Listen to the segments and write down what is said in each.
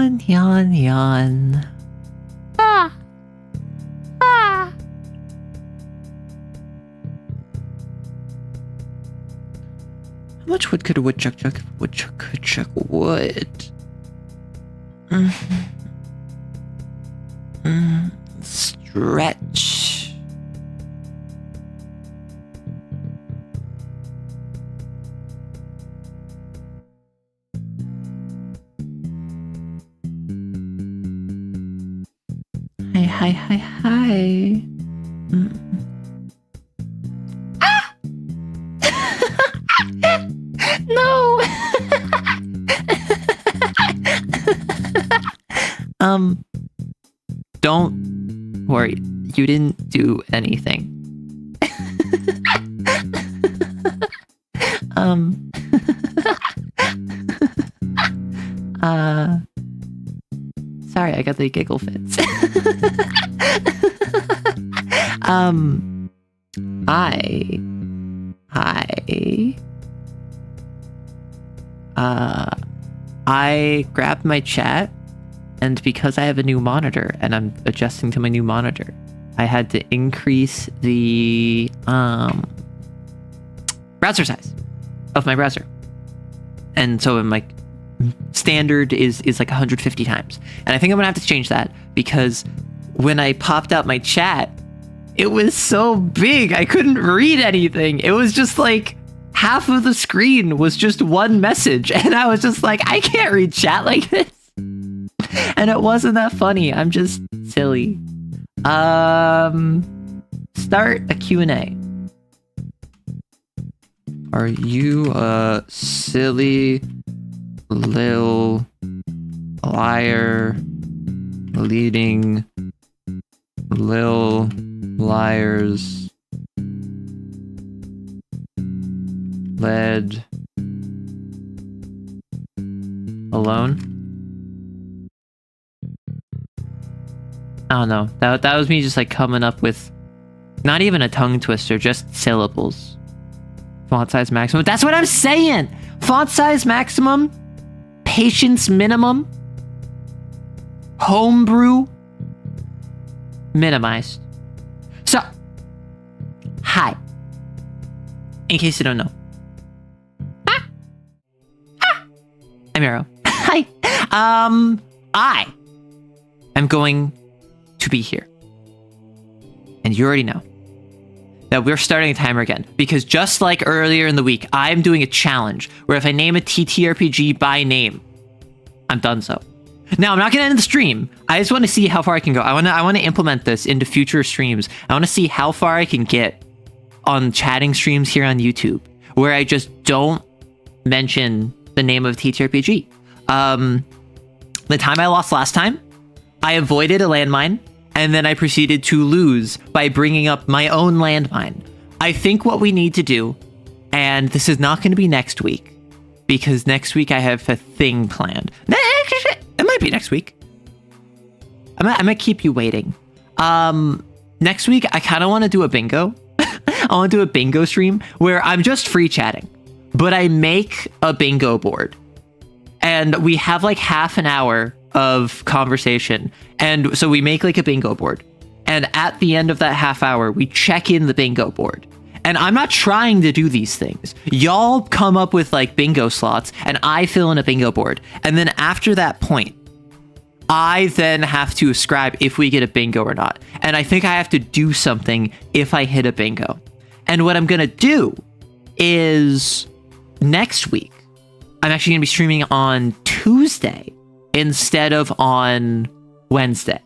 Yawn, yawn, yawn. Ah. Ah. How much wood could a woodchuck chuck if a woodchuck could chuck wood? Stretch. Hi. Ah! No. Don't worry. You didn't do anything. Sorry, I got the giggle fits. I grabbed my chat, and because I have a new monitor and I'm adjusting to my new monitor, I had to increase the browser size of my browser. And so I'm like, standard is like 150 times. And I think I'm gonna have to change that because when I popped out my chat, it was so big I couldn't read anything. It was just like half of the screen was just one message, and I was just like, I can't read chat like this. And it wasn't that funny. I'm just silly. Start a Q&A. Are you a silly lil liar leading lil liars led alone? I don't know. That was me just like coming up with not even a tongue twister, just syllables. Font size maximum. That's what I'm saying. Font size maximum. Patience minimum. Homebrew minimized. So, hi. In case you don't know. I'm Arrow. Hi. I am going to be here. And you already know that we're starting a timer again, because just like earlier in the week, I'm doing a challenge where if I name a TTRPG by name, I'm done so. Now, I'm not going to end the stream. I just want to see how far I can go. I want to implement this into future streams. I want to see how far I can get on chatting streams here on YouTube, where I just don't mention the name of TTRPG. The time I lost last time, I avoided a landmine, and then I proceeded to lose by bringing up my own landmine. I think what we need to do, and this is not going to be next week, because next week I have a thing planned. It might be next week. I might keep you waiting. Next week, I kind of want to do a bingo. I want to do a bingo stream where I'm just free chatting, but I make a bingo board. And we have like half an hour of conversation. And so we make like a bingo board. And at the end of that half hour, we check in the bingo board. And I'm not trying to do these things. Y'all come up with like bingo slots and I fill in a bingo board. And then after that point, I then have to ascribe if we get a bingo or not. And I think I have to do something if I hit a bingo. And what I'm going to do is next week, I'm actually going to be streaming on Tuesday instead of on Wednesday.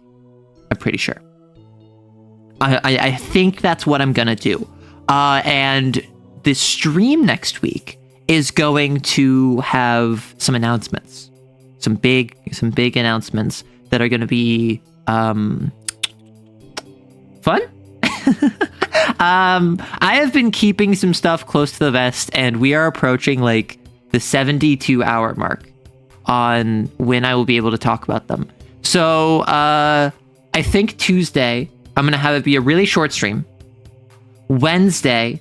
I'm pretty sure. I think that's what I'm going to do. And the stream next week is going to have some announcements, some big announcements that are going to be fun. I have been keeping some stuff close to the vest, and we are approaching like the 72-hour mark on when I will be able to talk about them. So I think Tuesday I'm going to have it be a really short stream. Wednesday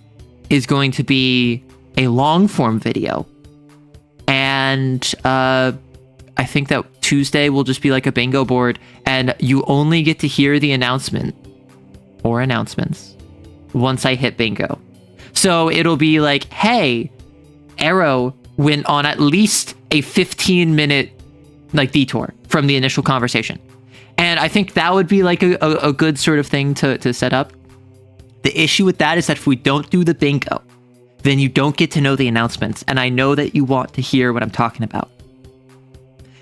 is going to be a long form video. And I think that Tuesday will just be like a bingo board, and you only get to hear the announcement or announcements once I hit bingo. So it'll be like, hey, Arrow went on at least a 15-minute like detour from the initial conversation. And I think that would be like a good sort of thing to set up. The issue with that is that if we don't do the bingo, then you don't get to know the announcements. And I know that you want to hear what I'm talking about.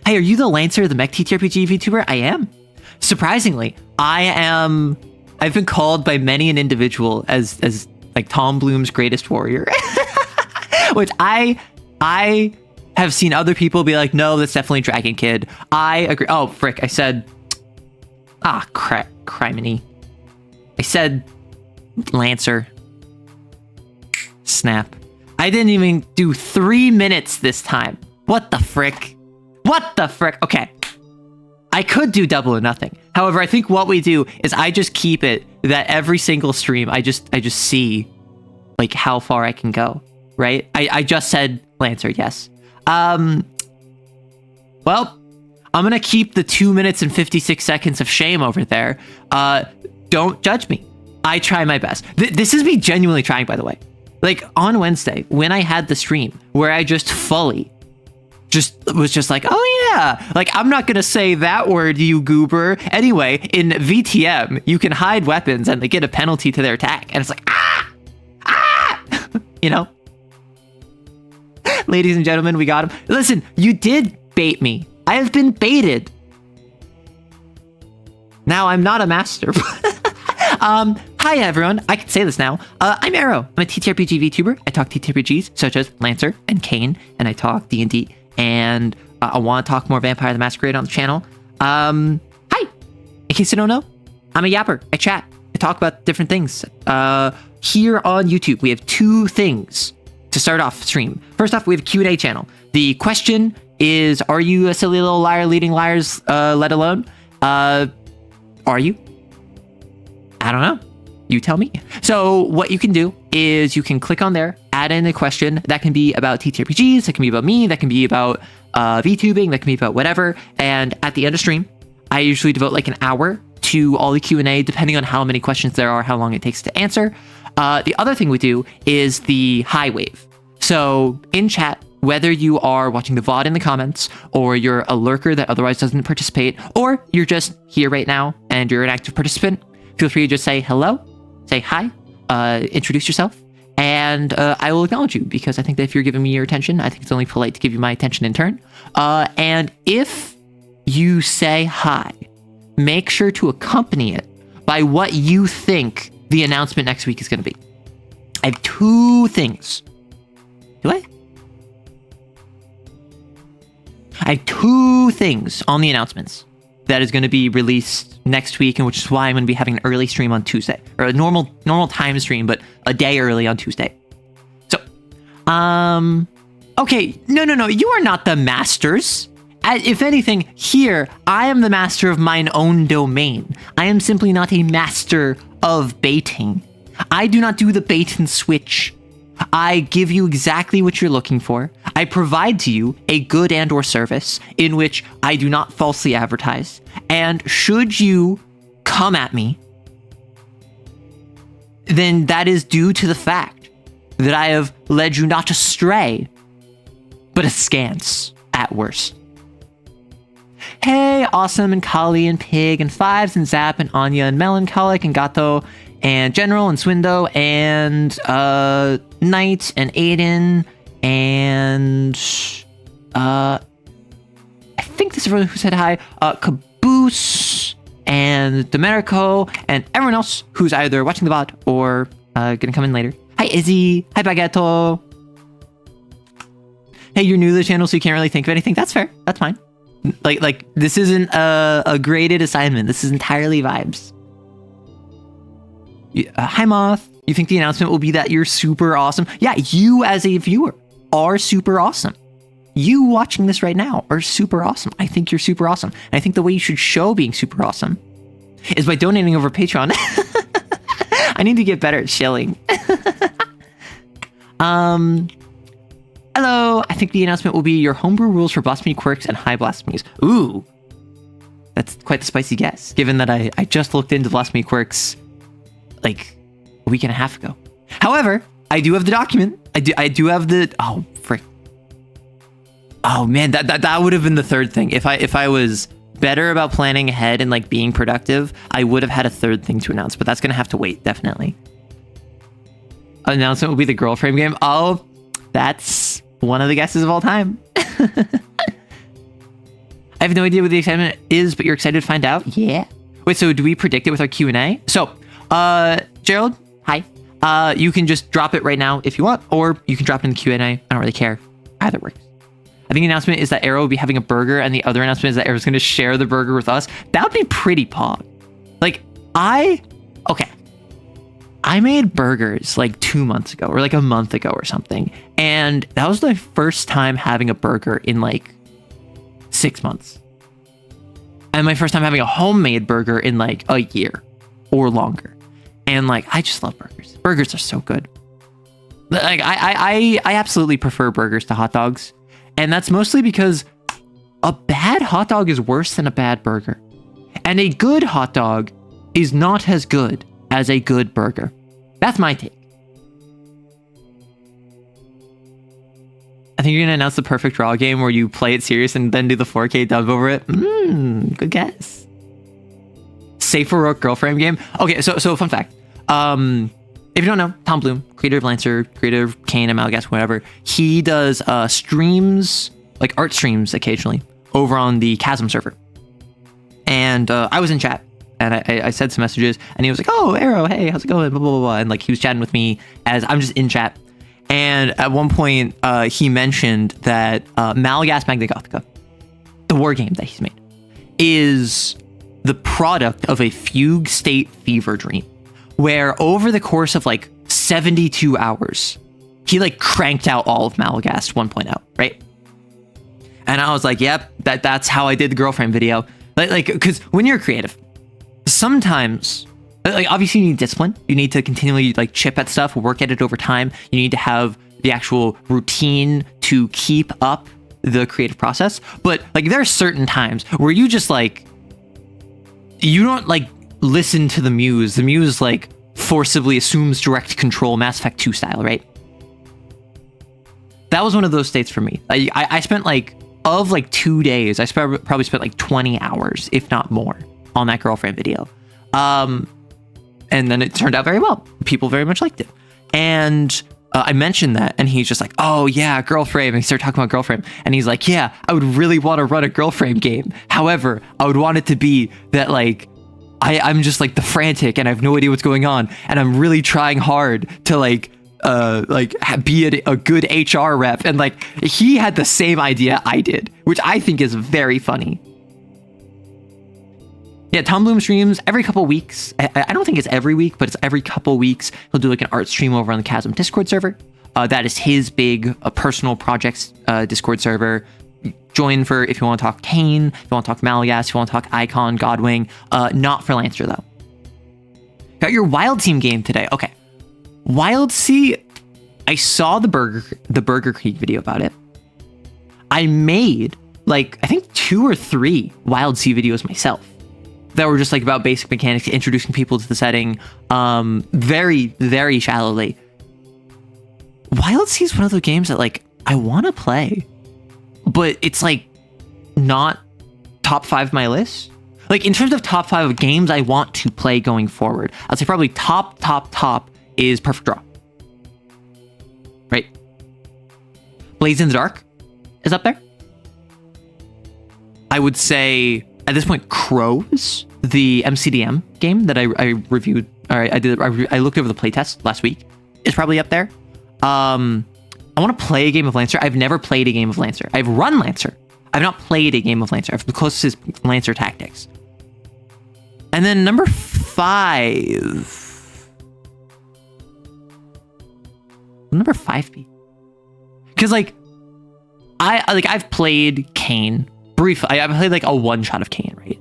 Hey, are you the Lancer, the Mech TTRPG VTuber? I am. Surprisingly, I've been called by many an individual as like Tom Bloom's greatest warrior. Which I have seen other people be like, no, that's definitely Dragon Kid. I agree. Oh, frick. I said, criminy. I said Lancer. Snap. I didn't even do 3 minutes this time. What the frick? What the frick? Okay. I could do double or nothing. However, I think what we do is I just keep it that every single stream, I just see like how far I can go, right? I just said Lancer, yes. Well, I'm gonna keep the 2 minutes and 56 seconds of shame over there. Don't judge me. I try my best. This is me genuinely trying, by the way. Like on Wednesday, when I had the stream where I just fully was just like, oh yeah, like I'm not gonna say that word, you goober. Anyway, in VTM, you can hide weapons and they get a penalty to their attack. And it's like, you know? Ladies and gentlemen, we got him. Listen, you did bait me. I have been baited. Now I'm not a master. Hi everyone, I can say this now. I'm Arrow. I'm a TTRPG VTuber. I talk TTRPGs such as Lancer and Kane, and I talk D&D, and I want to talk more Vampire the Masquerade on the channel. Hi! In case you don't know, I'm a yapper. I chat. I talk about different things. Here on YouTube, we have 2 things to start off stream. First off, we have a Q&A channel. The question is, are you a silly little liar leading liars let alone? Are you? I don't know. You tell me. So what you can do is you can click on there, add in a question. That can be about TTRPGs, that can be about me, that can be about VTubing, that can be about whatever. And at the end of stream, I usually devote like an hour to all the Q&A, depending on how many questions there are, how long it takes to answer. The other thing we do is the high wave. So in chat, whether you are watching the VOD in the comments, or you're a lurker that otherwise doesn't participate, or you're just here right now and you're an active participant, feel free to just say hello, say hi, introduce yourself, and I will acknowledge you, because I think that if you're giving me your attention, I think it's only polite to give you my attention in turn. And if you say hi, make sure to accompany it by what you think the announcement next week is going to be. I have 2 things. Do I? I have 2 things on the announcements that is going to be released next week, and which is why I'm going to be having an early stream on Tuesday, or a normal time stream, but a day early on Tuesday. So, okay, no, you are not the masters. If anything, here, I am the master of mine own domain. I am simply not a master of baiting. I do not do the bait and switch. I give you exactly what you're looking for. I provide to you a good and or service in which I do not falsely advertise. And should you come at me, then that is due to the fact that I have led you not astray, but askance at worst. Hey, Awesome and Kali and Pig and Fives and Zap and Anya and Melancholic and Gato and General and Swindo and Knight and Aiden and I think this is everyone who said hi, Caboose and Domenico and everyone else who's either watching the VOD or gonna come in later. Hi Izzy, hi Baguetto. Hey, you're new to the channel so you can't really think of anything. That's fair, that's fine. Like this isn't a graded assignment. This is entirely vibes. Hi Moth. You think the announcement will be that you're super awesome? Yeah, you as a viewer are super awesome. You watching this right now are super awesome. I think you're super awesome. And I think the way you should show being super awesome is by donating over Patreon. I need to get better at shilling. Hello. I think the announcement will be your homebrew rules for blasphemy quirks and high blasphemies. Ooh. That's quite the spicy guess, given that I just looked into blasphemy quirks like a week and a half ago. However, I do have the document. I do have the... Oh, frick. Oh, man, that would have been the third thing. If I was better about planning ahead and like being productive, I would have had a third thing to announce, but that's going to have to wait, definitely. Announcement will be the girl frame game. Oh, that's one of the guesses of all time. I have no idea what the excitement is, but you're excited to find out? Yeah. Wait, so do we predict it with our Q&A? So, Gerald, hi. You can just drop it right now if you want, or you can drop it in the Q&A. I don't really care. Either works. I think the announcement is that Arrow will be having a burger, and the other announcement is that Arrow's going to share the burger with us. That would be pretty pog. Like, okay. I made burgers like 2 months ago, or like a month ago or something. And that was my first time having a burger in like 6 months. And my first time having a homemade burger in like a year or longer. And like, I just love burgers. Burgers are so good. Like, I absolutely prefer burgers to hot dogs. And that's mostly because a bad hot dog is worse than a bad burger. And a good hot dog is not as good as a good burger. That's my take. I think you're going to announce the perfect raw game where you play it serious and then do the 4K dub over it. Good guess. Safe for work girl frame game. Okay, so fun fact. If you don't know, Tom Bloom, creator of Lancer, creator of Kane and Malgas, whatever, he does streams, like art streams occasionally, over on the Chasm server. And I was in chat, and I said some messages, and he was like, oh, Arrow, hey, how's it going, blah, blah, blah, blah. And like, he was chatting with me as I'm just in chat. And at one point, he mentioned that Malgas Magna Gothica, the war game that he's made, is the product of a fugue state fever dream, where over the course of like 72 hours, he like cranked out all of Malagast 1.0, right? And I was like, yep, that's how I did the girlfriend video. Like, because when you're creative, sometimes, like, obviously you need discipline. You need to continually like chip at stuff, work at it over time. You need to have the actual routine to keep up the creative process. But like, there are certain times where you just like, you don't like listen to the muse. The muse like forcibly assumes direct control, Mass Effect 2 style, right? That was one of those states for me. I spent like, of like 2 days, I probably spent like 20 hours, if not more, on that girlfriend video. And then it turned out very well. People very much liked it. And I mentioned that, and he's just like, oh yeah, girlfriend. And he started talking about girlfriend. And he's like, yeah, I would really want to run a girlfriend game. However, I would want it to be that like, I'm just like the frantic and I have no idea what's going on. And I'm really trying hard to like be a good HR rep. And like, he had the same idea I did, which I think is very funny. Yeah, Tom Bloom streams every couple weeks. I don't think it's every week, but it's every couple weeks. He'll do like an art stream over on the Chasm Discord server. That is his big personal projects Discord server. Join for if you want to talk Kane, if you want to talk Malagast, if you want to talk Icon, Godwing. Not for Lancer though. Got your Wild Team game today. Okay. Wild Sea, I saw the Burger Creek video about it. I made like, I think 2 or 3 Wild Sea videos myself that were just like about basic mechanics, introducing people to the setting, very, very shallowly. Wild Sea is one of those games that like, I want to play, but it's like not top 5 of my list. Like in terms of top 5 of games I want to play going forward, I'd say probably top is Perfect Draw. Right? Blades in the Dark is up there. I would say at this point, Crows, the MCDM game that I reviewed, or I looked over the playtest last week, is probably up there. I want to play a game of Lancer. I've never played a game of Lancer. I've run Lancer. I've not played a game of Lancer. The closest is Lancer Tactics. And then number 5. Number 5 be? Because like, I've played Kane briefly. I've played like a one shot of Kane, right?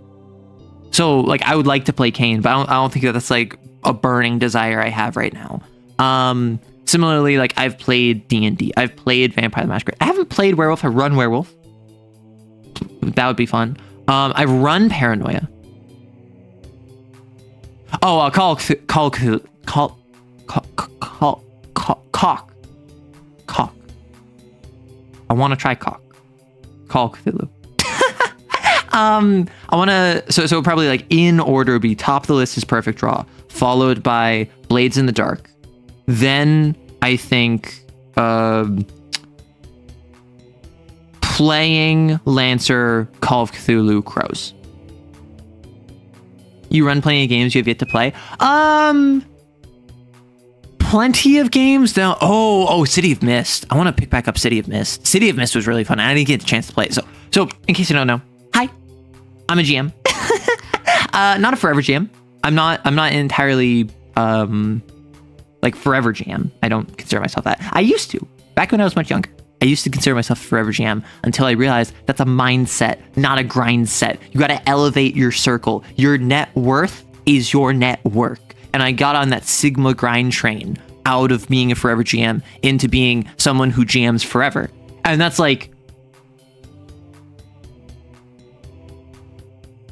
So like, I would like to play Kane, but I don't think that's like a burning desire I have right now. Similarly, like I've played D&D, I've played Vampire the Masquerade. I haven't played Werewolf. I've run Werewolf. That would be fun. I've run Paranoia. Oh, Cock. I want to try Cock. Call Cthulhu. I want to, so probably like in order would be top of the list is Perfect Draw, followed by Blades in the Dark. Then I think playing Lancer, Call of Cthulhu, Crows. You run plenty of games you have yet to play. Plenty of games now. Oh, City of Mist. I want to pick back up City of Mist. City of Mist was really fun. I didn't get the chance to play it. So in case you don't know, hi, I'm a GM. Not a forever GM. I'm not entirely like forever GM. I don't consider myself that. I used to, back when I was much younger. I used to consider myself a forever GM until I realized that's a mindset, not a grind set. You got to elevate your circle. Your net worth is your net work. And I got on that Sigma grind train out of being a forever GM into being someone who GMs forever. And that's like,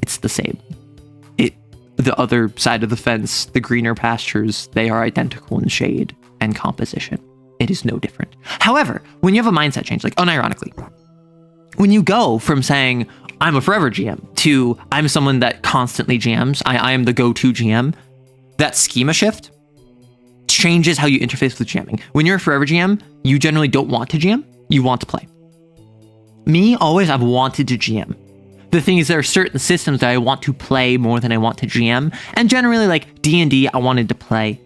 it's the same. The other side of the fence, the greener pastures, they are identical in shade and composition. It is no different. However, when you have a mindset change, like unironically, when you go from saying, I'm a forever GM to I'm someone that constantly GMs, I am the go-to GM, that schema shift changes how you interface with GMing. When you're a forever GM, you generally don't want to GM, you want to play. Me, always, I've wanted to GM. The thing is, there are certain systems that I want to play more than I want to GM, and generally, like D&D, I wanted to play.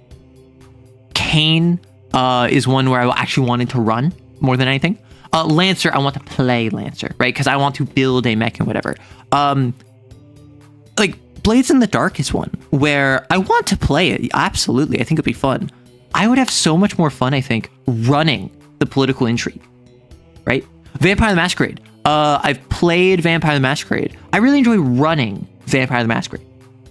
Kane is one where I actually wanted to run more than anything. Lancer, I want to play Lancer, right? Because I want to build a mech and whatever. Like Blades in the Dark is one where I want to play it. Absolutely, I think it'd be fun. I would have so much more fun, I think, running the political intrigue, right? Vampire the Masquerade. I've played Vampire the Masquerade. I really enjoy running Vampire the Masquerade,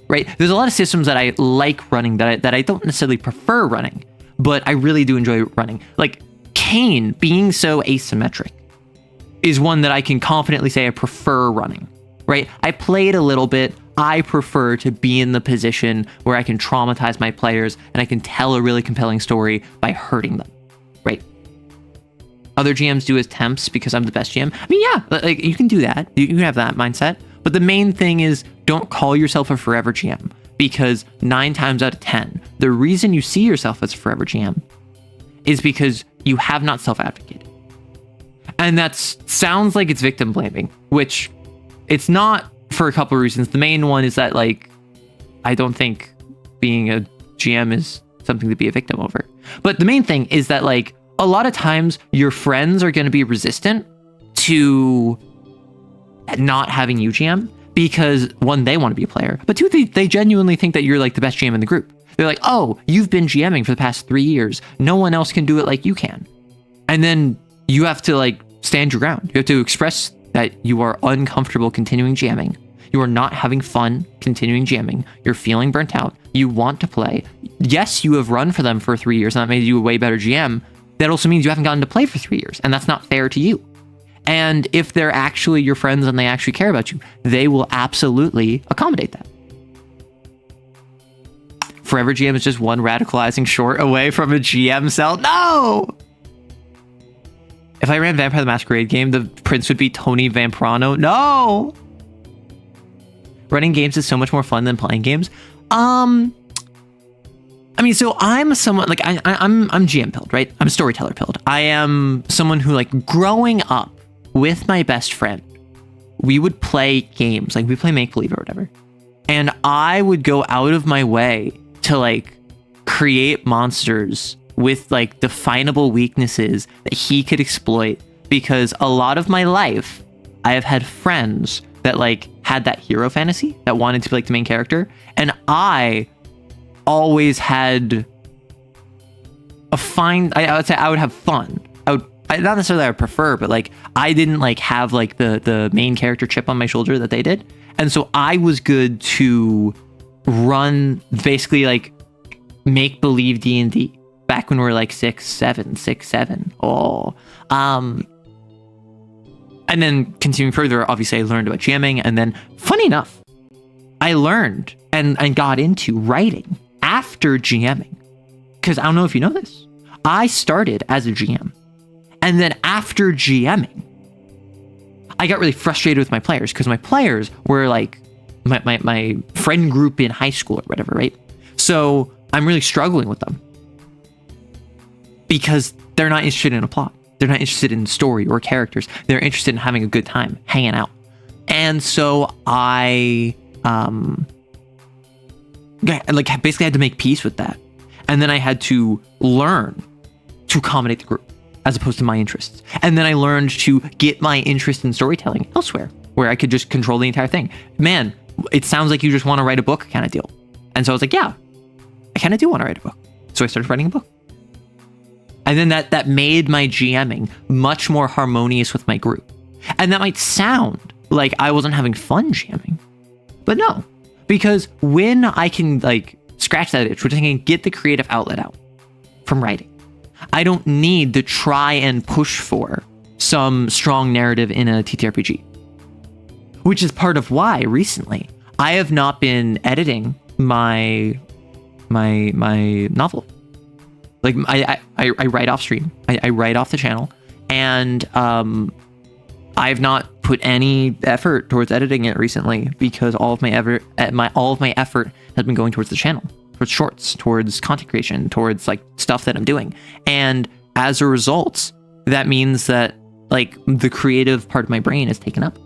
right? There's a lot of systems that I like running that I don't necessarily prefer running, but I really do enjoy running. Like Kane being so asymmetric is one that I can confidently say I prefer running, right? I played a little bit. I prefer to be in the position where I can traumatize my players and I can tell a really compelling story by hurting them, right? Other GMs do as temps because I'm the best GM. I mean, yeah, like you can do that. You can have that mindset. But the main thing is don't call yourself a forever GM, because 9 times out of 10, the reason you see yourself as a forever GM is because you have not self-advocated. And that sounds like it's victim blaming, which it's not for a couple of reasons. The main one is that, like, I don't think being a GM is something to be a victim over. But the main thing is that, like, a lot of times your friends are going to be resistant to not having you GM because, one, they want to be a player, but two, they genuinely think that you're like the best GM in the group. They're like, oh, you've been GMing for the past 3 years. No one else can do it like you can. And then you have to like stand your ground. You have to express that you are uncomfortable continuing GMing. You are not having fun continuing GMing. You're feeling burnt out. You want to play. Yes, you have run for them for 3 years and that made you a way better GM. That also means you haven't gotten to play for 3 years, and that's not fair to you. And if they're actually your friends and they actually care about you, they will absolutely accommodate that. Forever GM is just one radicalizing short away from a GM cell. No! If I ran Vampire the Masquerade game, the prince would be Tony Vamprano. No! Running games is so much more fun than playing games. I mean, so I'm someone like I'm GM pilled, right? I'm storyteller pilled. I am someone who, like, growing up with my best friend, we would play games, like we play make believe or whatever, and I would go out of my way to like create monsters with like definable weaknesses that he could exploit, because a lot of my life I have had friends that like had that hero fantasy that wanted to be like the main character, and I always had a fine, I would say I would have fun. Not necessarily I would prefer, but like I didn't like have like the main character chip on my shoulder that they did. And so I was good to run basically like make believe D&D back when we were like 6'7". Oh. And then continuing further, obviously I learned about GMing, and then funny enough, I learned and got into writing after GMing. Because I don't know if you know this. I started as a GM. And then after GMing, I got really frustrated with my players because my players were like my friend group in high school or whatever, right? So I'm really struggling with them because they're not interested in a plot. They're not interested in story or characters. They're interested in having a good time, hanging out. And so I basically had to make peace with that. And then I had to learn to accommodate the group as opposed to my interests. And then I learned to get my interest in storytelling elsewhere, where I could just control the entire thing. Man, it sounds like you just want to write a book kind of deal. And so I was like, yeah, I kind of do want to write a book. So I started writing a book. And then that made my GMing much more harmonious with my group. And that might sound like I wasn't having fun GMing, but no, because when I can like scratch that itch, which I can get the creative outlet out from writing, I don't need to try and push for some strong narrative in a TTRPG, which is part of why recently I have not been editing my novel. Like I write off stream, I write off the channel, and I've not put any effort towards editing it recently because all of my effort has been going towards the channel, towards shorts, towards content creation, towards like stuff that I'm doing. And as a result, that means that like the creative part of my brain is taken up.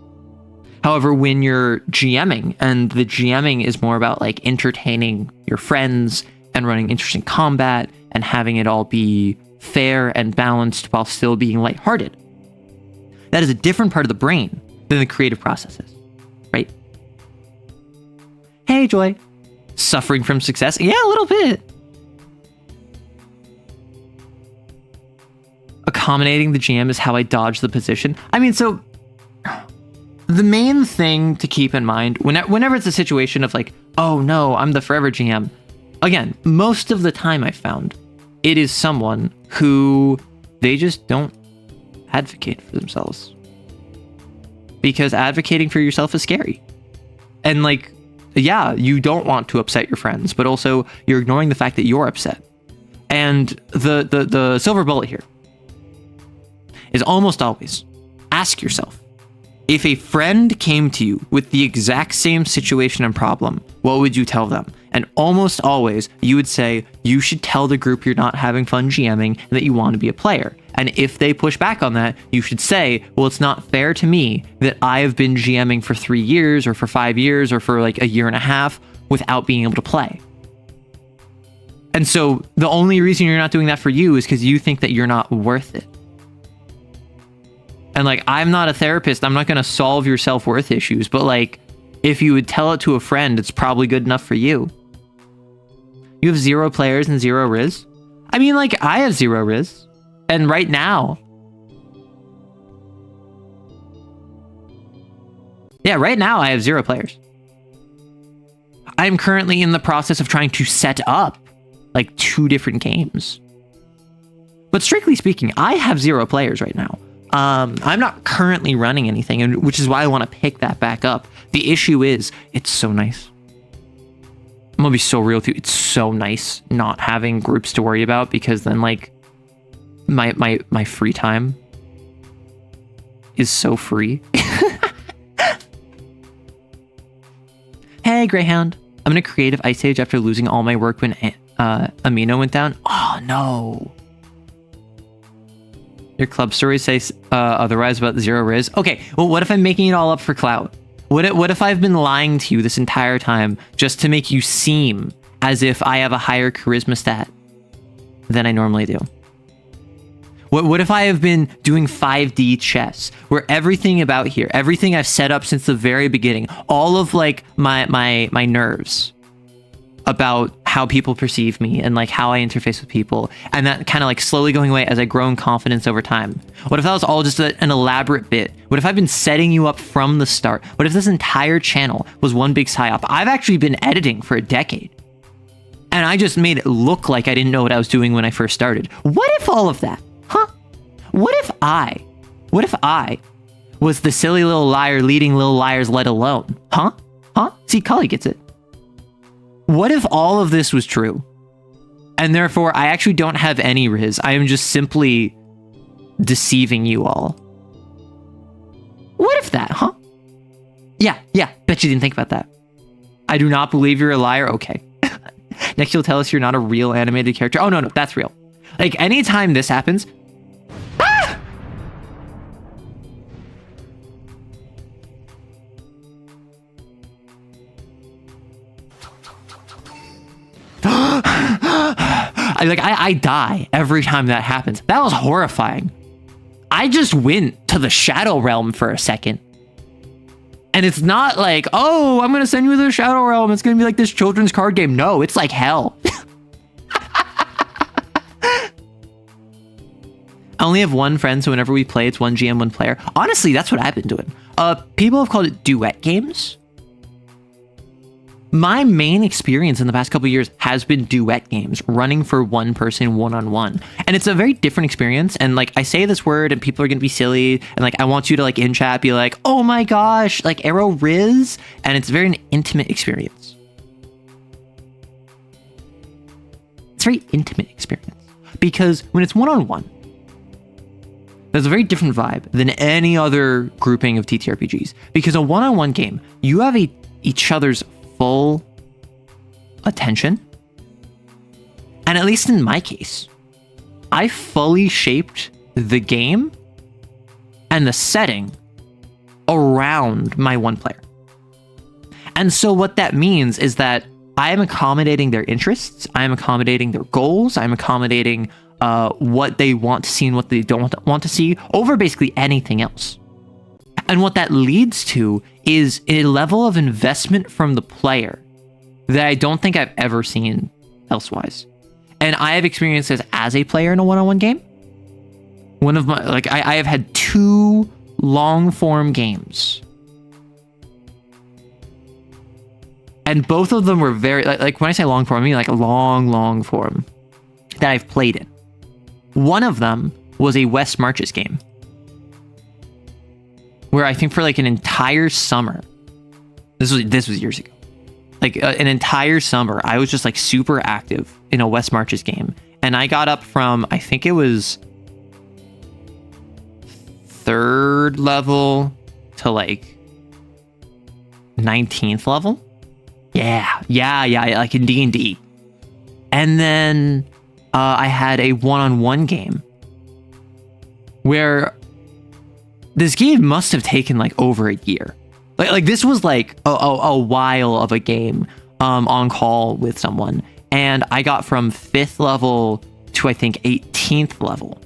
However, when you're GMing, and the GMing is more about like entertaining your friends and running interesting combat and having it all be fair and balanced while still being lighthearted, that is a different part of the brain than the creative processes, right? Hey, Joy. Suffering from success? Yeah, a little bit. Accommodating the GM is how I dodge the position. I mean, so the main thing to keep in mind whenever it's a situation of like, oh no, I'm the forever GM. Again, most of the time I found it is someone who they just don't advocate for themselves, because advocating for yourself is scary. And like, yeah, you don't want to upset your friends, but also you're ignoring the fact that you're upset. And the silver bullet here is almost always ask yourself, if a friend came to you with the exact same situation and problem, what would you tell them? And almost always you would say, you should tell the group you're not having fun GMing and that you want to be a player. And if they push back on that, you should say, well, it's not fair to me that I have been GMing for 3 years or for 5 years or for like a year and a half without being able to play. And so the only reason you're not doing that for you is because you think that you're not worth it. And like, I'm not a therapist. I'm not going to solve your self-worth issues. But like, if you would tell it to a friend, it's probably good enough for you. You have 0 players and 0 Riz. I mean, like, I have 0 Riz. And right now, I have 0 players. I'm currently in the process of trying to set up like 2 different games. But strictly speaking, I have 0 players right now. I'm not currently running anything, and which is why I want to pick that back up. The issue is, it's so nice. I'm gonna be so real with you. It's so nice not having groups to worry about, because then like my free time is so free. Hey, Greyhound. I'm in a creative ice age after losing all my work when Amino went down. Oh no. Your club stories say otherwise about 0 Riz. Okay, well, what if I'm making it all up for clout? What if I've been lying to you this entire time just to make you seem as if I have a higher charisma stat than I normally do? What if I have been doing 5D chess, where everything about here, everything I've set up since the very beginning, all of like my nerves about how people perceive me and like how I interface with people, and that kind of like slowly going away as I grow in confidence over time? What if that was all just an elaborate bit? What if I've been setting you up from the start? What if this entire channel was one big psyop? I've actually been editing for a decade, And I just made it look like I didn't know what I was doing when I first started. What if all of that? Huh? What if I was the silly little liar leading little liars let alone? Huh? See, Cully gets it. What if all of this was true? And therefore, I actually don't have any Riz. I am just simply deceiving you all. What if that, huh? Yeah, bet you didn't think about that. I do not believe you're a liar. Okay. Next, you'll tell us you're not a real animated character. Oh, no, that's real. Like, anytime this happens... Ah! I die every time that happens. That was horrifying. I just went to the Shadow Realm for a second. And it's not like, oh, I'm going to send you to the Shadow Realm. It's going to be like this children's card game. No, it's like hell. I only have one friend, so whenever we play, it's one GM, one player. Honestly, that's what I've been doing. People have called it duet games. My main experience in the past couple of years has been duet games, running for one person, one-on-one. And it's a very different experience. And like, I say this word and people are going to be silly. And like, I want you to like in chat be like, oh my gosh, like Arrow Riz. And it's very an intimate experience. It's a very intimate experience because when it's one-on-one, there's a very different vibe than any other grouping of TTRPGs. Because a one-on-one game, you have each other's full attention. And at least in my case, I fully shaped the game and the setting around my one player. And so what that means is that I am accommodating their interests, I am accommodating their goals, I'm accommodating what they want to see and what they don't want to see over basically anything else. And what that leads to is a level of investment from the player that I don't think I've ever seen elsewise. And I have experienced this as a player in a one-on-one game. One of my, like, I have had 2 long-form games. And both of them were very, like when I say long-form, I mean like a long form that I've played in. One of them was a West Marches game, where I think for like an entire summer, this was years ago, like an entire summer, I was just like super active in a West Marches game. And I got up from, I think it was 3rd level to like 19th level. Yeah, like in D&D. And then I had a one-on-one game where this game must have taken like over a year. Like this was like a while of a game on call with someone. And I got from 5th level to I think 18th level.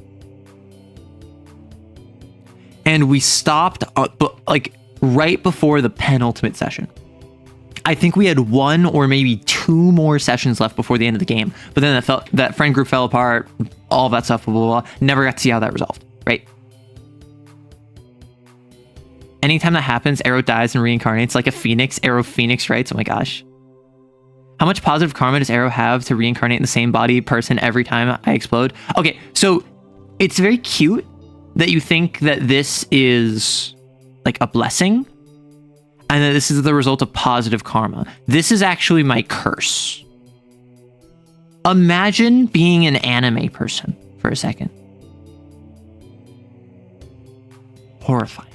And we stopped like right before the penultimate session. I think we had 1 or maybe 2 more sessions left before the end of the game. But then that friend group fell apart, all that stuff, blah, blah, blah. Never got to see how that resolved, right? Anytime that happens, Arrow dies and reincarnates like a phoenix. Arrow Phoenix writes, oh my gosh. How much positive karma does Arrow have to reincarnate in the same body person every time I explode? Okay, so it's very cute that you think that this is like a blessing and that this is the result of positive karma. This is actually my curse. Imagine being an anime person for a second. Horrifying.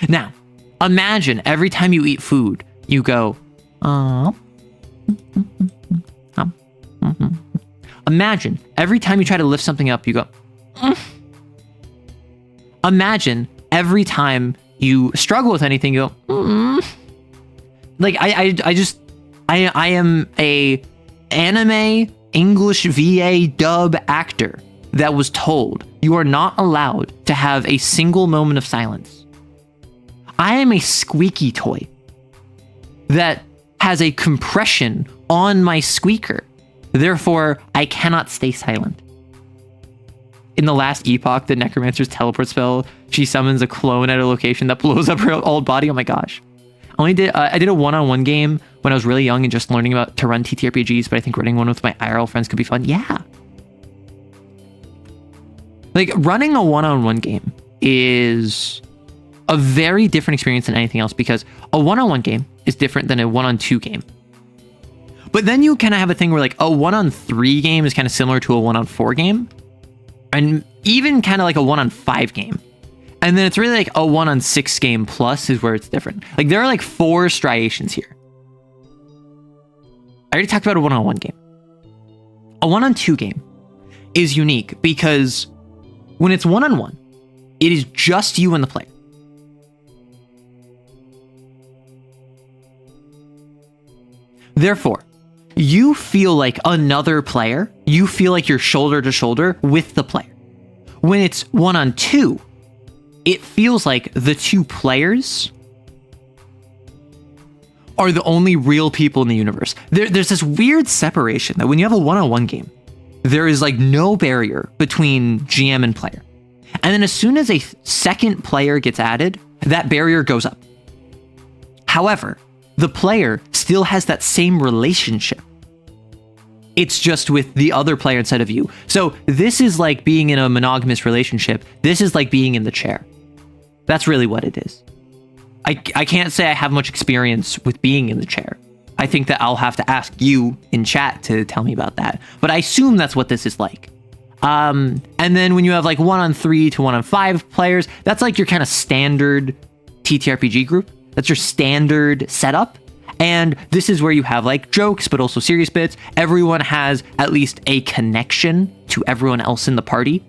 Now, imagine every time you eat food, you go, Imagine every time you try to lift something up, you go, Imagine every time you struggle with anything, you go, Like, I am a anime English VA dub actor that was told you are not allowed to have a single moment of silence. I am a squeaky toy that has a compression on my squeaker. Therefore, I cannot stay silent. In the last epoch, the Necromancer's teleport spell, she summons a clone at a location that blows up her old body. Oh my gosh. I did a one-on-one game when I was really young and just learning to run TTRPGs, but I think running one with my IRL friends could be fun. Yeah. Like, running a one-on-one game is a very different experience than anything else, because a one-on-one game is different than a one-on-two game. But then you kind of have a thing where like a 1-on-3 game is kind of similar to a 1-on-4 game, and even kind of like a 1-on-5 game. And then it's really like a 1-on-6 game plus is where it's different. Like, there are like 4 striations here. I already talked about a 1-on-1 game. A 1-on-2 game is unique because when it's 1-on-1, it is just you and the player. Therefore, you feel like another player. You feel like you're shoulder to shoulder with the player. When it's 1-on-2, it feels like the 2 players are the only real people in the universe. There's this weird separation that when you have a 1-on-1 game, there is like no barrier between GM and player. And then as soon as a second player gets added, that barrier goes up. However, the player still has that same relationship. It's just with the other player instead of you. So this is like being in a monogamous relationship. This is like being in the chair. That's really what it is. I can't say I have much experience with being in the chair. I think that I'll have to ask you in chat to tell me about that. But I assume that's what this is like. And then when you have like 1-on-3 to 1-on-5 players, that's like your kind of standard TTRPG group. That's your standard setup. And this is where you have like jokes, but also serious bits. Everyone has at least a connection to everyone else in the party.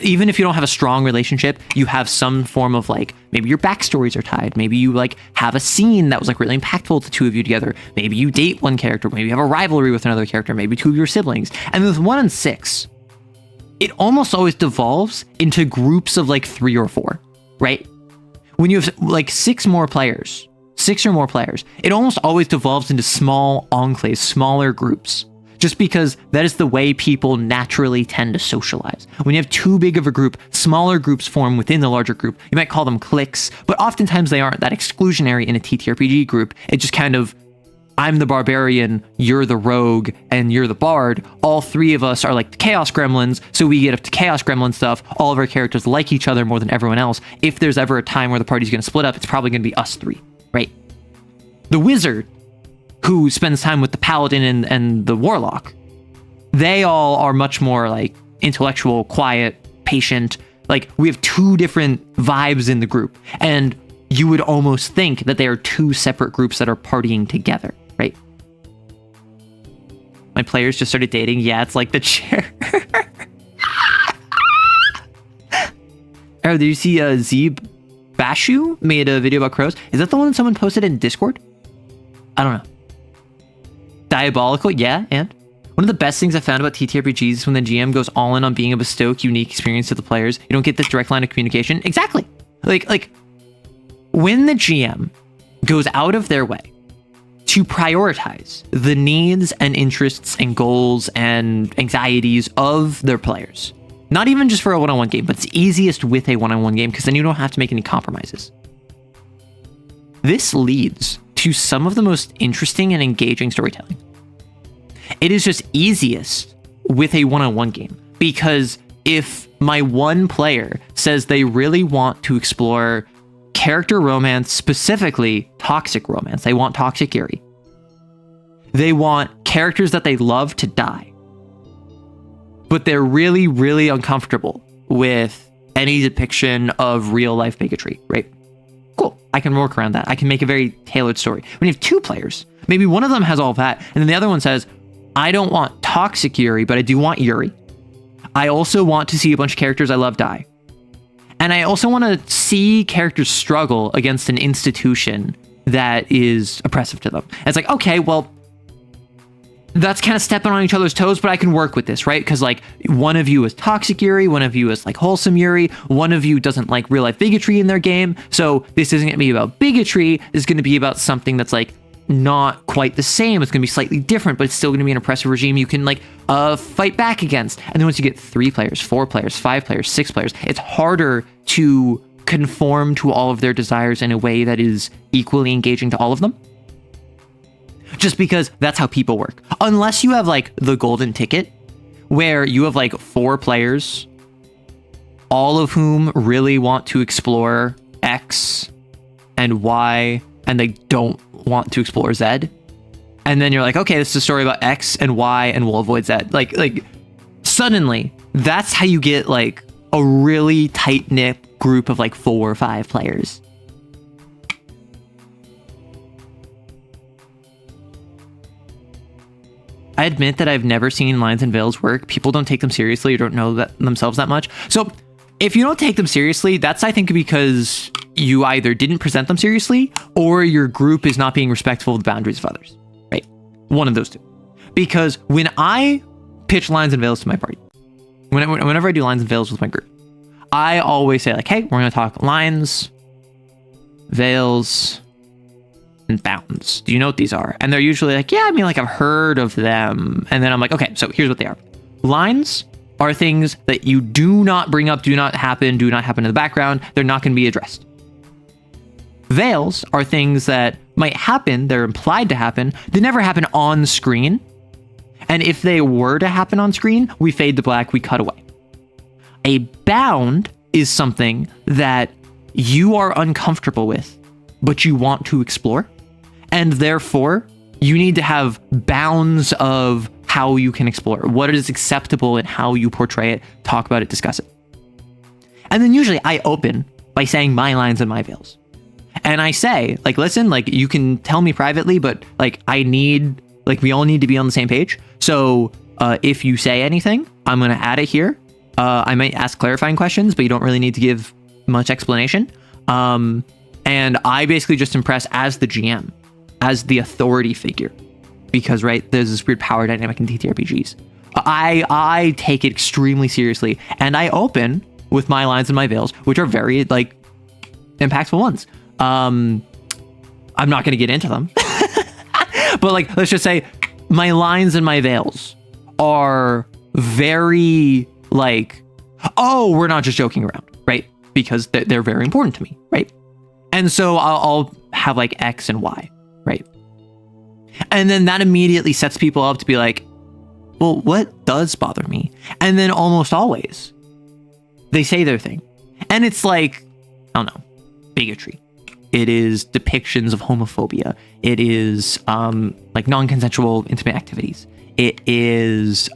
Even if you don't have a strong relationship, you have some form of like, maybe your backstories are tied. Maybe you like have a scene that was like really impactful to 2 of you together. Maybe you date one character. Maybe you have a rivalry with another character. Maybe 2 of your siblings. And with 1-on-6, it almost always devolves into groups of like 3 or 4, right? When you have like 6 or more players, it almost always devolves into small enclaves, smaller groups. Just because that is the way people naturally tend to socialize. When you have too big of a group, smaller groups form within the larger group. You might call them cliques, but oftentimes they aren't that exclusionary in a TTRPG group. It just kind of, I'm the barbarian, you're the rogue, and you're the bard. All 3 of us are like the chaos gremlins, so we get up to chaos gremlin stuff. All of our characters like each other more than everyone else. If there's ever a time where the party's going to split up, it's probably going to be us 3, right? The wizard, who spends time with the paladin and the warlock, they all are much more like intellectual, quiet, patient. Like, we have 2 different vibes in the group, and you would almost think that they are 2 separate groups that are partying together, right? My players just started dating. Yeah, it's like the chair. Oh, did you see Zeeb Bashu made a video about crows? Is that the one that someone posted in Discord? I don't know. Diabolical, yeah, and one of the best things I found about TTRPGs is when the GM goes all in on being a bespoke, unique experience to the players. You don't get this direct line of communication. Exactly. Like when the GM goes out of their way to prioritize the needs and interests and goals and anxieties of their players, not even just for a 1-on-1 game, but it's easiest with a 1-on-1 game because then you don't have to make any compromises. This leads to some of the most interesting and engaging storytelling. It is just easiest with a 1-on-1 game because if my one player says they really want to explore character romance, specifically toxic romance, they want toxic Yuri. They want characters that they love to die, but they're really, really uncomfortable with any depiction of real life bigotry, right? Cool. I can work around that. I can make a very tailored story. When you have 2 players, maybe one of them has all of that, and then the other one says, I don't want toxic Yuri, but I do want Yuri. I also want to see a bunch of characters I love die. And I also want to see characters struggle against an institution that is oppressive to them. And it's like, okay, well, that's kind of stepping on each other's toes, but I can work with this, right? Because like one of you is toxic Yuri, one of you is like wholesome Yuri, one of you doesn't like real life bigotry in their game. So this isn't going to be about bigotry. This is going to be about something that's like not quite the same. It's going to be slightly different, but it's still going to be an oppressive regime you can like fight back against. And then once you get 3 players, 4 players, 5 players, 6 players, it's harder to conform to all of their desires in a way that is equally engaging to all of them. just because that's how people work. Unless you have like the golden ticket where you have like 4 players, all of whom really want to explore X and Y, and they don't want to explore Z. And then you're like, okay, this is a story about X and Y, and we'll avoid Z. Like suddenly, that's how you get like a really tight-knit group of like 4 or 5 players. I admit that I've never seen lines and veils work. People don't take them seriously or don't know that themselves that much. So if you don't take them seriously, that's, I think, because you either didn't present them seriously or your group is not being respectful of the boundaries of others, right? One of those two. Because when I pitch lines and veils to my party, whenever I do lines and veils with my group, I always say like, hey, we're going to talk lines, veils, and bounds. Do you know what these are? And they're usually like, yeah, I mean, like I've heard of them. And then I'm like, okay, so here's what they are. Lines are things that you do not bring up, do not happen in the background. They're not going to be addressed. Veils are things that might happen, they're implied to happen, they never happen on screen. And if they were to happen on screen, we fade to black, we cut away. A bound is something that you are uncomfortable with, but you want to explore. And therefore, you need to have bounds of how you can explore, what is acceptable and how you portray it, talk about it, discuss it. And then usually I open by saying my lines and my veils. And I say, like, listen, like, you can tell me privately, but like, we all need to be on the same page. So if you say anything, I'm going to add it here. I might ask clarifying questions, but you don't really need to give much explanation. And I basically just impress as the GM, as the authority figure, because, right, there's this weird power dynamic in TTRPGs. I take it extremely seriously, and I open with my lines and my veils, which are very, like, impactful ones. I'm not going to get into them, but, like, let's just say my lines and my veils are very, like, oh, we're not just joking around, right? Because they're very important to me, right? And so I'll have like X and Y, right? And then that immediately sets people up to be like, well, what does bother me? And then almost always they say their thing. And it's like, I don't know, bigotry. It is depictions of homophobia. It is like non-consensual intimate activities. It is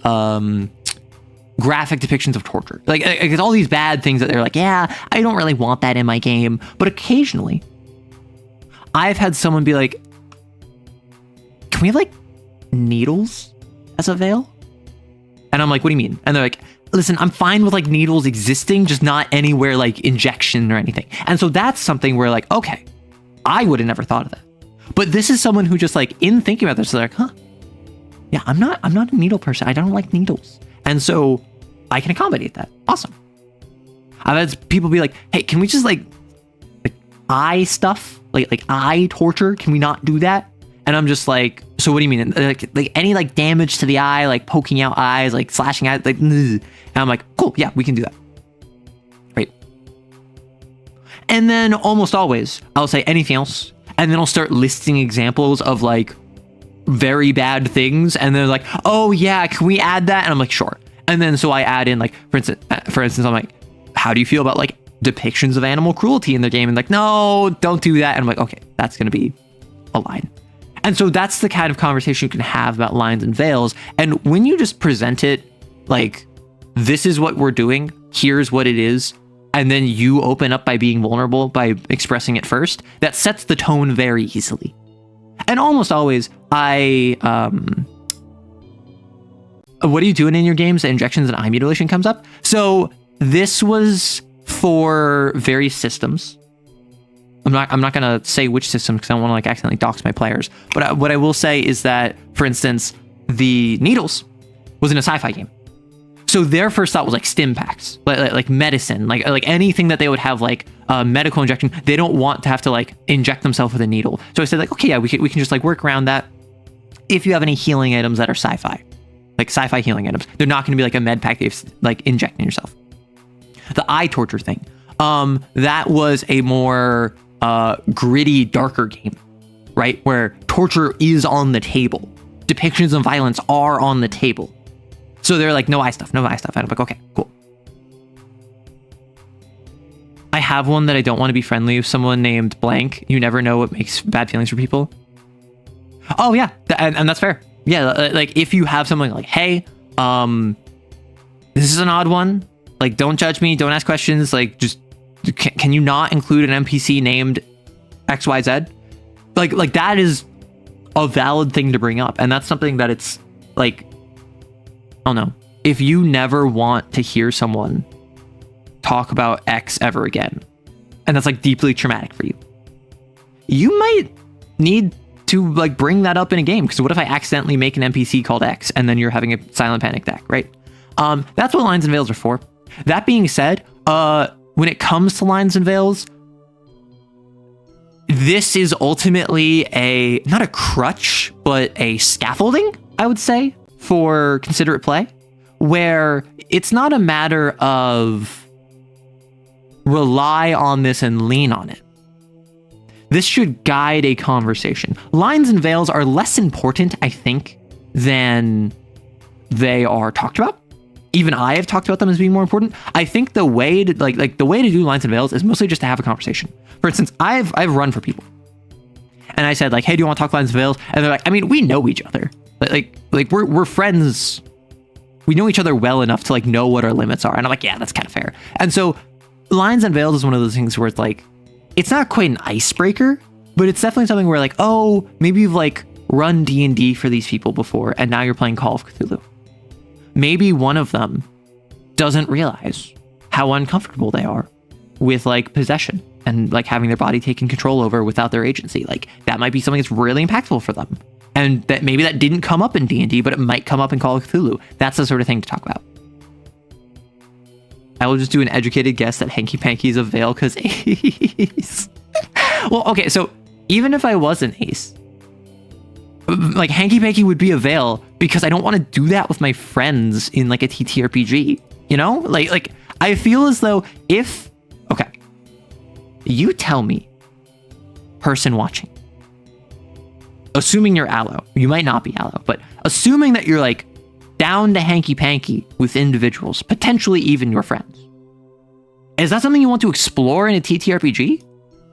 graphic depictions of torture. Like it's all these bad things that they're like, yeah, I don't really want that in my game. But occasionally, I've had someone be like, can we have like needles as a veil? And I'm like, what do you mean? And they're like, listen, I'm fine with like needles existing, just not anywhere like injection or anything. And so that's something where like, okay, I would have never thought of that. But this is someone who just like in thinking about this, they're like, huh, yeah, I'm not a needle person. I don't like needles. And so I can accommodate that. Awesome. I've had people be like, hey, can we just like eye stuff? Like eye torture? Can we not do that? And I'm just like, so what do you mean? Like any like damage to the eye, like poking out eyes, like slashing eyes, like, and I'm like, cool, yeah, we can do that. Right. And then almost always I'll say anything else. And then I'll start listing examples of like very bad things. And they're like, oh yeah, can we add that? And I'm like, sure. And then so I add in like, for instance, I'm like, how do you feel about like depictions of animal cruelty in their game? And like, no, don't do that. And I'm like, okay, that's going to be a line. And so that's the kind of conversation you can have about lines and veils. And when you just present it like, this is what we're doing, here's what it is, and then you open up by being vulnerable, by expressing it first, that sets the tone very easily. And almost always, what are you doing in your games? Injections and eye mutilation comes up. So this was for various systems. I'm not gonna say which system because I don't want to like accidentally dox my players. But what I will say is that, for instance, the needles was in a sci-fi game, so their first thought was like stim packs, like medicine, like anything that they would have like a medical injection. They don't want to have to like inject themselves with a needle. So I said like, okay, yeah, we can just like work around that. If you have any healing items that are sci-fi, like sci-fi healing items, they're not going to be like a med pack that you're like injecting yourself. The eye torture thing, that was a more gritty, darker game right? Where torture is on the table. Depictions of violence are on the table. So they're like, no eye stuff, no eye stuff. And I'm like, okay, cool. I have one that I don't want to be friendly with someone named blank. You never know what makes bad feelings for people. Oh yeah, and that's fair. Yeah, like if you have something like, hey, this is an odd one. Like, don't judge me, don't ask questions. Like, just can you not include an NPC named XYZ? Like that is a valid thing to bring up, and that's something that it's like, I don't know. If you never want to hear someone talk about X ever again, and that's like deeply traumatic for you, you might need to like bring that up in a game. Because what if I accidentally make an NPC called X and then you're having a silent panic attack, right? That's what lines and veils are for. That being said, when it comes to lines and veils, this is ultimately not a crutch, but a scaffolding, I would say, for considerate play, where it's not a matter of rely on this and lean on it. This should guide a conversation. Lines and veils are less important, I think, than they are talked about. Even I have talked about them as being more important. I think the way to the way to do lines and veils is mostly just to have a conversation. For instance, I've run for people, and I said like, "Hey, do you want to talk lines and veils?" And they're like, "I mean, we know each other. Like we're friends. We know each other well enough to like know what our limits are." And I'm like, "Yeah, that's kind of fair." And so, lines and veils is one of those things where it's like, it's not quite an icebreaker, but it's definitely something where like, oh, maybe you've like run D&D for these people before, and now you're playing Call of Cthulhu. Maybe one of them doesn't realize how uncomfortable they are with like possession and like having their body taken control over without their agency. Like that might be something that's really impactful for them. And that maybe that didn't come up in D&D, but it might come up in Call of Cthulhu. That's the sort of thing to talk about. I will just do an educated guess that Hanky Panky is a veil because ace. Well, okay, so even if I was an ace, like Hanky Panky would be a veil because I don't want to do that with my friends in like a TTRPG, you know? Like I feel as though okay, you tell me, person watching, assuming you're allo, you might not be allo, but assuming that you're like down to Hanky Panky with individuals, potentially even your friends, is that something you want to explore in a TTRPG?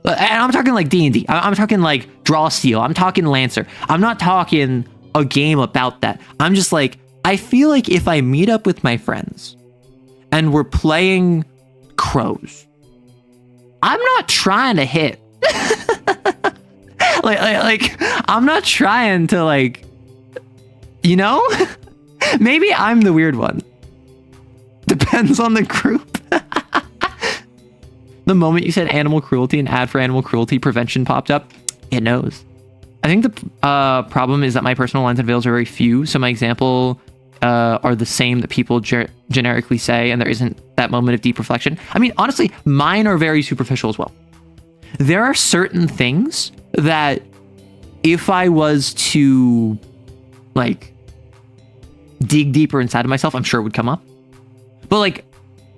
And I'm talking like D&D. I'm talking like Draw Steel. I'm talking Lancer. I'm not talking a game about that. I'm just like, I feel like if I meet up with my friends and we're playing Crows, I'm not trying to hit. like I'm not trying to like, you know? Maybe I'm the weird one. Depends on the group. The moment you said animal cruelty, an ad for animal cruelty prevention popped up. It knows. I think the problem is that my personal lines and veils are very few. So my example are the same that people generically say, and there isn't that moment of deep reflection. I mean, honestly, mine are very superficial as well. There are certain things that if I was to like dig deeper inside of myself, I'm sure it would come up. But like,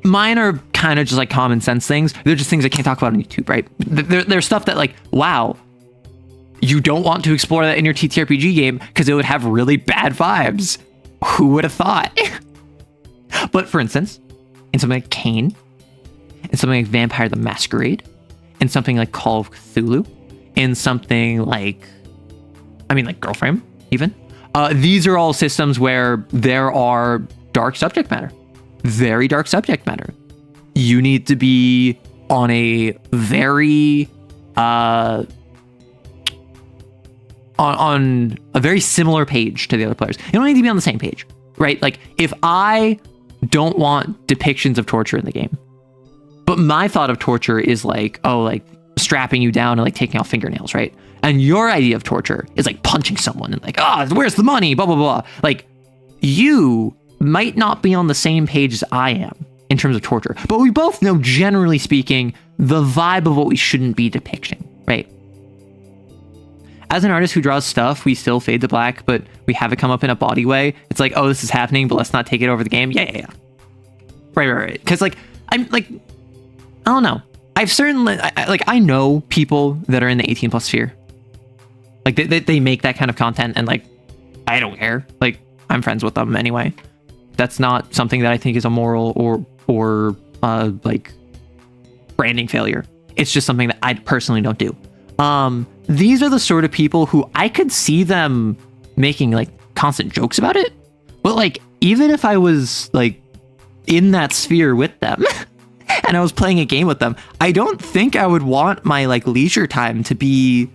mine are kind of just like common sense things. They're just things I can't talk about on YouTube, right? There's stuff that like, wow, you don't want to explore that in your TTRPG game because it would have really bad vibes. Who would have thought? But for instance, in something like Kane, in something like Vampire the Masquerade, in something like Call of Cthulhu, in something like, I mean like Girlframe even, these are all systems where there are dark subject matter. Very dark subject matter. You need to be on a very on a very similar page to the other players. You don't need to be on the same page, right? Like if I don't want depictions of torture in the game, but my thought of torture is like, oh, like strapping you down and like taking off fingernails, right? And your idea of torture is like punching someone and like, where's the money? Blah, blah, blah. Like you might not be on the same page as I am in terms of torture, but we both know, generally speaking, the vibe of what we shouldn't be depicting, right? As an artist who draws stuff, we still fade to black, but we have it come up in a body way. It's like, oh, this is happening, but let's not take it over the game. Yeah. Right. Because like, I'm like, I don't know. I've certainly, I know people that are in the 18 plus sphere. Like they make that kind of content, and like I don't care. Like I'm friends with them anyway. That's not something that I think is a moral or like branding failure. It's just something that I personally don't do. These are the sort of people who I could see them making like constant jokes about it, but like even if I was like in that sphere with them and I was playing a game with them, I don't think I would want my like leisure time to be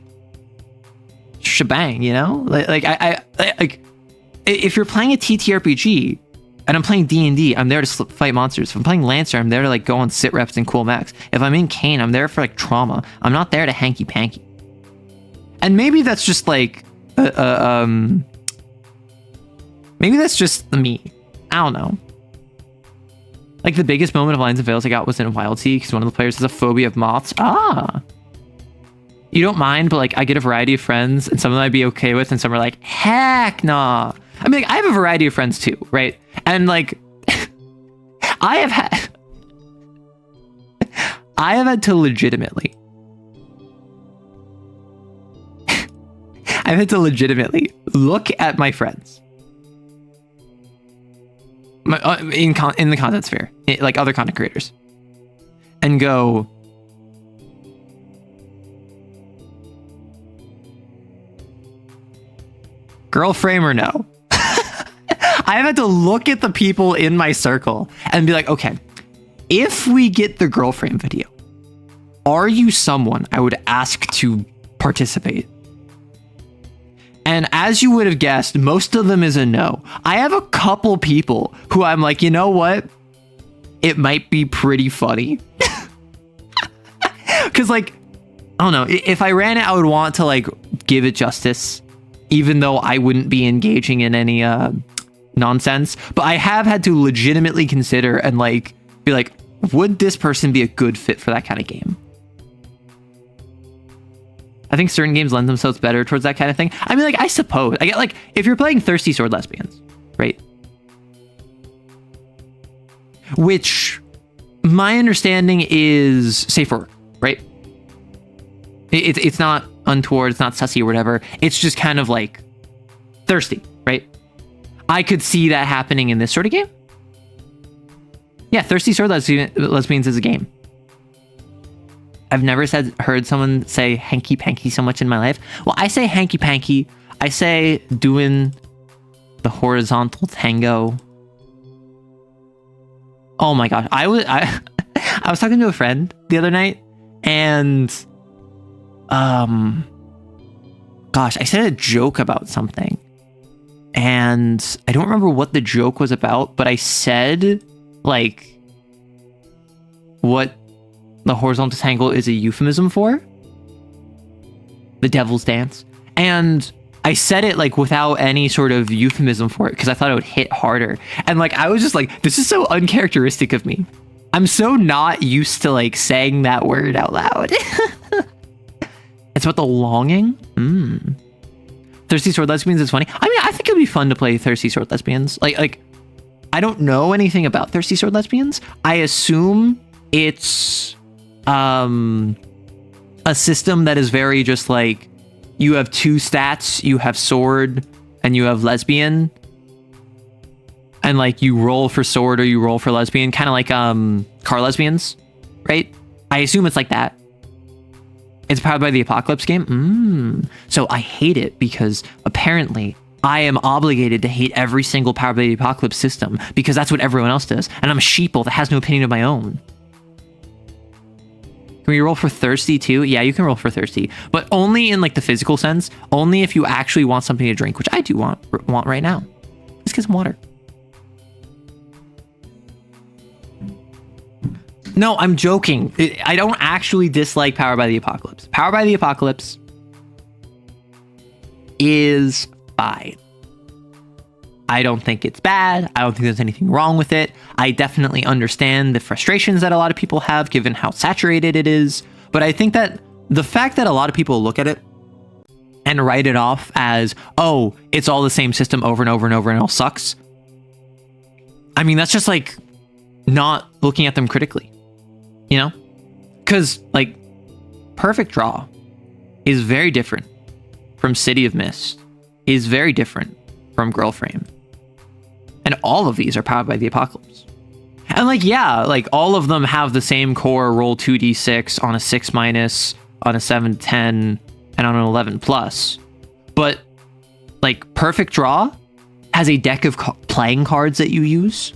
shebang, you know? Like I like if you're playing a TTRPG and I'm playing D&D, I'm there to fight monsters. If I'm playing Lancer, I'm there to like go on sit reps and cool mechs. If I'm in Kane, I'm there for like trauma. I'm not there to hanky panky. And maybe that's just like maybe that's just me. I don't know. Like the biggest moment of Lines and Veils I got was in Wild Sea because one of the players has a phobia of moths. You don't mind, but like I get a variety of friends, and some of them I'd be okay with, and some are like, heck nah. I mean, like, I have a variety of friends too, right? And like, I have had to legitimately, I've had to legitimately look at my friends in the content sphere, like other content creators, and go, girl frame or no? I've had to look at the people in my circle and be like, okay, if we get the girl frame video, are you someone I would ask to participate? And as you would have guessed, most of them is a no. I have a couple people who I'm like, you know what? It might be pretty funny. Because like, I don't know, if I ran it, I would want to like give it justice, even though I wouldn't be engaging in any nonsense. But I have had to legitimately consider and like be like, would this person be a good fit for that kind of game? I think certain games lend themselves better towards that kind of thing. I mean, like, I suppose I get like if you're playing Thirsty Sword Lesbians, right? Which my understanding is safe for work, right? It's not untoward, it's not sussy or whatever. It's just kind of like thirsty, right? I could see that happening in this sort of game. Yeah, Thirsty Sword Lesbians is a game. I've never heard someone say hanky panky so much in my life. Well, I say hanky panky. I say doing the horizontal tango. Oh my gosh, I was talking to a friend the other night, and gosh, I said a joke about something, and I don't remember what the joke was about, but I said like what the horizontal tangle is a euphemism for, the devil's dance, and I said it like without any sort of euphemism for it because I thought it would hit harder. And like I was just like, this is so uncharacteristic of me. I'm so not used to like saying that word out loud. It's about the longing. Thirsty Sword Lesbians is funny. I mean, I think it would be fun to play Thirsty Sword Lesbians. Like I don't know anything about Thirsty Sword Lesbians. I assume it's a system that is very just like, you have two stats, you have sword and you have lesbian, and like you roll for sword or you roll for lesbian, kind of like car lesbians, right? I assume it's like that. It's powered by the Apocalypse game. So I hate it because apparently I am obligated to hate every single Powered by the Apocalypse system because that's what everyone else does, and I'm a sheeple that has no opinion of my own. Can we roll for thirsty too? Yeah, you can roll for thirsty, but only in like the physical sense. Only if you actually want something to drink, which I do want right now. Let's get some water. No, I'm joking. I don't actually dislike Powered by the Apocalypse. Powered by the Apocalypse is fine. I don't think it's bad. I don't think there's anything wrong with it. I definitely understand the frustrations that a lot of people have given how saturated it is. But I think that the fact that a lot of people look at it and write it off as, oh, it's all the same system over and over and over and it all sucks. I mean, that's just like not looking at them critically, you know? Because like Perfect Draw is very different from City of Mist is very different from Girlframe. And all of these are powered by the Apocalypse. And like, yeah, like all of them have the same core roll 2d6 on a 6-, on a 7-10, and on an 11+. But like Perfect Draw has a deck of playing cards that you use.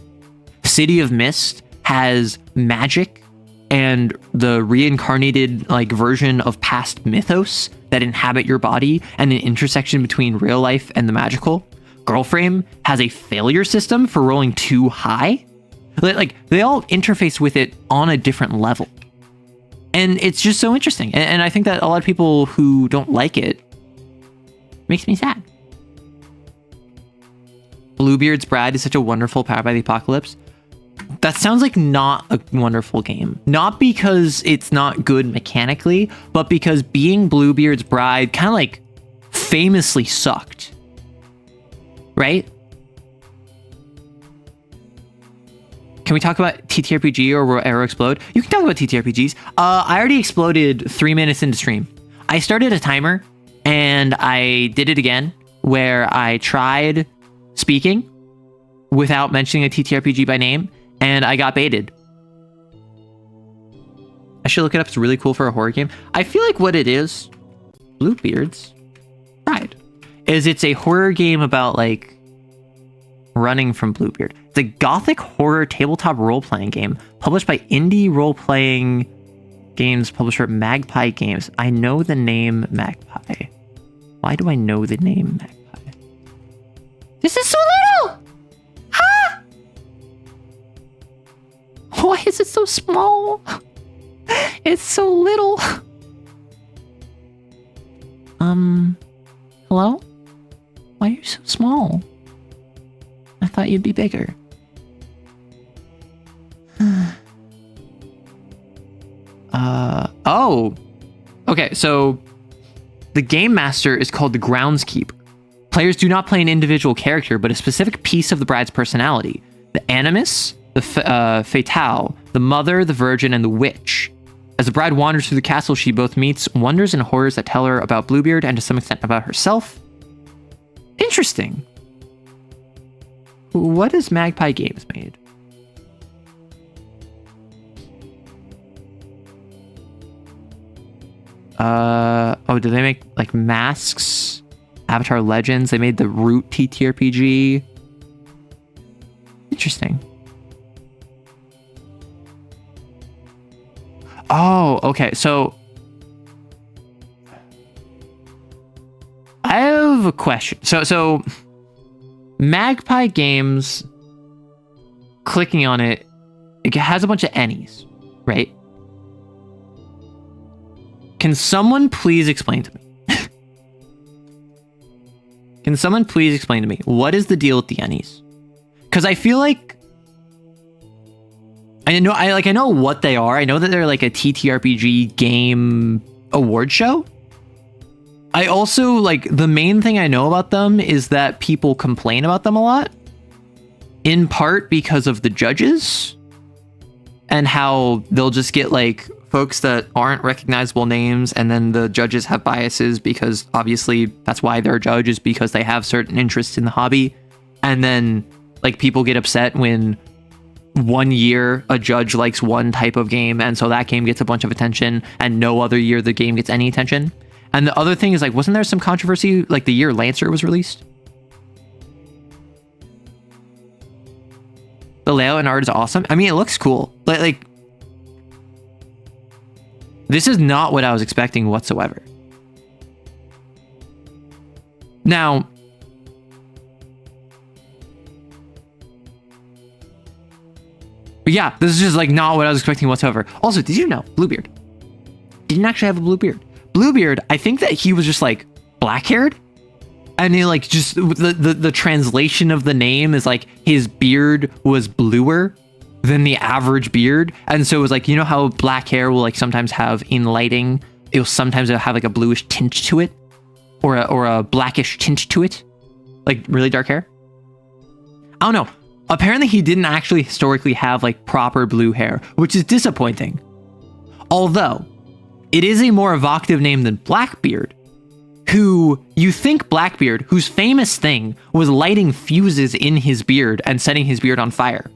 City of Mist has magic and the reincarnated like version of past mythos that inhabit your body and an intersection between real life and the magical. Girlframe has a failure system for rolling too high. Like they all interface with it on a different level. And it's just so interesting. And I think that a lot of people who don't like it makes me sad. Bluebeard's Bride is such a wonderful Powered by the Apocalypse. That sounds like not a wonderful game. Not because it's not good mechanically, but because being Bluebeard's Bride kind of like famously sucked. Right? Can we talk about TTRPG or will Arrow explode? You can talk about TTRPGs. I already exploded 3 minutes into stream. I started a timer and I did it again where I tried speaking without mentioning a TTRPG by name and I got baited. I should look it up. It's really cool for a horror game. I feel like what it is, Bluebeard's Bride, is it's a horror game about like running from Bluebeard. It's a gothic horror tabletop role-playing game published by indie role-playing games publisher Magpie Games. I know the name Magpie. Why do I know the name Magpie? This is so little! Ah! Why is it so small? It's so little. Hello? Why are you so small? I thought you'd be bigger. Oh. Okay, so the game master is called the groundskeeper. Players do not play an individual character, but a specific piece of the bride's personality. The animus, the fatale, the mother, the virgin, and the witch. As the bride wanders through the castle, she both meets wonders and horrors that tell her about Bluebeard and to some extent about herself. Interesting. What has Magpie Games made? Oh, did they make like Masks, Avatar Legends? They made the Root TTRPG. Interesting. Oh, okay. So I have a question. So Magpie Games, clicking on it, it has a bunch of Ennies, right? Can someone please explain to me? Can someone please explain to me what is the deal with the Ennies? Because I feel like I know what they are. I know that they're like a TTRPG game award show. I also, like, the main thing I know about them is that people complain about them a lot. In part because of the judges. And how they'll just get, like, folks that aren't recognizable names, and then the judges have biases because, obviously, that's why they're judges, because they have certain interests in the hobby. And then, like, people get upset when one year a judge likes one type of game, and so that game gets a bunch of attention, and no other year the game gets any attention. And the other thing is, like, wasn't there some controversy, like, the year Lancer was released? The layout and art is awesome. I mean, it looks cool. Like, this is not what I was expecting whatsoever. Now, yeah, this is just, like, not what I was expecting whatsoever. Also, did you know Bluebeard didn't actually have a blue beard? Bluebeard, I think that he was just like black-haired, and he like just the translation of the name is like his beard was bluer than the average beard, and so it was like, you know how black hair will like sometimes have in lighting, it will sometimes have like a bluish tint to it, or a blackish tint to it, like really dark hair. I don't know. Apparently, he didn't actually historically have like proper blue hair, which is disappointing. Although it is a more evocative name than Blackbeard, who you think Blackbeard, whose famous thing was lighting fuses in his beard and setting his beard on fire.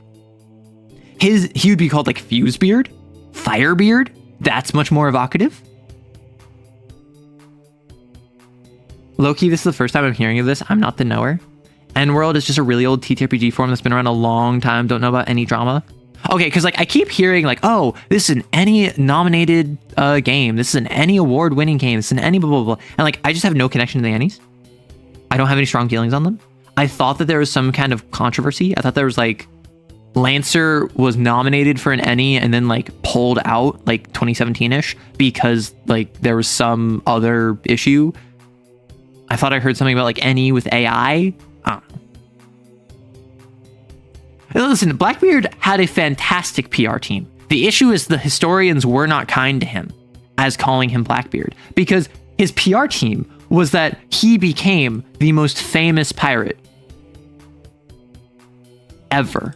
He would be called like Fusebeard, Firebeard. That's much more evocative. Low-key, this is the first time I'm hearing of this. I'm not the knower. N-World is just a really old TTRPG forum that's been around a long time. Don't know about any drama. Okay, because like I keep hearing like, oh, this is an Ennie nominated game. This is an Ennie award-winning game. This is an Ennie blah, blah, blah. And like, I just have no connection to the Ennies. I don't have any strong feelings on them. I thought that there was some kind of controversy. I thought there was like, Lancer was nominated for an Ennie and then like pulled out like 2017-ish because like there was some other issue. I thought I heard something about like Ennie with AI. I don't know. Listen, Blackbeard had a fantastic PR team. The issue is the historians were not kind to him as calling him Blackbeard because his PR team was that he became the most famous pirate ever.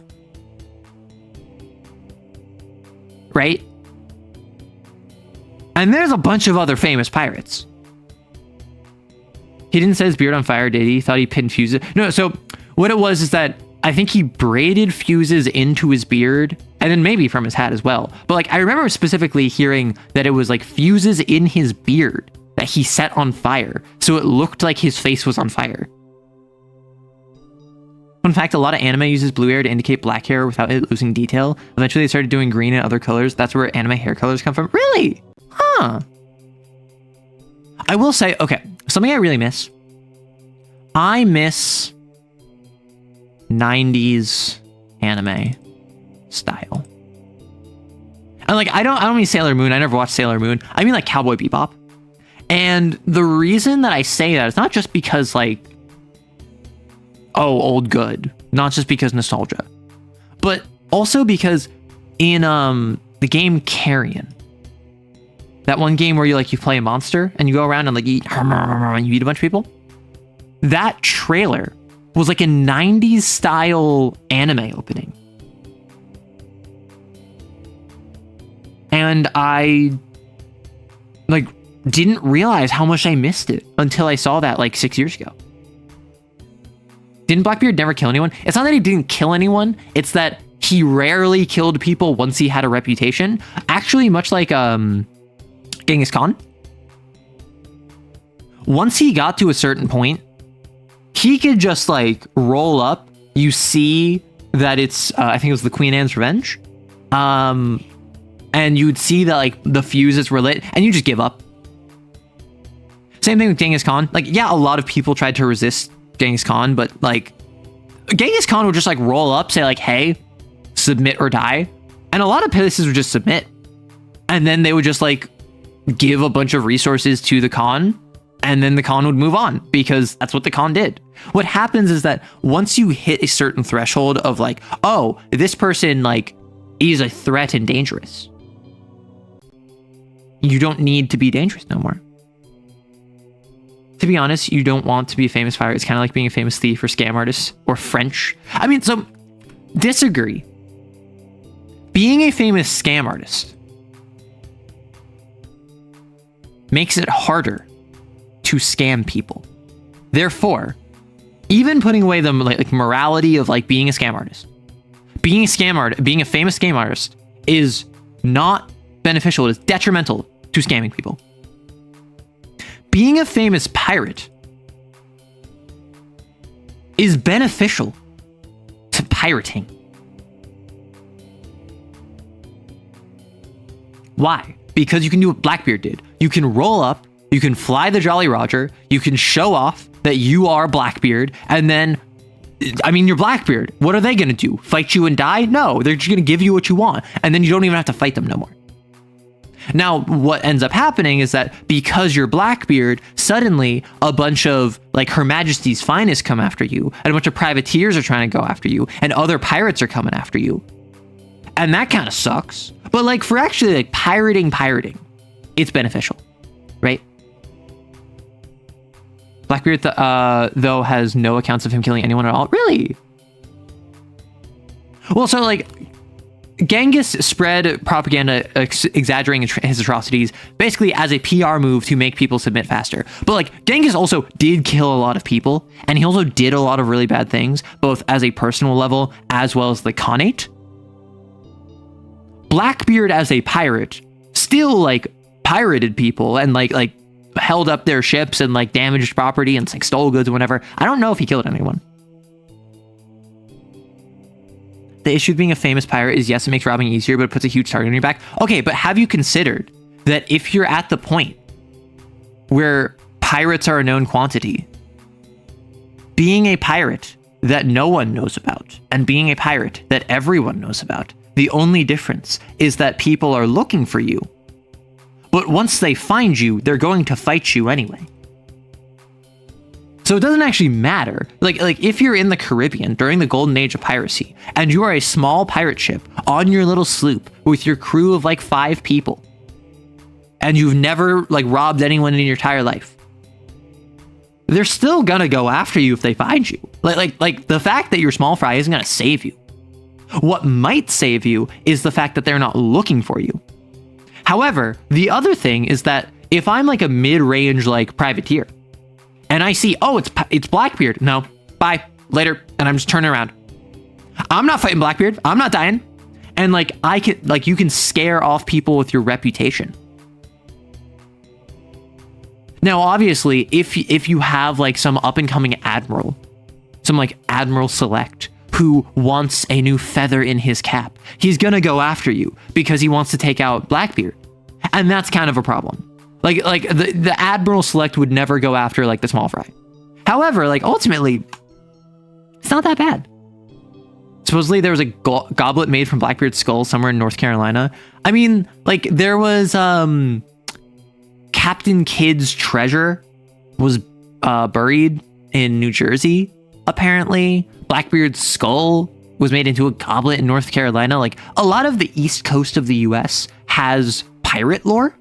Right? And there's a bunch of other famous pirates. He didn't set his beard on fire, did he? Thought he pinned fuses. No, so what it was is that I think he braided fuses into his beard and then maybe from his hat as well. But like, I remember specifically hearing that it was like fuses in his beard that he set on fire. So it looked like his face was on fire. Fun fact, a lot of anime uses blue hair to indicate black hair without it losing detail. Eventually they started doing green and other colors. That's where anime hair colors come from. Really? Huh. I will say, okay, something I really miss. I miss 90s anime style. And like, I don't mean Sailor Moon. I never watched Sailor Moon. I mean like Cowboy Bebop. And the reason that I say that is not just because like, oh, old good. Not just because nostalgia. But also because in the game Carrion, that one game where you play a monster and you go around and like eat and you eat a bunch of people. That trailer was like a 90s style anime opening. And I like didn't realize how much I missed it until I saw that like 6 years ago. Didn't Blackbeard never kill anyone? It's not that he didn't kill anyone. It's that he rarely killed people once he had a reputation. Actually, much like Genghis Khan. Once he got to a certain point, he could just like roll up. You see that it's, I think it was the Queen Anne's Revenge. And you'd see that like the fuses were lit and you just give up. Same thing with Genghis Khan. Like, yeah, a lot of people tried to resist Genghis Khan, but like Genghis Khan would just like roll up, say like, hey, submit or die. And a lot of places would just submit. And then they would just like give a bunch of resources to the Khan. And then the Khan would move on because that's what the Khan did. What happens is that once you hit a certain threshold of like, oh, this person like is a threat and dangerous, you don't need to be dangerous no more. To be honest, you don't want to be a famous pirate. It's kind of like being a famous thief or scam artist or French. I mean, so disagree. Being a famous scam artist makes it harder to scam people. Therefore, even putting away the like morality of like being a scam artist, being a famous scam artist is not beneficial. It is detrimental to scamming people. Being a famous pirate is beneficial to pirating. Why? Because you can do what Blackbeard did. You can roll up, you can fly the Jolly Roger, you can show off that you are Blackbeard, and then, I mean, you're Blackbeard. What are they going to do? Fight you and die? No, they're just going to give you what you want, and then you don't even have to fight them no more. Now, what ends up happening is that because you're Blackbeard, suddenly a bunch of like Her Majesty's finest come after you, and a bunch of privateers are trying to go after you, and other pirates are coming after you. And that kind of sucks. But like for actually like pirating, it's beneficial, right? Blackbeard, though, has no accounts of him killing anyone at all. Really? Well, so like Genghis spread propaganda exaggerating his atrocities basically as a PR move to make people submit faster. But like Genghis also did kill a lot of people, and he also did a lot of really bad things, both as a personal level as well as the Khanate. Blackbeard as a pirate still like pirated people and like held up their ships and like damaged property and like stole goods or whatever. I don't know if he killed anyone. The issue of being a famous pirate is, yes, it makes robbing easier, but it puts a huge target on your back. Okay, but have you considered that if you're at the point where pirates are a known quantity, being a pirate that no one knows about and being a pirate that everyone knows about, the only difference is that people are looking for you. But once they find you, they're going to fight you anyway. So it doesn't actually matter. Like if you're in the Caribbean during the golden age of piracy and you are a small pirate ship on your little sloop with your crew of like 5 people and you've never like robbed anyone in your entire life, they're still gonna go after you if they find you. Like the fact that you're small fry isn't gonna save you. What might save you is the fact that they're not looking for you. However, the other thing is that if I'm like a mid-range like privateer and I see, oh, it's Blackbeard. No, bye, later. And I'm just turning around. I'm not fighting Blackbeard. I'm not dying. And like you can scare off people with your reputation. Now, obviously, if you have like some up and coming admiral, some like Admiral Select who wants a new feather in his cap, he's gonna go after you because he wants to take out Blackbeard. And that's kind of a problem. Like the Admiral Select would never go after like the small fry. However, like ultimately, it's not that bad. Supposedly there was a goblet made from Blackbeard's skull somewhere in North Carolina. I mean, like there was Captain Kidd's treasure was buried in New Jersey. Apparently, Blackbeard's skull was made into a goblet in North Carolina. Like a lot of the east coast of the US has pirate lore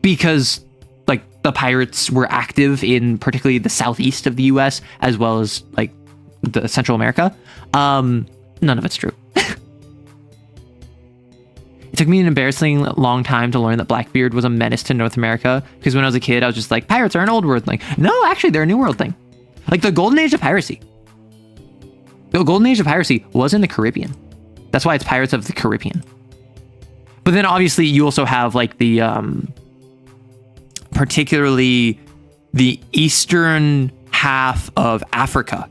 because like the pirates were active in particularly the southeast of the US as well as like the Central America. None of it's true. It took me an embarrassing long time to learn that Blackbeard was a menace to North America, because when I was a kid I was just like, pirates are an old world thing. No, actually they're a new world thing. Like the golden age of piracy. The golden age of piracy was in the Caribbean. That's why it's Pirates of the Caribbean. But then obviously you also have like the particularly the eastern half of Africa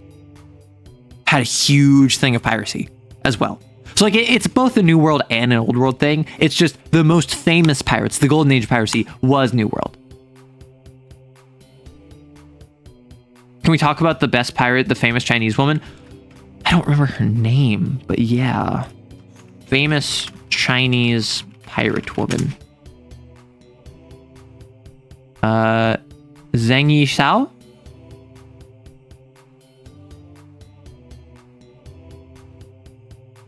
had a huge thing of piracy as well. So like it's both a New World and an Old World thing. It's just the most famous pirates, the golden age of piracy, was New World. Can we talk about the best pirate, the famous Chinese woman? I don't remember her name, but yeah. Famous Chinese pirate woman. Zheng Yishao?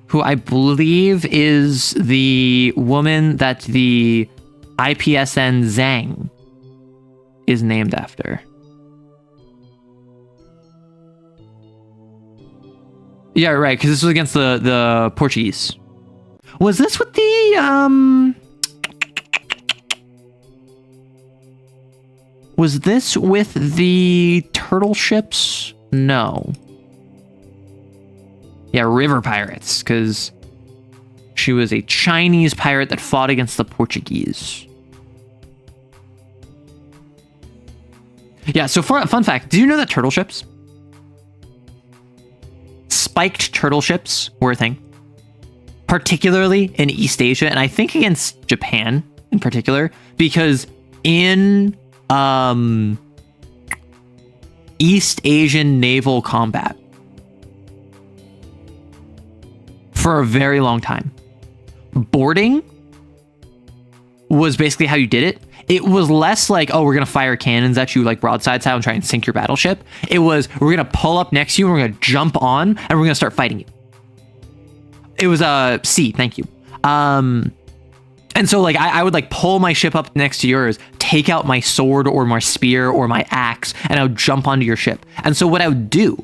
Who I believe is the woman that the IPSN Zhang is named after. Yeah, right, because this was against the Portuguese. Was this with the, was this with the turtle ships? No. Yeah, river pirates, because she was a Chinese pirate that fought against the Portuguese. Yeah, so fun fact, do you know that turtle ships? Spiked turtle ships were a thing, particularly in East Asia, and I think against Japan in particular, because in East Asian naval combat for a very long time, boarding was basically how you did it. It was less like, oh, we're going to fire cannons at you like broadside style and try and sink your battleship. It was, we're going to pull up next to you and we're going to jump on and we're going to start fighting you. It was C, thank you. And so like I would like pull my ship up next to yours, take out my sword or my spear or my axe, and I would jump onto your ship. And so what I would do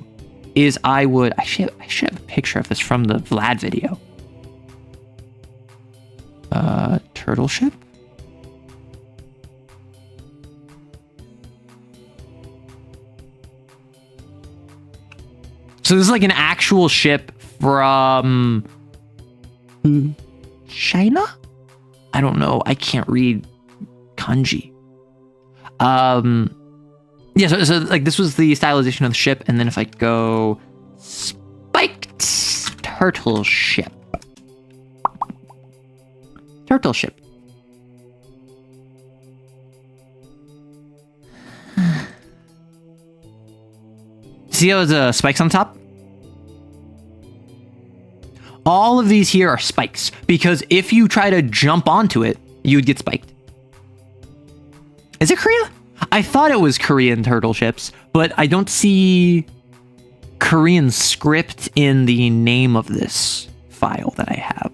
is I should have a picture of this from the Vlad video. turtle ship? So this is like an actual ship from China? I don't know. I can't read kanji. Yeah, so like this was the stylization of the ship, and then if I go spiked turtle ship. Turtle ship. See how there's spikes on top? All of these here are spikes, because if you try to jump onto it, you would get spiked. Is it Korea? I thought it was Korean turtle ships, but I don't see Korean script in the name of this file that I have.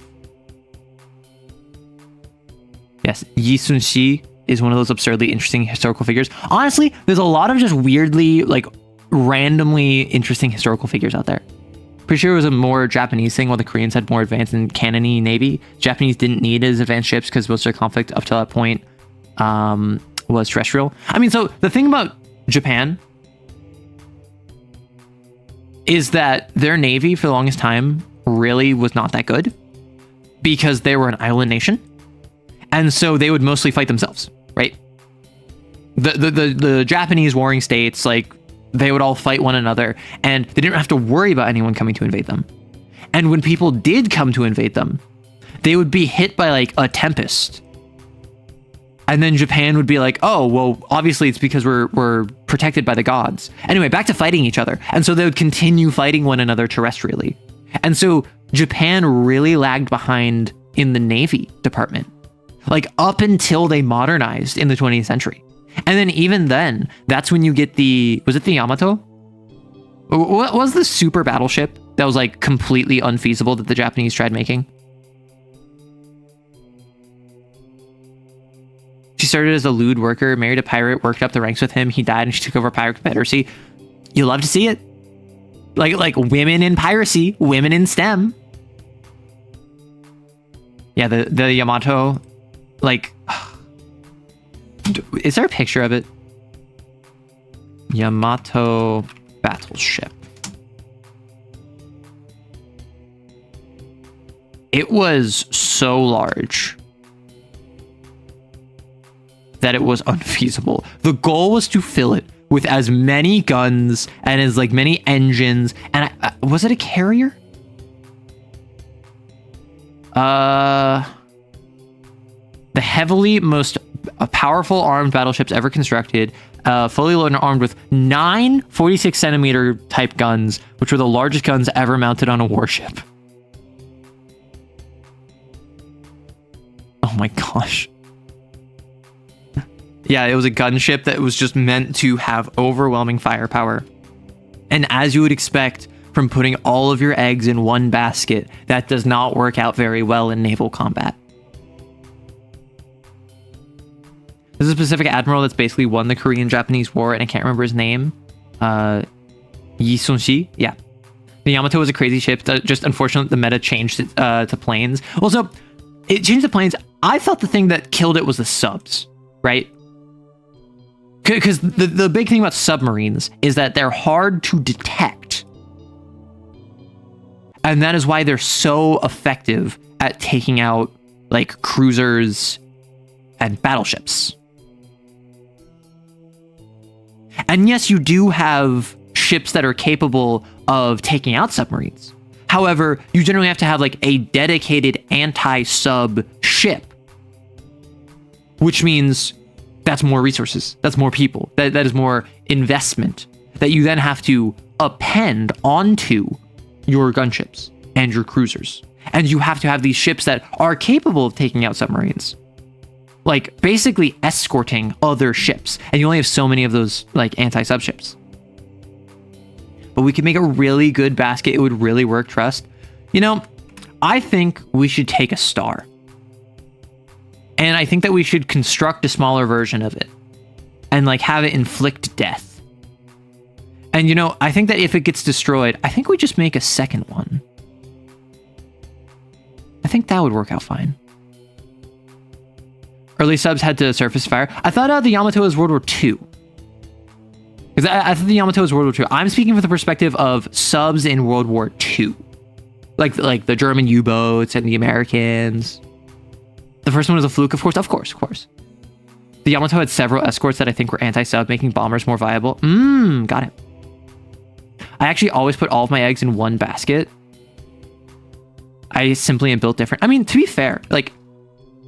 Yes, Yi Sun-shi is one of those absurdly interesting historical figures. Honestly, there's a lot of just weirdly, like, randomly interesting historical figures out there. Pretty sure it was a more Japanese thing, while the Koreans had more advanced and cannon-y navy. Japanese didn't need as advanced ships because most of their conflict up to that point was terrestrial. I mean, so the thing about Japan is that their navy for the longest time really was not that good because they were an island nation. And so they would mostly fight themselves, right? The Japanese warring states, like, they would all fight one another, and they didn't have to worry about anyone coming to invade them. And when people did come to invade them, they would be hit by like a tempest. And then Japan would be like, oh, well, obviously it's because we're protected by the gods. Anyway, back to fighting each other. And so they would continue fighting one another terrestrially. And so Japan really lagged behind in the Navy department, like up until they modernized in the 20th century. And then even then, that's when you get was it the Yamato? What was the super battleship that was like completely unfeasible that the Japanese tried making? She started as a lewd worker, married a pirate, worked up the ranks with him. He died and she took over pirate confederacy. You love to see it. Like women in piracy, women in STEM. Yeah, the Yamato, like, is there a picture of it? Yamato battleship. It was so large that it was unfeasible. The goal was to fill it with as many guns and as like many engines. And was it a carrier? The heavily most powerful armed battleships ever constructed, fully loaded and armed with 9 46 centimeter type guns, which were the largest guns ever mounted on a warship. Oh my gosh. Yeah, it was a gunship that was just meant to have overwhelming firepower. And as you would expect from putting all of your eggs in one basket, that does not work out very well in naval combat. There's a specific admiral that's basically won the Korean-Japanese War, and I can't remember his name. Yi Sun-shi? Yeah. The Yamato was a crazy ship. Just unfortunately, the meta changed it to planes. Also, it changed the planes. I thought the thing that killed it was the subs, right? Because the big thing about submarines is that they're hard to detect. And that is why they're so effective at taking out, like, cruisers and battleships. And yes, you do have ships that are capable of taking out submarines. However, you generally have to have, like, a dedicated anti-sub ship. Which means that's more resources. That's more people. That is more investment that you then have to append onto your gunships and your cruisers. And you have to have these ships that are capable of taking out submarines. Like, basically escorting other ships. And you only have so many of those, like, anti-sub ships. But we could make a really good basket. It would really work, trust. You know, I think we should take a star. And I think that we should construct a smaller version of it. And, like, have it inflict death. And, you know, I think that if it gets destroyed, I think we just make a second one. I think that would work out fine. Early subs had to surface fire. I thought the Yamato was World War II. Because I thought the Yamato was World War II. I'm speaking from the perspective of subs in World War II. Like the German U-boats and the Americans. The first one was a fluke, of course. The Yamato had several escorts that I think were anti-sub, making bombers more viable. Got it. I actually always put all of my eggs in one basket. I simply am built different. I mean, to be fair, like,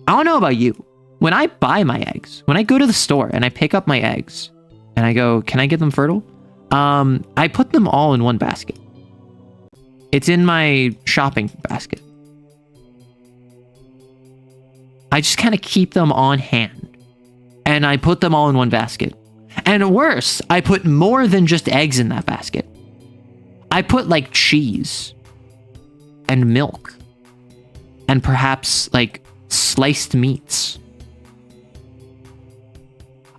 I don't know about you. When I buy my eggs, when I go to the store and I pick up my eggs and I go, can I get them fertile? I put them all in one basket. It's in my shopping basket. I just kind of keep them on hand and I put them all in one basket. And worse, I put more than just eggs in that basket. I put like cheese and milk and perhaps like sliced meats.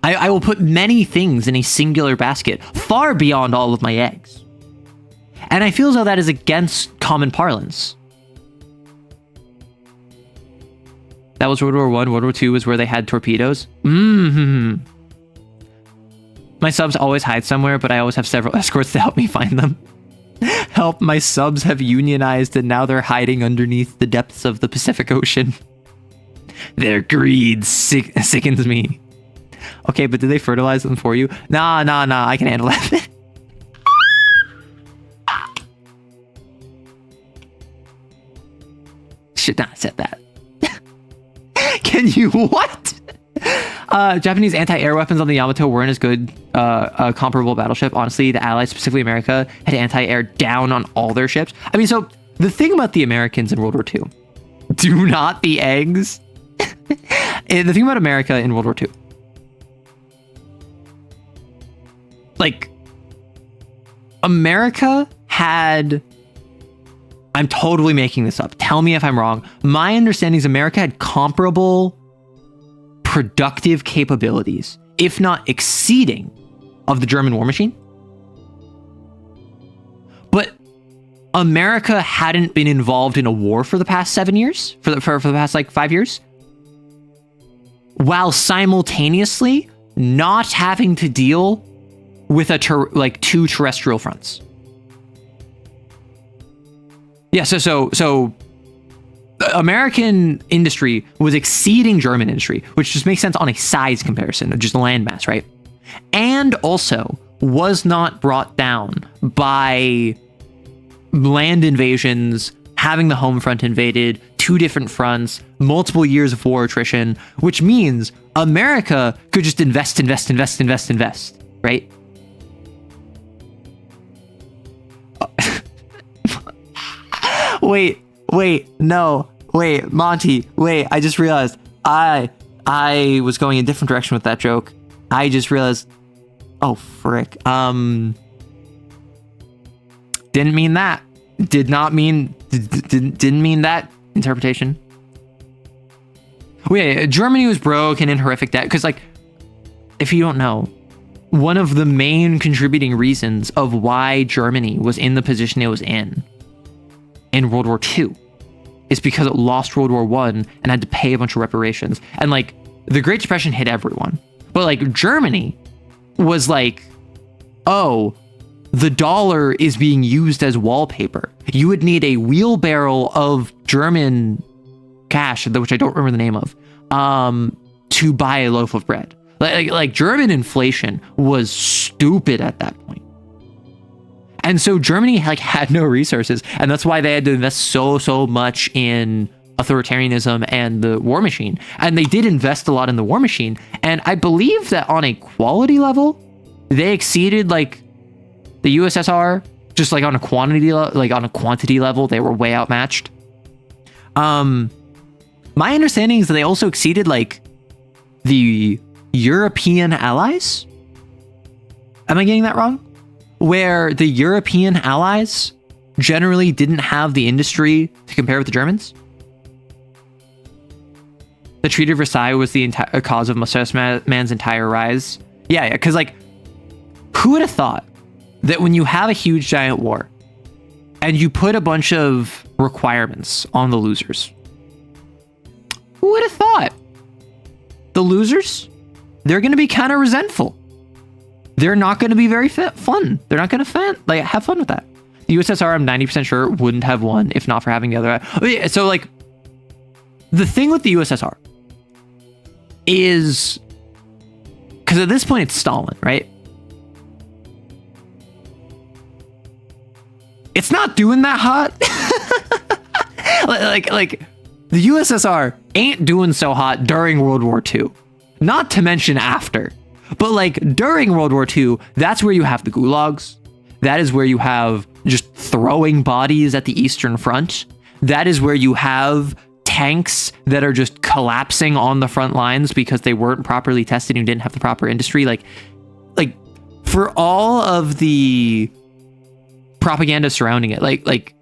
I will put many things in a singular basket, far beyond all of my eggs. And I feel as though that is against common parlance. That was World War I. World War II was where they had torpedoes. My subs always hide somewhere, but I always have several escorts to help me find them. Help, my subs have unionized and now they're hiding underneath the depths of the Pacific Ocean. Their greed sickens me. Okay, but did they fertilize them for you? Nah, I can handle that. Should not have said that. Can you what? Japanese anti-air weapons on the Yamato weren't as good a comparable battleship. Honestly, the Allies, specifically America, had anti-air down on all their ships. I mean, so the thing about the Americans in World War II, do not the eggs. The thing about America in World War II, like, America had, I'm totally making this up. Tell me if I'm wrong. My understanding is America had comparable productive capabilities, if not exceeding, of the German war machine. But America hadn't been involved in a war for the past 7 years, for the past like 5 years, while simultaneously not having to deal with two terrestrial fronts. Yeah, so American industry was exceeding German industry, which just makes sense on a size comparison of just land mass, right? And also was not brought down by land invasions, having the home front invaded, 2 different fronts, multiple years of war attrition, which means America could just invest, right? Wait, Monty, I just realized I was going a different direction with that joke. I just realized, oh, frick. Didn't mean that. Didn't mean that interpretation. Wait, Germany was broke and in horrific debt, because, like, if you don't know, one of the main contributing reasons of why Germany was in the position it was in World War II is because it lost World War I and had to pay a bunch of reparations. And, like, the Great Depression hit everyone. But, like, Germany was like, oh, the dollar is being used as wallpaper. You would need a wheelbarrow of German cash, which I don't remember the name of, to buy a loaf of bread. Like German inflation was stupid at that point. And so Germany had no resources, and that's why they had to invest so much in authoritarianism and the war machine. And they did invest a lot in the war machine, and I believe that on a quality level, they exceeded like the USSR, just like on a quantity level, they were way outmatched. My understanding is that they also exceeded like the European allies. Am I getting that wrong? Where the European allies generally didn't have the industry to compare with the Germans. The Treaty of Versailles was the cause of Mustache Man's entire rise. Yeah, because like, who would have thought that when you have a huge giant war and you put a bunch of requirements on the losers, who would have thought the losers, they're going to be kind of resentful. They're not going to be very fun. They're not going to have fun with that. The USSR, I'm 90% sure, wouldn't have won if not for having the other. So, like, the thing with the USSR is, because at this point it's Stalin, right? It's not doing that hot. like the USSR ain't doing so hot during World War II. Not to mention after. But like during World War II, that's where you have the gulags. That is where you have just throwing bodies at the Eastern Front. That is where you have tanks that are just collapsing on the front lines because they weren't properly tested and didn't have the proper industry. Like for all of the propaganda surrounding it, like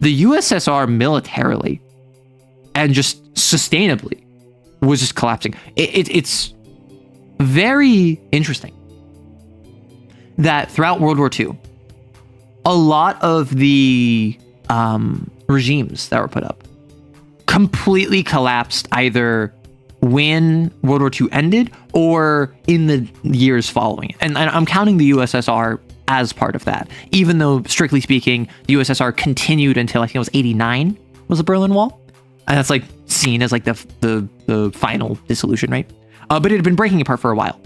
the USSR militarily and just sustainably was just collapsing. It's very interesting that throughout World War II, a lot of the regimes that were put up completely collapsed either when World War II ended or in the years following it. And I'm counting the USSR as part of that, even though strictly speaking, the USSR continued until I think it was 89 was the Berlin Wall. And that's like seen as like the final dissolution, right? But it had been breaking apart for a while.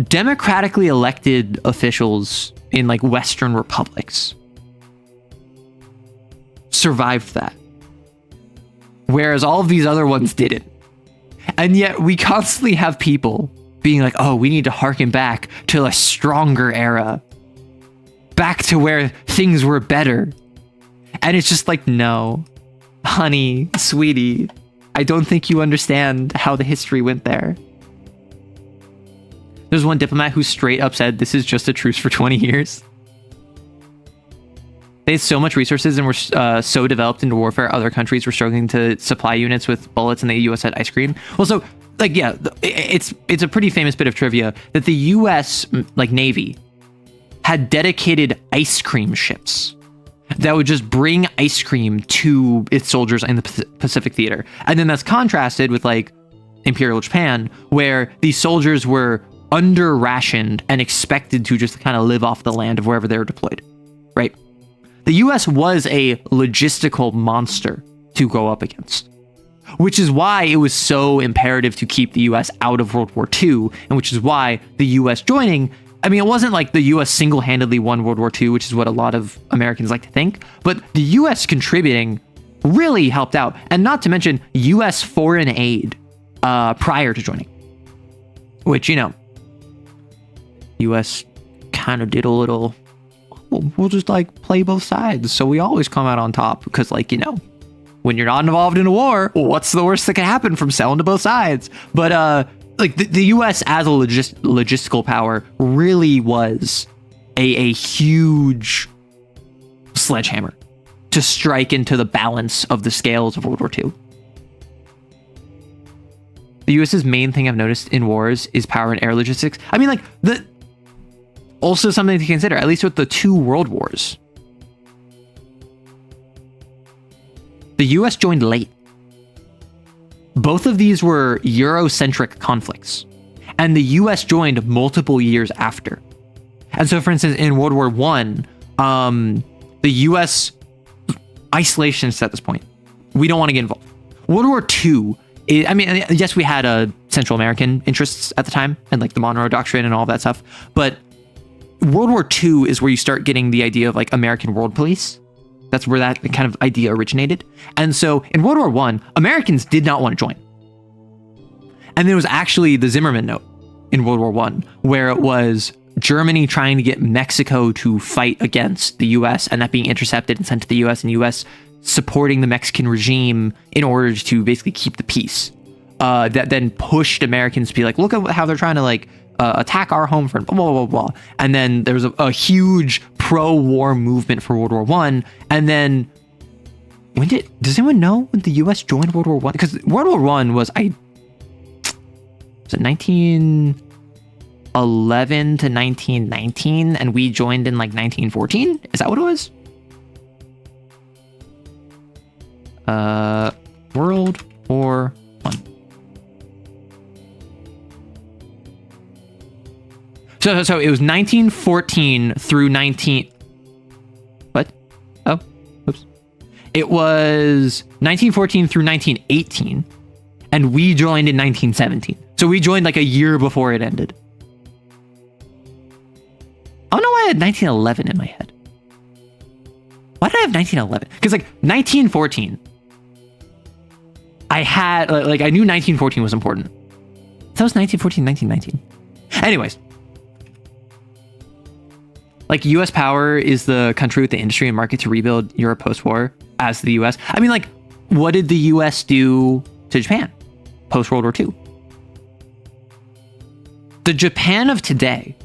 Democratically elected officials in like Western republics survived that, whereas all of these other ones didn't. And yet we constantly have people being like, oh, we need to harken back to a stronger era, back to where things were better. And it's just like, no, honey, sweetie, I don't think you understand how the history went there. There's one diplomat who straight up said, this is just a truce for 20 years. They had so much resources and were so developed into warfare, other countries were struggling to supply units with bullets, and the US had ice cream. Well, so, like, yeah, it's a pretty famous bit of trivia that the US, like, Navy had dedicated ice cream ships that would just bring ice cream to its soldiers in the Pacific theater. And then that's contrasted with, like, Imperial Japan, where these soldiers were under rationed and expected to just kind of live off the land of wherever they were deployed, right? The US was a logistical monster to go up against, which is why it was so imperative to keep the US out of World War II, and which is why the US joining, I mean, it wasn't like the US single-handedly won World War II, which is what a lot of Americans like to think, but the US contributing really helped out, and not to mention US foreign aid prior to joining, which, you know, US kind of did a little, we'll just like play both sides, so we always come out on top, because, like, you know, when you're not involved in a war, what's the worst that can happen from selling to both sides? But like the US as a logistical power really was a huge sledgehammer to strike into the balance of the scales of World War II. The US's main thing I've noticed in wars is power and air logistics. I mean, like, also something to consider, at least with the two world wars. The US joined late. Both of these were Eurocentric conflicts, and the US joined multiple years after. And so, for instance, in World War I, the US isolationist at this point. We don't want to get involved. World War II, I mean, yes, we had Central American interests at the time, and like the Monroe Doctrine and all of that stuff, but World War II is where you start getting the idea of like American world police. That's where that kind of idea originated. And so in World War I, Americans did not want to join. And there was actually the Zimmerman note in World War I, where it was Germany trying to get Mexico to fight against the US, and that being intercepted and sent to the US, and US supporting the Mexican regime in order to basically keep the peace. That then pushed Americans to be like, look at how they're trying to like attack our home front, blah, blah, blah, blah. And then there was a huge pro-war movement for World War I. And then, does anyone know when the US joined World War I? Because World War I was it 1911 to 1919, and we joined in like 1914? Is that what it was? World War I. So it was 1914 through 19. What? Oh, oops. It was 1914 through 1918, and we joined in 1917. So we joined like a year before it ended. I don't know why I had 1911 in my head. Why did I have 1911? Because like 1914, I had like I knew 1914 was important. That was 1914, 1919. Anyways. Like, U.S. power is the country with the industry and market to rebuild Europe post-war as the U.S. I mean, like, what did the U.S. do to Japan post-World War II? The Japan of today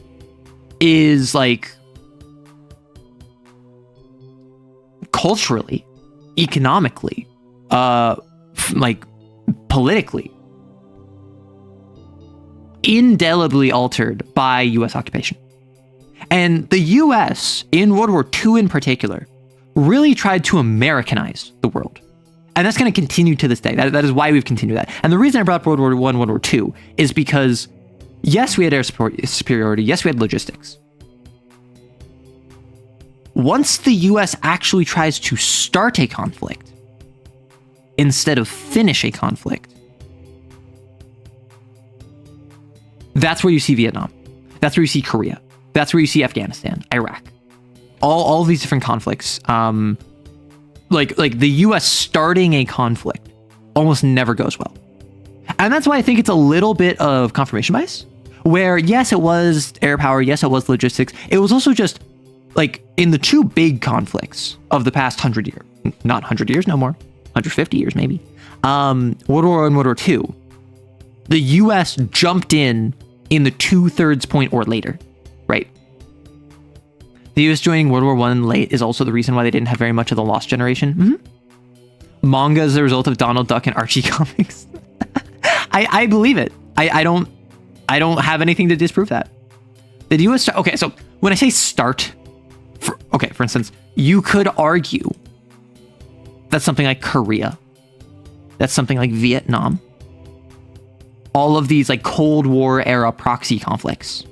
is, like, culturally, economically, like, politically, indelibly altered by U.S. occupation. And the US, in World War II in particular, really tried to Americanize the world. And that's going to continue to this day. That is why we've continued that. And the reason I brought up World War I, World War II, is because, yes, we had air superiority. Yes, we had logistics. Once the US actually tries to start a conflict, instead of finish a conflict, that's where you see Vietnam. That's where you see Korea. That's where you see Afghanistan, Iraq, all these different conflicts. Like the U.S. starting a conflict almost never goes well, and that's why I think it's a little bit of confirmation bias. Where yes, it was air power, yes, it was logistics. It was also just like in the two big conflicts of the past 100 years, not 100 years, no more, 150 years maybe. World War I and World War II, the U.S. jumped in the 2/3 point or later. Right. The U.S. joining World War I late is also the reason why they didn't have very much of the Lost Generation. Mm-hmm. Manga is a result of Donald Duck and Archie comics. I believe it. I don't have anything to disprove that. The U.S. Okay, so when I say start, for instance, you could argue that's something like Korea. That's something like Vietnam. All of these like Cold War era proxy conflicts.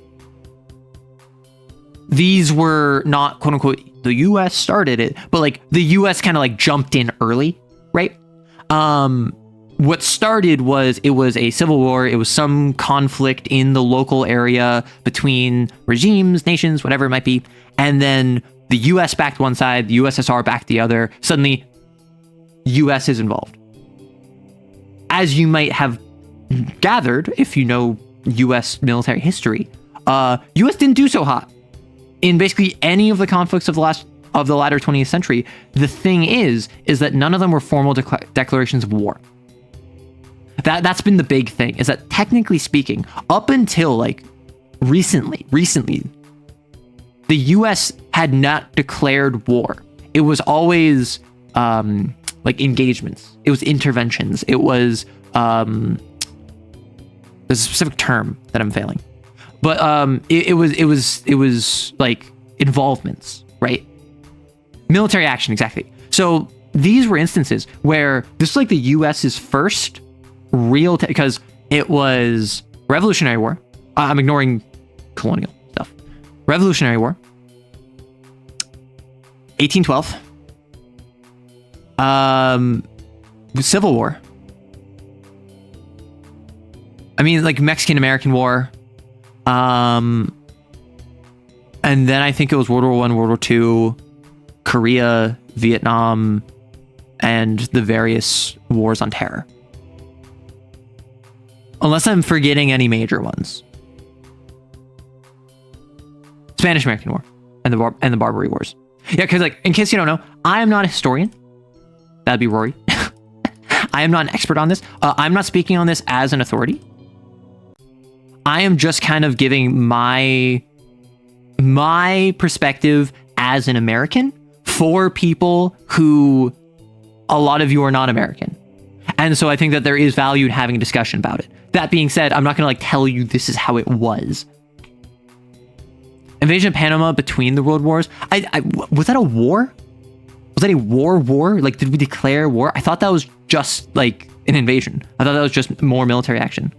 These were not, quote unquote, the U.S. started it, but like the U.S. kind of like jumped in early, right? What started was, it was a civil war. It was some conflict in the local area between regimes, nations, whatever it might be. And then the U.S. backed one side, the USSR backed the other. Suddenly, U.S. is involved. As you might have gathered, if you know U.S. military history, U.S. didn't do so hot in basically any of the conflicts of the latter 20th century. The thing is that none of them were formal declarations of war. That's been the big thing, is that technically speaking, up until like recently, the U.S. had not declared war. It was always like engagements. It was interventions. It was there's a specific term that I'm failing. But it was like involvements, right? Military action, exactly. So these were instances where this was like the U.S.'s first real, because it was Revolutionary War. I'm ignoring colonial stuff. Revolutionary War, 1812, Civil War. I mean, like Mexican-American War. And then I think it was World War I, World War II, Korea, Vietnam, and the various wars on terror. Unless I'm forgetting any major ones. Spanish-American War and the Barbary Wars. Yeah, because like, in case you don't know, I am not a historian. That'd be Rory. I am not an expert on this. I'm not speaking on this as an authority. I am just kind of giving my perspective as an American for people who, a lot of you are not American. And so I think that there is value in having a discussion about it. That being said, I'm not going to like tell you this is how it was. Invasion of Panama between the world wars. Was that a war? Was that a war? Like, did we declare war? I thought that was just like an invasion. I thought that was just more military action.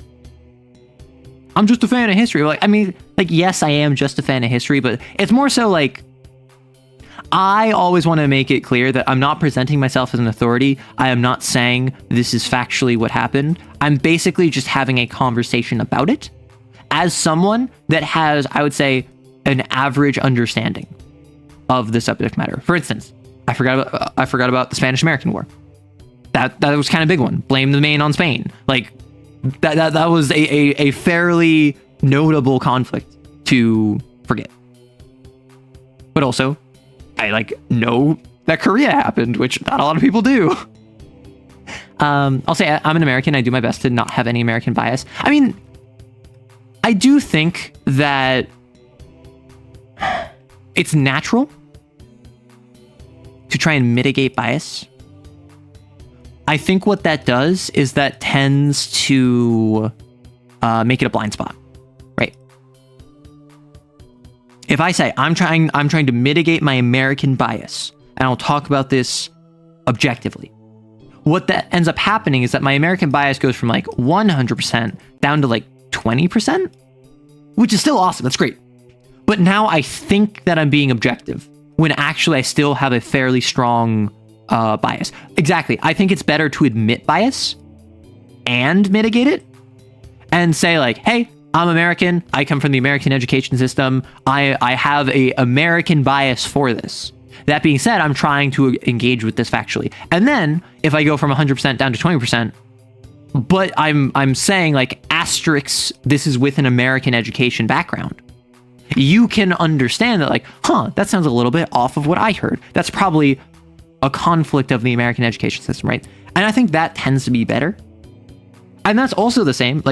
I'm just a fan of history. Like, I mean, like, yes, I am just a fan of history, but it's more so like, I always want to make it clear that I'm not presenting myself as an authority. I am not saying this is factually what happened. I'm basically just having a conversation about it as someone that has, I would say, an average understanding of the subject matter. For instance, I forgot about the Spanish-American War. That was kind of a big one. Blame the Maine on Spain. Like, that was a fairly notable conflict to forget. But also, I know that Korea happened, which not a lot of people do. I'll say I'm an American. I do my best to not have any American bias. I mean, I do think that it's natural to try and mitigate bias. I think what that does is that tends to make it a blind spot, right? If I say I'm trying to mitigate my American bias, and I'll talk about this objectively, what that ends up happening is that my American bias goes from 100% down to 20%, which is still awesome. That's great. But now I think that I'm being objective when actually I still have a fairly strong bias. Exactly. I think it's better to admit bias and mitigate it and say hey, I'm American. I come from the American education system. I have a American bias for this. That being said, I'm trying to engage with this factually. And then if I go from 100% down to 20%, but I'm saying asterisks, this is with an American education background, you can understand that that sounds a little bit off of what I heard. That's probably a conflict of the American education system, right? And I think that tends to be better. And that's also the same,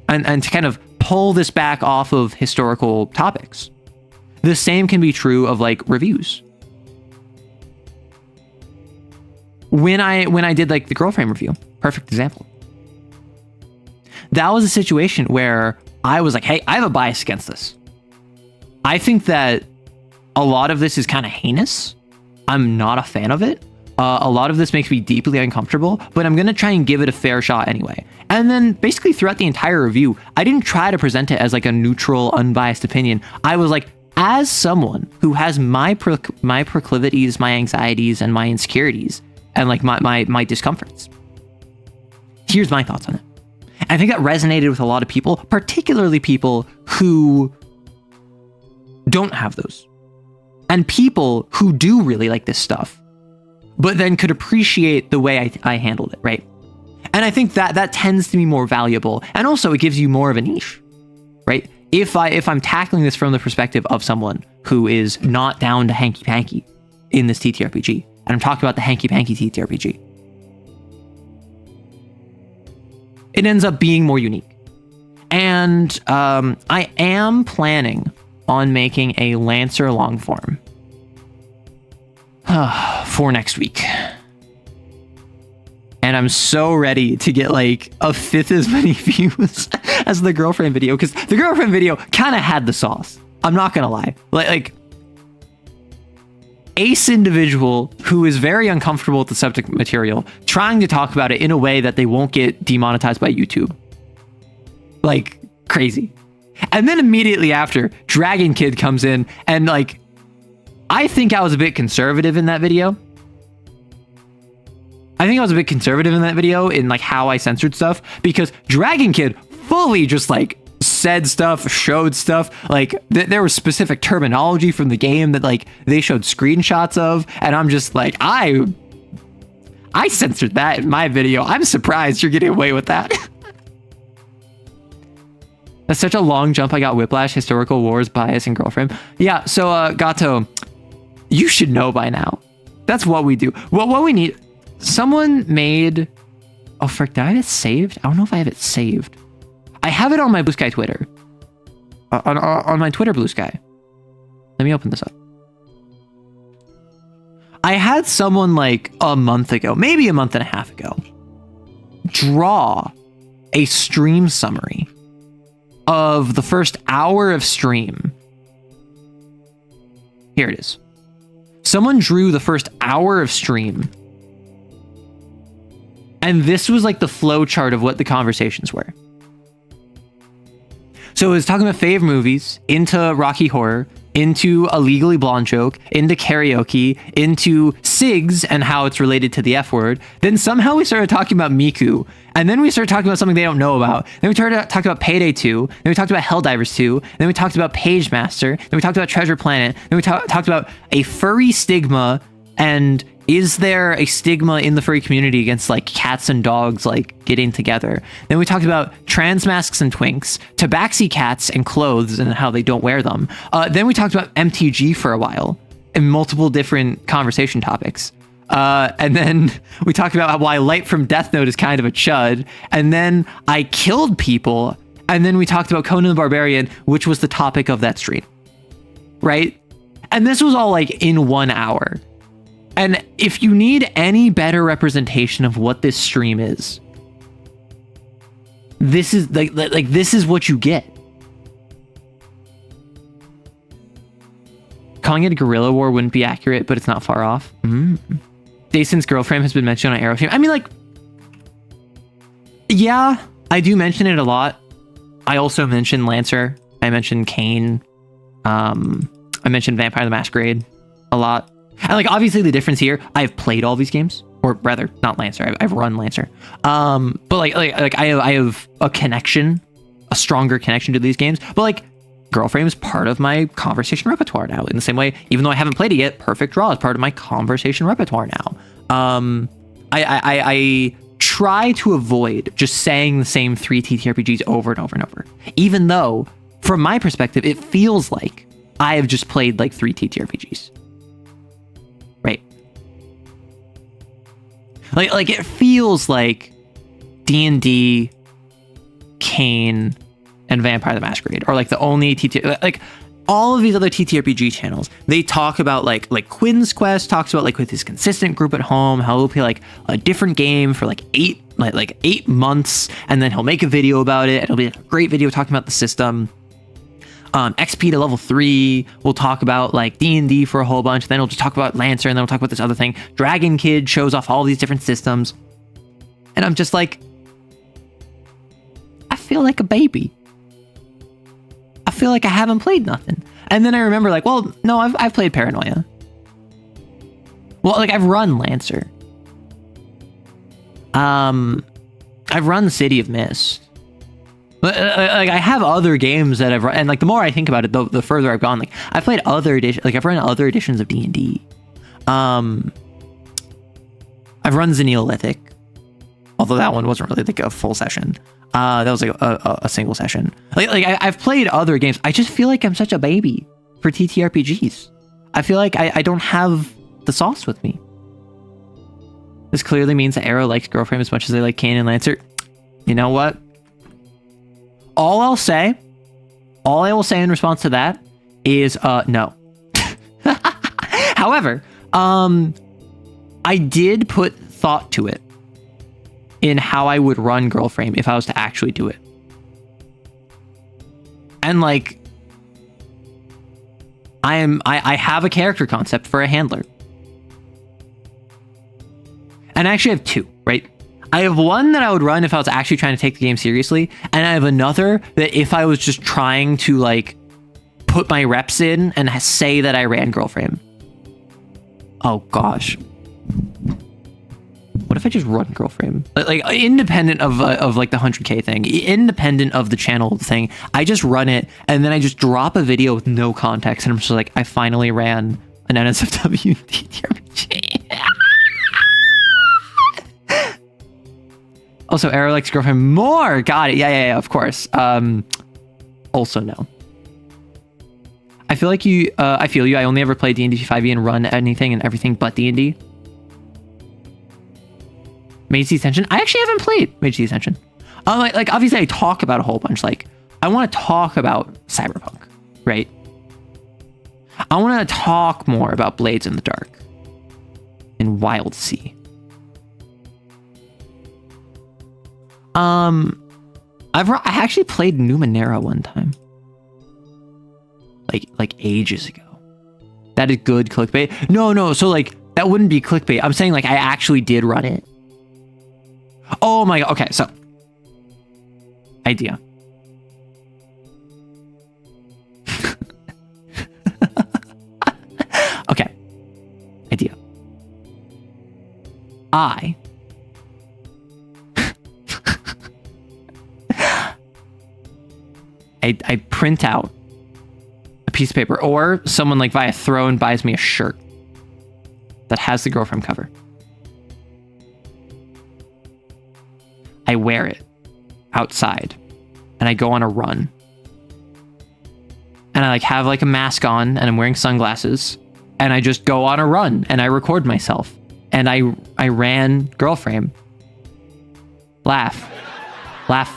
and to kind of pull this back off of historical topics, the same can be true of reviews. When I did the Girlfriend review, perfect example. That was a situation where I was hey, I have a bias against this. I think that a lot of this is kind of heinous. I'm not a fan of it. A lot of this makes me deeply uncomfortable, but I'm going to try and give it a fair shot anyway. And then basically throughout the entire review, I didn't try to present it as a neutral, unbiased opinion. I was as someone who has my proclivities, my anxieties, and my insecurities, and my discomforts, here's my thoughts on it. I think that resonated with a lot of people, particularly people who don't have those. And people who do really like this stuff, but then could appreciate the way I handled it, right? And I think that tends to be more valuable. And also it gives you more of a niche, right? If I'm tackling this from the perspective of someone who is not down to hanky-panky in this TTRPG, and I'm talking about the hanky-panky TTRPG, it ends up being more unique. And I am planning on making a Lancer longform for next week. And I'm so ready to get a fifth as many views as the Girlfriend video, because the Girlfriend video kind of had the sauce. I'm not gonna lie. Ace individual who is very uncomfortable with the subject material, trying to talk about it in a way that they won't get demonetized by YouTube. Crazy. And then immediately after, Dragon Kid comes in and I think I was a bit conservative in that video. In how I censored stuff, because Dragon Kid fully just said stuff, showed stuff. There was specific terminology from the game that they showed screenshots of, and I'm just I censored that in my video. I'm surprised you're getting away with that. That's such a long jump. I got whiplash, historical wars, bias, and Girlfriend. Yeah, so Gato, you should know by now. That's what we do. What we need. Someone made. Oh frick! Did I have it saved? I don't know if I have it saved. I have it on my Blue Sky Twitter. On my Twitter Blue Sky. Let me open this up. I had someone a month ago, maybe a month and a half ago, draw a stream summary of the first hour of stream. Here it is. Someone drew the first hour of stream. And this was the flow chart of what the conversations were. So it was talking about fave movies, into Rocky Horror, into a Legally Blonde joke, into karaoke, into SIGs and how it's related to the F word. Then somehow we started talking about Miku. And then we started talking about something they don't know about. Then we started talking about Payday 2. Then we talked about Helldivers 2. Then we talked about Page Master. Then we talked about Treasure Planet. Then we talked about a furry stigma, and is there a stigma in the furry community against like cats and dogs like getting together? Then we talked about trans masks and twinks, tabaxi cats and clothes and how they don't wear them. Then we talked about MTG for a while and multiple different conversation topics. And then we talked about why Light from Death Note is kind of a chud. And then I killed people. And then we talked about Conan the Barbarian, which was the topic of that stream. Right? And this was all like in 1 hour. And if you need any better representation of what this stream is, this is like this is what you get. Calling it a guerrilla war wouldn't be accurate, but it's not far off. Jason's girlfriend has been mentioned on Arrow Stream. I mean, like, yeah, I do mention it a lot. I also mention Lancer. I mentioned Kane. I mentioned Vampire the Masquerade a lot. And like, obviously the difference here, I've played all these games, or rather not Lancer. I've run Lancer. But like I have a connection, a stronger connection to these games. But like, Girlframe is part of my conversation repertoire now. In the same way, even though I haven't played it yet, Perfect Draw is part of my conversation repertoire now. I try to avoid just saying the same 3 TTRPGs over and over and over, even though, from my perspective, it feels like I have just played like 3 TTRPGs. Right? Like it feels like D&D, Kane, and Vampire the Masquerade are like the only like all of these other TTRPG channels. They talk about like Quinn's Quest talks about like with his consistent group at home, how he'll play like a different game for like 8 months, and then he'll make a video about it. It'll be like a great video talking about the system. XP to level 3, we'll talk about like D&D for a whole bunch. Then we'll just talk about Lancer, and then we'll talk about this other thing. Dragon Kid shows off all these different systems. And I'm just like, I feel like a baby. I feel like I haven't played nothing. And then I remember like, well, no, I've played Paranoia. Well, like I've run Lancer. I've run City of Mist. Like I have other games that I've run, and like the more I think about it, the further I've gone. Like I've played other editions. Like I've run other editions of D&D. I've run Xeneolithic, although that one wasn't really like a full session. That was like a single session. Like I've played other games. I just feel like I'm such a baby for TTRPGs. I feel like I don't have the sauce with me. This clearly means that Arrow likes Girlfriend as much as they like Kane and Lancer. You know what? All I will say in response to that is no. However, I did put thought to it in how I would run Girlframe if I was to actually do it. And like, I have a character concept for a handler. And I actually have 2, right? I have one that I would run if I was actually trying to take the game seriously, and I have another that if I was just trying to like put my reps in and say that I ran Girlframe. Oh gosh. What if I just run Girlframe? Like independent of like the 100K thing, independent of the channel thing, I just run it and then I just drop a video with no context and I'm just like, I finally ran an NSFW TTRPG. Also, Arrow likes Girlfriend more. Got it. Yeah, of course. Also, no. I feel like you. I feel you. I only ever play D&D 5e and run anything and everything but D&D. Mage Ascension. I actually haven't played Mage Ascension. Like obviously, I talk about a whole bunch. Like, I want to talk about Cyberpunk, right? I want to talk more about Blades in the Dark and Wild Sea. I actually played Numenera one time. Like ages ago. That is good clickbait. No, so like that wouldn't be clickbait. I'm saying like I actually did run it. Oh my god. Okay, so idea. I I print out a piece of paper, or someone like via Throne buys me a shirt that has the girlfriend cover. I wear it outside and I go on a run. And I like have like a mask on and I'm wearing sunglasses and I just go on a run and I record myself. And I ran girl frame. Laugh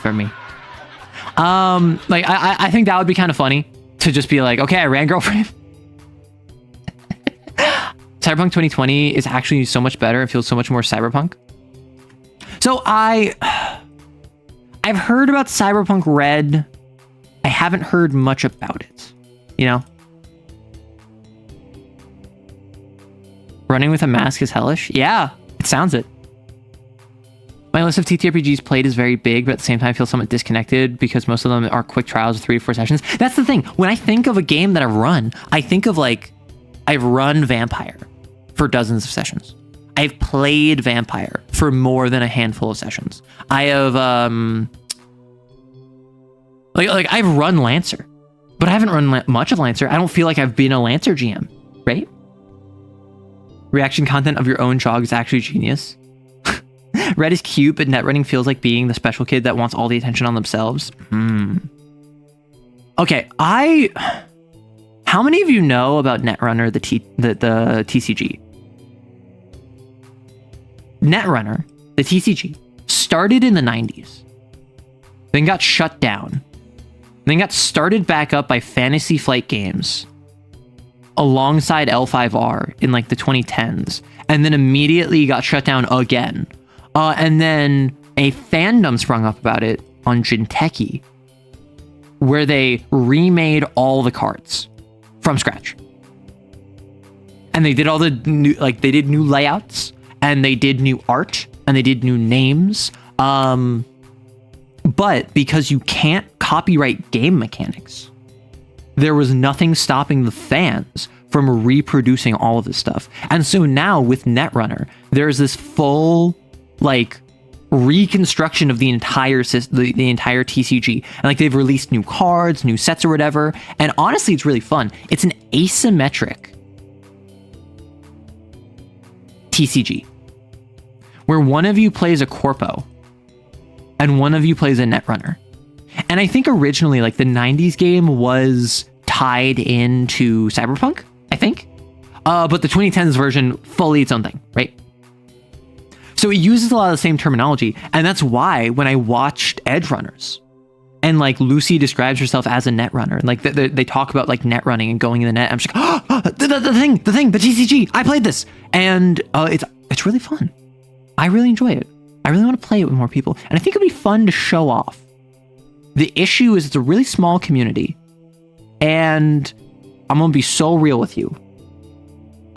for me. Like I think that would be kind of funny to just be like, okay, I ran girl frame. Cyberpunk 2020 is actually so much better. It feels so much more cyberpunk. So I've heard about Cyberpunk Red. I haven't heard much about it, you know? Running with a mask is hellish? Yeah, it sounds it. My list of TTRPGs played is very big, but at the same time I feel somewhat disconnected because most of them are quick trials of 3 to 4 sessions. That's the thing. When I think of a game that I've run, I think of like, I've run Vampire for dozens of sessions. I've played Vampire for more than a handful of sessions. I have, like I've run Lancer, but I haven't run much of Lancer. I don't feel like I've been a Lancer GM, right? Reaction content of your own jog is actually genius. Red is cute, but netrunning feels like being the special kid that wants all the attention on themselves. Okay, how many of you know about Netrunner, the TCG? Netrunner, the TCG, started in the 90s, then got shut down, then got started back up by Fantasy Flight Games alongside L5R in like the 2010s, and then immediately got shut down again. And then a fandom sprung up about it on Jinteki, where they remade all the cards from scratch. And they did all the new, like they did new layouts, and they did new art, and they did new names. But because you can't copyright game mechanics, there was nothing stopping the fans from reproducing all of this stuff. And so now with Netrunner, there's this full like reconstruction of the entire the entire TCG, and like they've released new cards, new sets or whatever, and honestly it's really fun. It's an asymmetric TCG where one of you plays a corpo and one of you plays a Netrunner. And I think originally like the 90s game was tied into Cyberpunk, I think, but the 2010s version fully its own thing, right? So it uses a lot of the same terminology, and that's why when I watched Edge Runners, and like Lucy describes herself as a net runner, and like they talk about like net running and going in the net, I'm just like, oh, the thing, the TCG, I played this, and it's really fun. I really enjoy it. I really want to play it with more people, and I think it'd be fun to show off. The issue is it's a really small community, and I'm gonna be so real with you.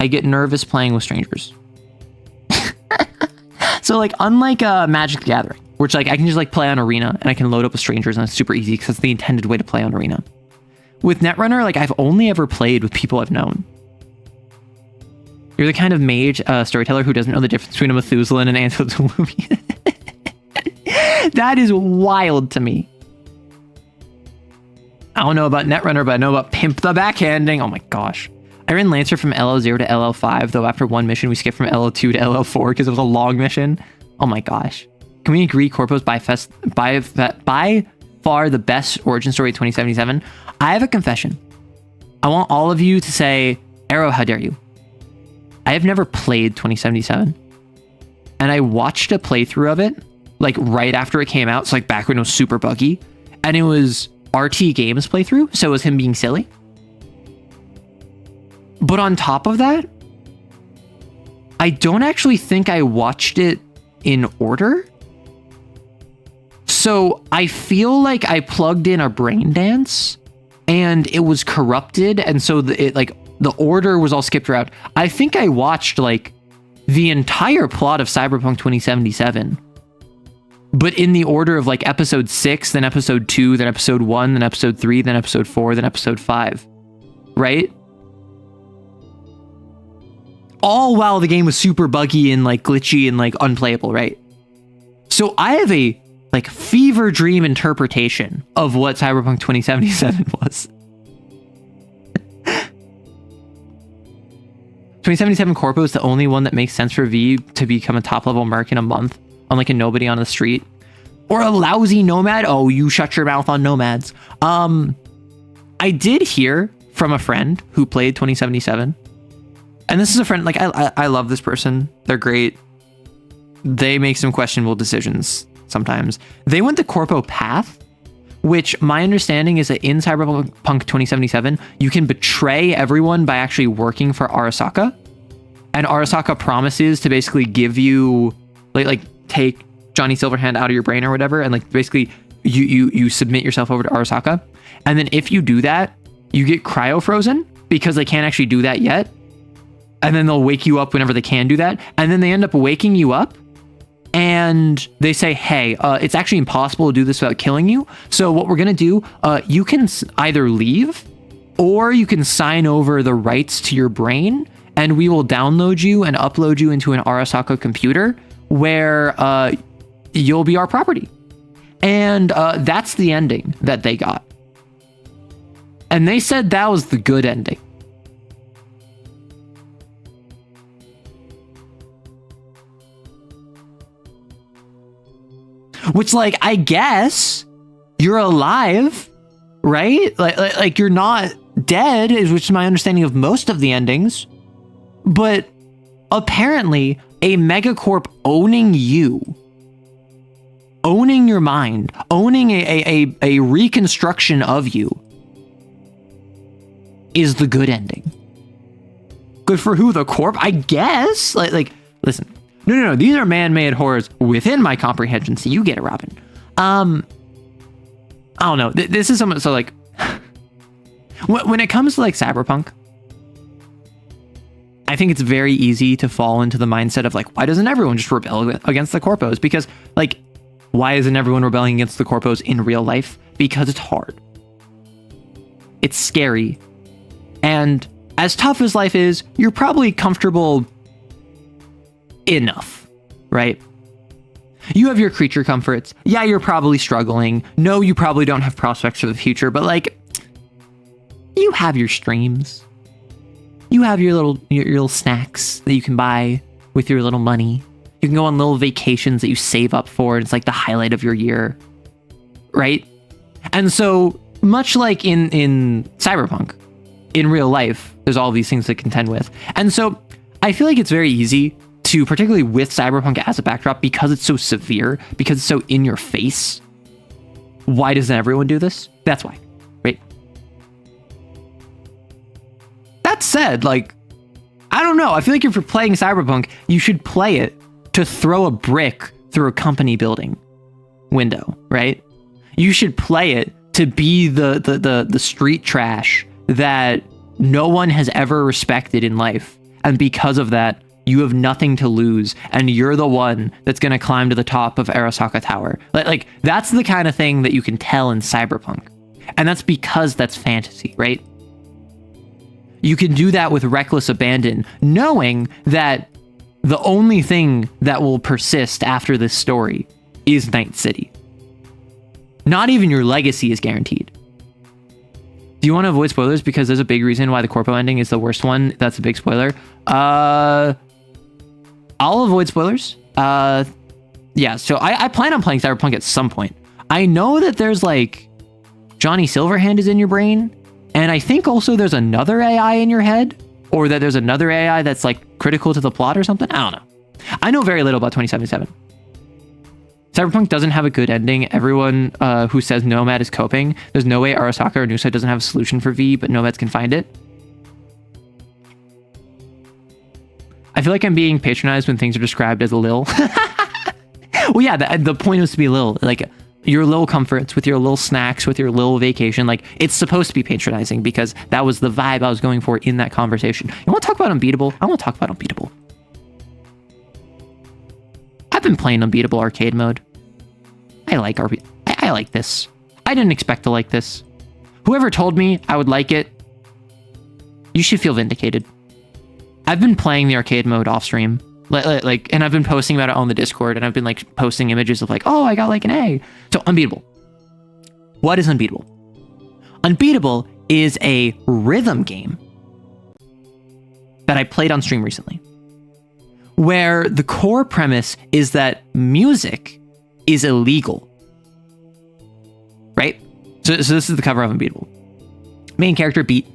I get nervous playing with strangers. So like unlike Magic the Gathering, which like I can just like play on Arena and I can load up with strangers and it's super easy because it's the intended way to play on Arena. With Netrunner, like I've only ever played with people I've known. You're the kind of mage storyteller who doesn't know the difference between a Methuselah and an Antediluvian. That is wild to me. I don't know about Netrunner, but I know about Pimp the Backhanding. Oh my gosh. I ran Lancer from LL0 to LL5, though after one mission we skipped from LL2 to LL4 because it was a long mission. Oh my gosh. Can we agree Corpo's by far the best origin story of 2077? I have a confession. I want all of you to say, Arrow, how dare you? I have never played 2077. And I watched a playthrough of it, like right after it came out, so like back when it was super buggy. And it was RT Games playthrough, so it was him being silly. But on top of that, I don't actually think I watched it in order. So I feel like I plugged in a brain dance and it was corrupted. And so the order was all skipped around. I think I watched like the entire plot of Cyberpunk 2077, but in the order of like episode 6, then episode 2, then episode 1, then episode 3, then episode 4, then episode 5, right? all while the game was super buggy and like glitchy and like unplayable, right? So I have a like fever dream interpretation of what Cyberpunk 2077 was. 2077 Corpo is the only one that makes sense for V to become a top level merc in a month, unlike a nobody on the street. Or a lousy nomad. Oh, you shut your mouth on nomads. I did hear from a friend who played 2077. And this is a friend, like, I love this person. They're great. They make some questionable decisions sometimes. They went the Corpo path, which my understanding is that in Cyberpunk 2077, you can betray everyone by actually working for Arasaka. And Arasaka promises to basically give you, like take Johnny Silverhand out of your brain or whatever. And like basically you submit yourself over to Arasaka. And then if you do that, you get cryo frozen because they can't actually do that yet. And then they'll wake you up whenever they can do that. And then they end up waking you up and they say, hey, it's actually impossible to do this without killing you. So what we're going to do, you can either leave or you can sign over the rights to your brain and we will download you and upload you into an Arasaka computer where you'll be our property. And that's the ending that they got. And they said that was the good ending. Which, like, I guess you're alive, right? Like you're not dead, which is my understanding of most of the endings. But apparently, a megacorp owning you, owning your mind, owning a reconstruction of you, is the good ending. Good for who? The corp? I guess. Like, listen. No. These are man-made horrors within my comprehension. So you get it, Robin. I don't know. This is something. So like, when it comes to like Cyberpunk, I think it's very easy to fall into the mindset of like, why doesn't everyone just rebel against the corpos? Because like, why isn't everyone rebelling against the corpos in real life? Because it's hard. It's scary. And as tough as life is, you're probably comfortable enough, right? You have your creature comforts. Yeah, you're probably struggling. No, you probably don't have prospects for the future, but like, you have your streams. You have your little snacks that you can buy with your little money. You can go on little vacations that you save up for. And it's like the highlight of your year, right? And so much like in Cyberpunk, in real life, there's all these things to contend with. And so I feel like it's very easy to, particularly with Cyberpunk as a backdrop, because it's so severe, because it's so in your face. Why doesn't everyone do this? That's why, right? That said, like, I don't know. I feel like if you're playing Cyberpunk, you should play it to throw a brick through a company building window, right? You should play it to be the street trash that no one has ever respected in life. And because of that, you have nothing to lose, and you're the one that's going to climb to the top of Arasaka Tower. Like, that's the kind of thing that you can tell in Cyberpunk. And that's because that's fantasy, right? You can do that with reckless abandon, knowing that the only thing that will persist after this story is Night City. Not even your legacy is guaranteed. Do you want to avoid spoilers? Because there's a big reason why the Corpo ending is the worst one. That's a big spoiler. I'll avoid spoilers. Yeah, so I plan on playing Cyberpunk at some point. I know that there's like Johnny Silverhand is in your brain, and I think also there's another AI in your head, or that there's another AI that's like critical to the plot or something. I don't know. I know very little about 2077. Cyberpunk doesn't have a good ending. Everyone who says Nomad is coping, there's no way Arasaka or Nusa doesn't have a solution for V, but Nomads can find it. I feel like I'm being patronized when things are described as a lil. Well, yeah, the point was to be lil. Like, your little comforts with your little snacks, with your little vacation. Like, it's supposed to be patronizing because that was the vibe I was going for in that conversation. You want to talk about Unbeatable? I want to talk about Unbeatable. I've been playing Unbeatable arcade mode. I like this. I didn't expect to like this. Whoever told me I would like it, you should feel vindicated. I've been playing the arcade mode off stream, like, and I've been posting about it on the Discord, and I've been like posting images of like, oh, I got like an A. So Unbeatable. What is Unbeatable? Unbeatable is a rhythm game that I played on stream recently, where the core premise is that music is illegal, right? So this is the cover of Unbeatable. Main character beat.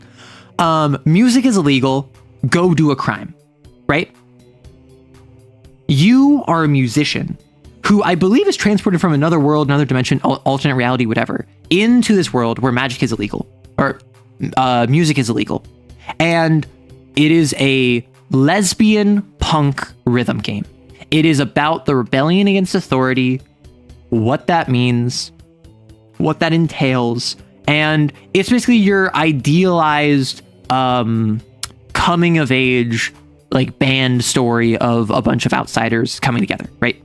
Music is illegal. Go do a crime, right? You are a musician who I believe is transported from another world, another dimension, alternate reality, whatever, into this world where magic is illegal, or music is illegal. And it is a lesbian punk rhythm game. It is about the rebellion against authority, what that means, what that entails, and it's basically your idealized coming of age like band story of a bunch of outsiders coming together, right?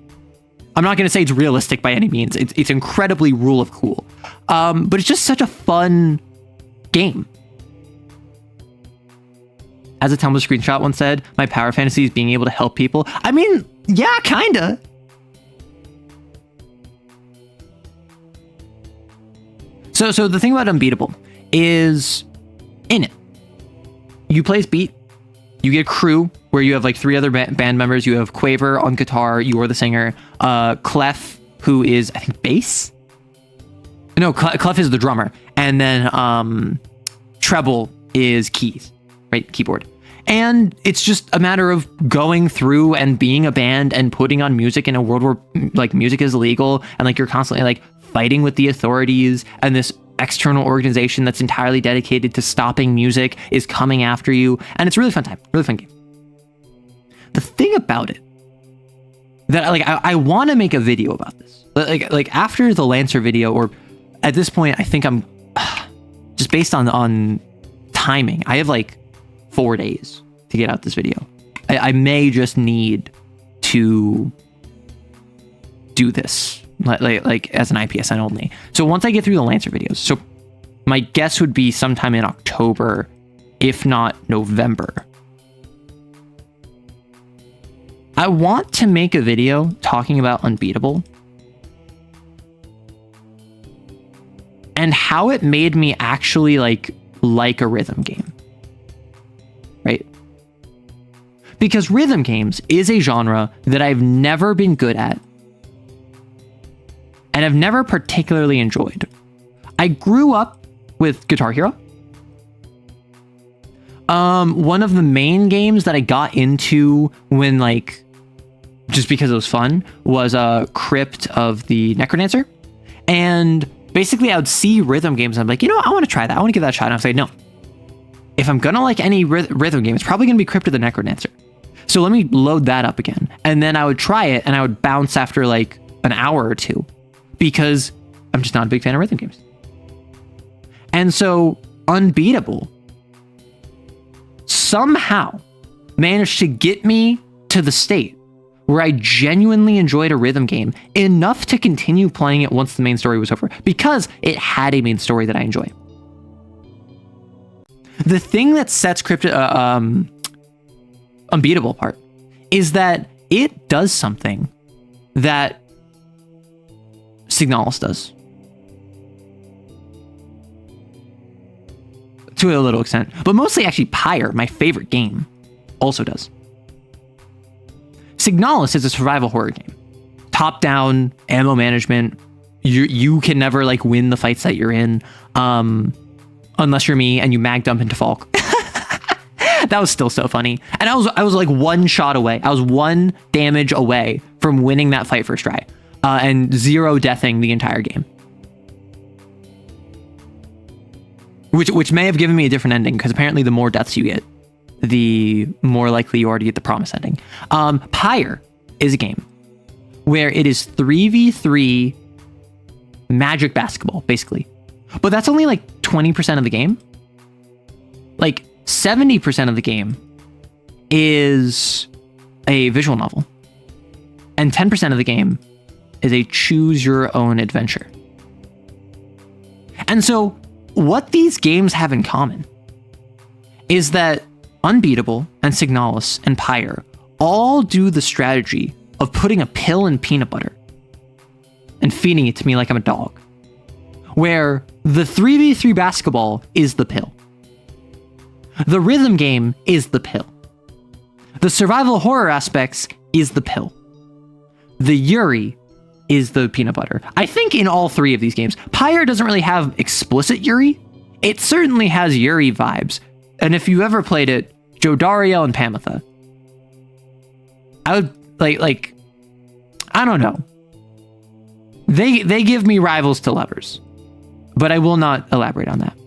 I'm not going to say it's realistic by any means. It's incredibly rule of cool. But it's just such a fun game. As a Tumblr screenshot once said, my power fantasy is being able to help people. I mean, yeah, kinda. So the thing about Unbeatable is, in it, you play as Beat. You get a crew where you have like 3 other band members. You have Quaver on guitar. You are the singer. Clef, who is, I think, bass? No, Clef is the drummer. And then Treble is keys, right? Keyboard. And it's just a matter of going through and being a band and putting on music in a world where like music is illegal and like you're constantly like fighting with the authorities, and this external organization that's entirely dedicated to stopping music is coming after you. And it's a really fun time, really fun game. The thing about it that like I want to make a video about this, like after the Lancer video, or at this point I think I'm just based on timing, I have like 4 days to get out this video. I may just need to do this like as an IPSN only. So once I get through the Lancer videos, so my guess would be sometime in October, if not November, I want to make a video talking about Unbeatable and how it made me actually like a rhythm game, right? Because rhythm games is a genre that I've never been good at and I've never particularly enjoyed. I grew up with Guitar Hero. One of the main games that I got into when like, just because it was fun, was Crypt of the Necrodancer. And basically I would see rhythm games and I'm like, you know what? I want to try that. I want to give that a shot. And I was like, no, if I'm going to like any rhythm game, it's probably going to be Crypt of the Necrodancer. So let me load that up again. And then I would try it and I would bounce after like an hour or two because I'm just not a big fan of rhythm games. And so Unbeatable somehow managed to get me to the state where I genuinely enjoyed a rhythm game enough to continue playing it once the main story was over, because it had a main story that I enjoy. The thing that sets Unbeatable apart is that it does something that Signalis does. To a little extent, but mostly actually Pyre, my favorite game, also does. Signalis is a survival horror game. Top-down, ammo management. You can never like win the fights that you're in, unless you're me and you mag dump into Falk. That was still so funny. And I was like one shot away. I was 1 damage away from winning that fight first try, and 0 deathing the entire game. Which may have given me a different ending, because apparently the more deaths you get, the more likely you are to get the promised ending. Pyre is a game where it is 3v3 magic basketball, basically. But that's only like 20% of the game. Like 70% of the game is a visual novel. And 10% of the game is a choose your own adventure. And so what these games have in common is that Unbeatable and Signalis and Pyre all do the strategy of putting a pill in peanut butter and feeding it to me like I'm a dog, where the 3v3 basketball is the pill. The rhythm game is the pill. The survival horror aspects is the pill. The Yuri is the peanut butter. I think in all three of these games, Pyre doesn't really have explicit Yuri. It certainly has Yuri vibes. And if you ever played it, Jodariel and Pamitha. I would like I don't know. They give me rivals to lovers. But I will not elaborate on that.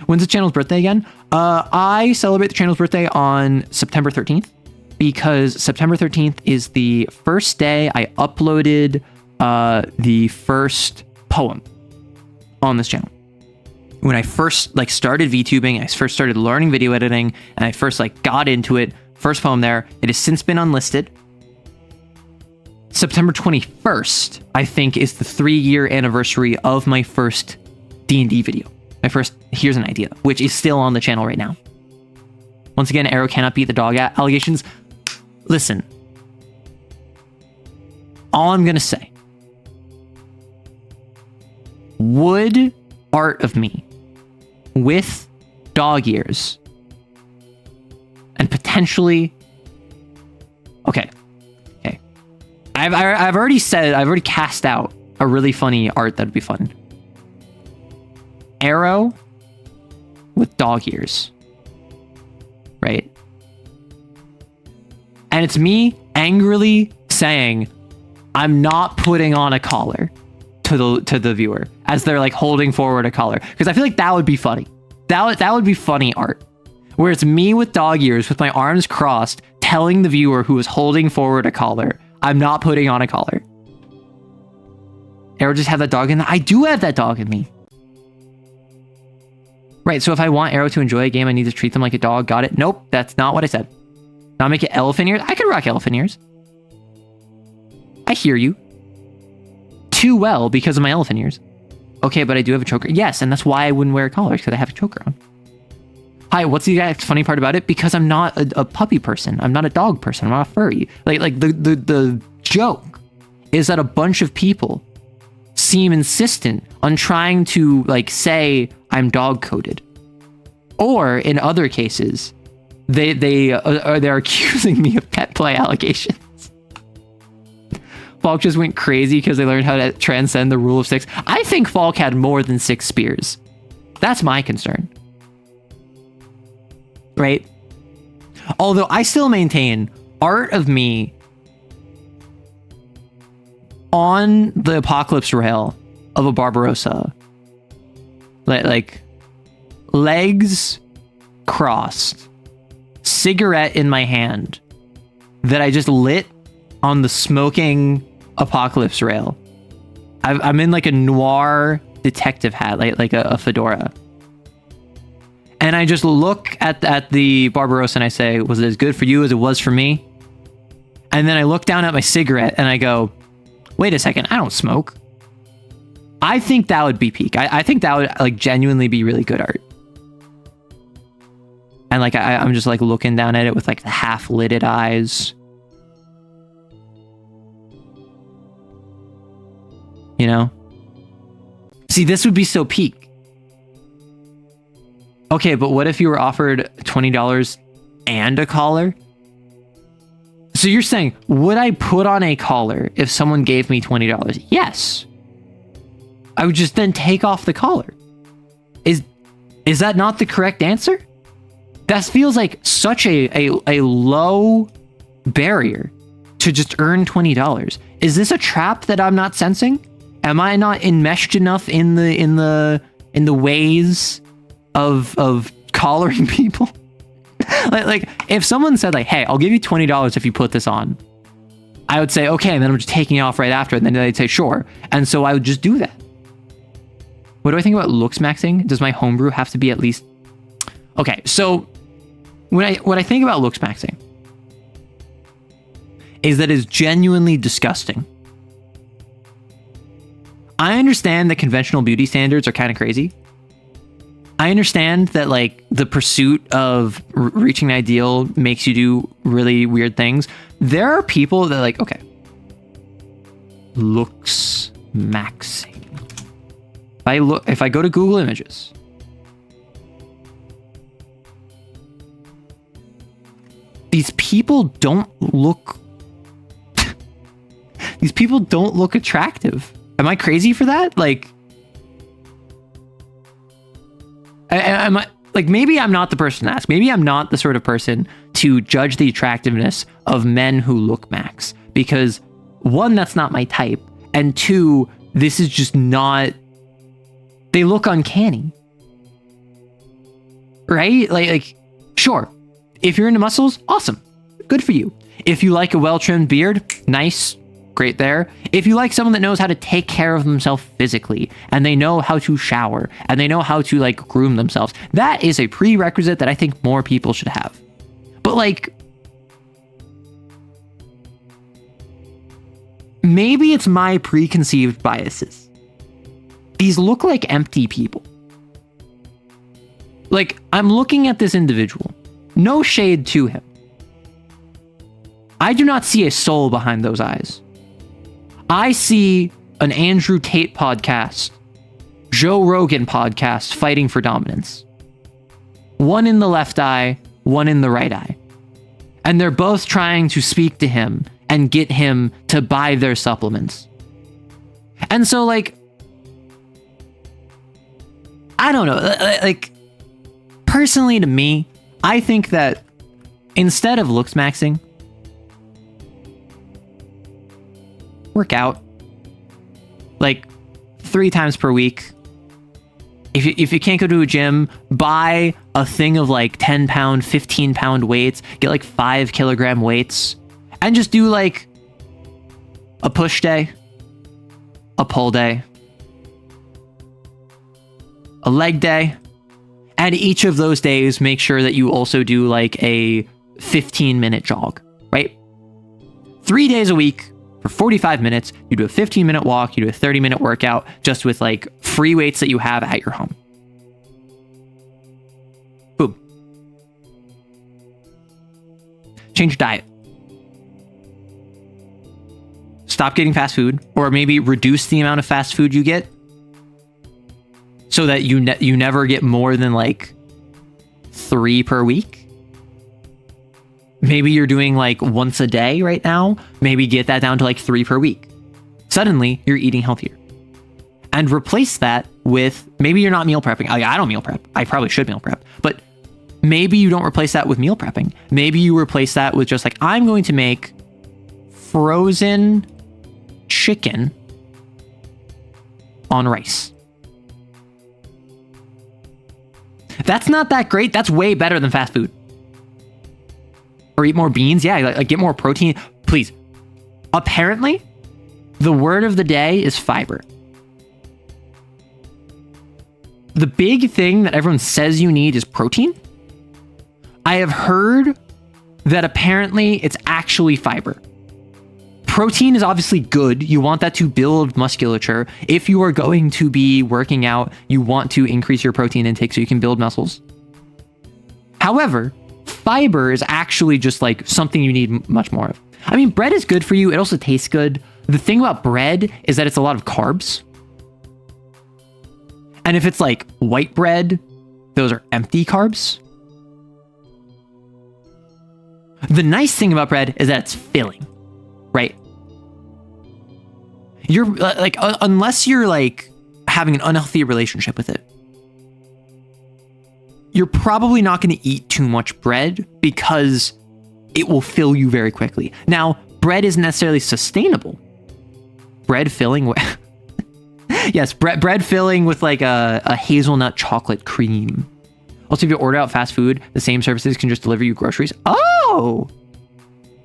When's the channel's birthday again? I celebrate the channel's birthday on September 13th because September 13th is the first day I uploaded the first poem on this channel. When I first started VTubing, I first started learning video editing, and I first got into it. First poem there. It has since been unlisted. September 21st, I think, is the 3-year anniversary of my first D&D video. My first Here's an Idea, which is still on the channel right now. Once again, Arrow cannot beat the dog allegations. Listen. All I'm going to say. Would art of me with dog ears and potentially... Okay. I've already cast out a really funny art that'd be fun. Arrow with dog ears. Right? And it's me angrily saying, I'm not putting on a collar to the viewer as they're holding forward a collar. Because I feel like that would be funny. That would be funny art. Where it's me with dog ears with my arms crossed telling the viewer who is holding forward a collar, I'm not putting on a collar. Arrow just have that dog in there. I do have that dog in me. Right, so if I want Arrow to enjoy a game, I need to treat them like a dog. Got it? Nope, that's not what I said. Not make it elephant ears. I could rock elephant ears. I hear you. Too well because of my elephant ears. Okay, but I do have a choker. Yes, and that's why I wouldn't wear a collar, because I have a choker on. Hi, what's the funny part about it? Because I'm not a puppy person. I'm not a dog person. I'm not a furry. The joke is that a bunch of people seem insistent on trying to say I'm dog coded, or in other cases, they're accusing me of pet play allegations. Falk just went crazy because they learned how to transcend the rule of 6. I think Falk had more than 6 spears. That's my concern. Right? Although I still maintain art of me on the apocalypse rail of a Barbarossa, legs crossed, cigarette in my hand that I just lit on the smoking apocalypse rail. I'm in a noir detective hat, like a fedora. And I just look at the Barbarossa and I say, was it as good for you as it was for me? And then I look down at my cigarette and I go, wait a second, I don't smoke. I think that would be peak. I think that would genuinely be really good art. And I'm just looking down at it with the half lidded eyes. You know? See, this would be so peak. Okay, but what if you were offered $20 and a collar? So you're saying, would I put on a collar if someone gave me $20? Yes. I would just then take off the collar. Is that not the correct answer? That feels like such a low barrier to just earn $20. Is this a trap that I'm not sensing? Am I not enmeshed enough in the ways of collaring people? If someone said hey, I'll give you $20 if you put this on, I would say okay, and then I'm just taking it off right after, and then they'd say sure, and so I would just do that. What do I think about looks maxing? Does my homebrew have to be at least... Okay, so when I think about looks maxing is that it's genuinely disgusting. I understand that conventional beauty standards are kind of crazy. I understand that like the pursuit of reaching an ideal makes you do really weird things. There are people that like, okay, looks maxing. If I go to Google Images, these people don't look these people don't look attractive. Am I crazy for that? Like, am I like, maybe I'm not the person to ask. Maybe I'm not the sort of person to judge the attractiveness of men who look max, because one, that's not my type, and two, this is just not, they look uncanny, right? Like sure, if you're into muscles, awesome, good for you. If you like a well-trimmed beard, nice, great there. If you like someone that knows how to take care of themselves physically, and they know how to shower, and they know how to like groom themselves, that is a prerequisite that I think more people should have. But like, maybe it's my preconceived biases. These look like empty people. Like, I'm looking at this individual. No shade to him. I do not see a soul behind those eyes. I see an Andrew Tate podcast, Joe Rogan podcast fighting for dominance. One in the left eye, one in the right eye. And they're both trying to speak to him and get him to buy their supplements. And so, like, I don't know, like, personally to me, I think that instead of looks maxing, work out like 3 times per week. If you can't go to a gym, buy a thing of like 10 pound, 15 pound weights, get like 5 kilogram weights, and just do like a push day, a pull day, a leg day, and each of those days make sure that you also do like a 15-minute jog, right? 3 days a week for 45 minutes, you do a 15-minute walk, you do a 30-minute workout, just with like free weights that you have at your home. Boom. Change your diet. Stop getting fast food, or maybe reduce the amount of fast food you get, so that you never get more than like 3 per week. Maybe you're doing like once a day right now. Maybe get that down to like 3 per week. Suddenly you're eating healthier. And replace that with, maybe you're not meal prepping. I don't meal prep. I probably should meal prep. But maybe you don't replace that with meal prepping. Maybe you replace that with just like, I'm going to make frozen chicken on rice. That's not that great. That's way better than fast food. Or eat more beans. Yeah, like get more protein. Please. Apparently, the word of the day is fiber. The big thing that everyone says you need is protein. I have heard that apparently it's actually fiber. Protein is obviously good. You want that to build musculature. If you are going to be working out, you want to increase your protein intake so you can build muscles. However, fiber is actually just like something you need much more of. I mean, bread is good for you. It also tastes good. The thing about bread is that it's a lot of carbs. And if it's like white bread, those are empty carbs. The nice thing about bread is that it's filling, right? You're like, unless you're like having an unhealthy relationship with it, you're probably not going to eat too much bread because it will fill you very quickly. Now, bread isn't necessarily sustainable. Bread filling, yes, bread filling with like a hazelnut chocolate cream. Also, if you order out fast food, the same services can just deliver you groceries. Oh,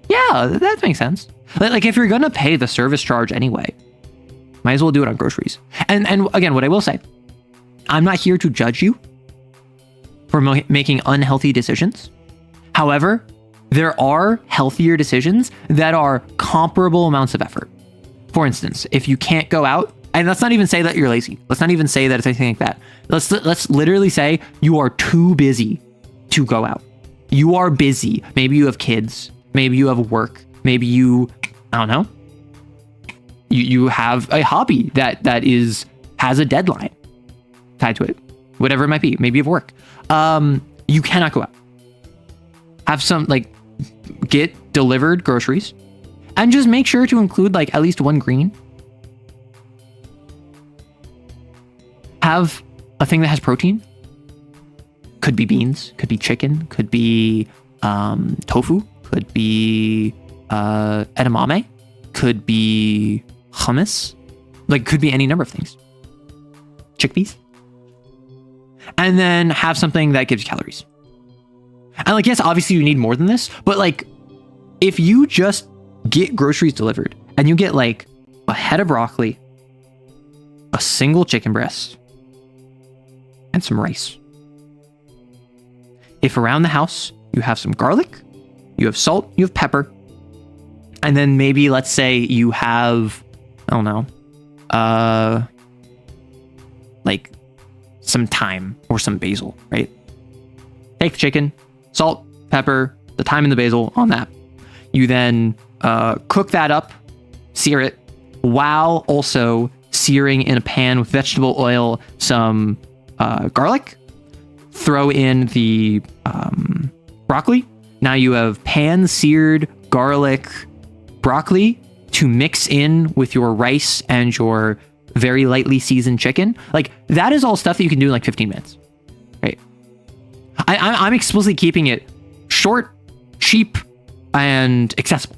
yeah, that makes sense. Like if you're going to pay the service charge anyway, might as well do it on groceries. And again, what I will say, I'm not here to judge you for making unhealthy decisions. However, there are healthier decisions that are comparable amounts of effort. For instance, if you can't go out And let's not even say that you're lazy. Let's not even say that it's anything like that. Let's literally say you are too busy to go out. You are busy. Maybe you have kids. Maybe you have work. Maybe you, I don't know. You have a hobby that has a deadline tied to it. Whatever it might be. Maybe you have work. You cannot go out. Have some, like, get delivered groceries. And just make sure to include, like, at least one green. Have a thing that has protein. Could be beans, could be chicken, could be tofu, could be edamame, could be hummus, like could be any number of things. Chickpeas. And then have something that gives you calories. And like, yes, obviously you need more than this, but like if you just get groceries delivered and you get like a head of broccoli, a single chicken breast, and some rice. If around the house you have some garlic, you have salt, you have pepper, and then maybe let's say you have, I don't know, like some thyme or some basil, right? Take the chicken, salt, pepper, the thyme and the basil on that. You then cook that up, sear it, while also searing in a pan with vegetable oil some garlic. Throw in the broccoli. Now you have pan-seared garlic broccoli to mix in with your rice and your very lightly seasoned chicken. Like, that is all stuff that you can do in like 15 minutes, right? I'm explicitly keeping it short, cheap, and accessible,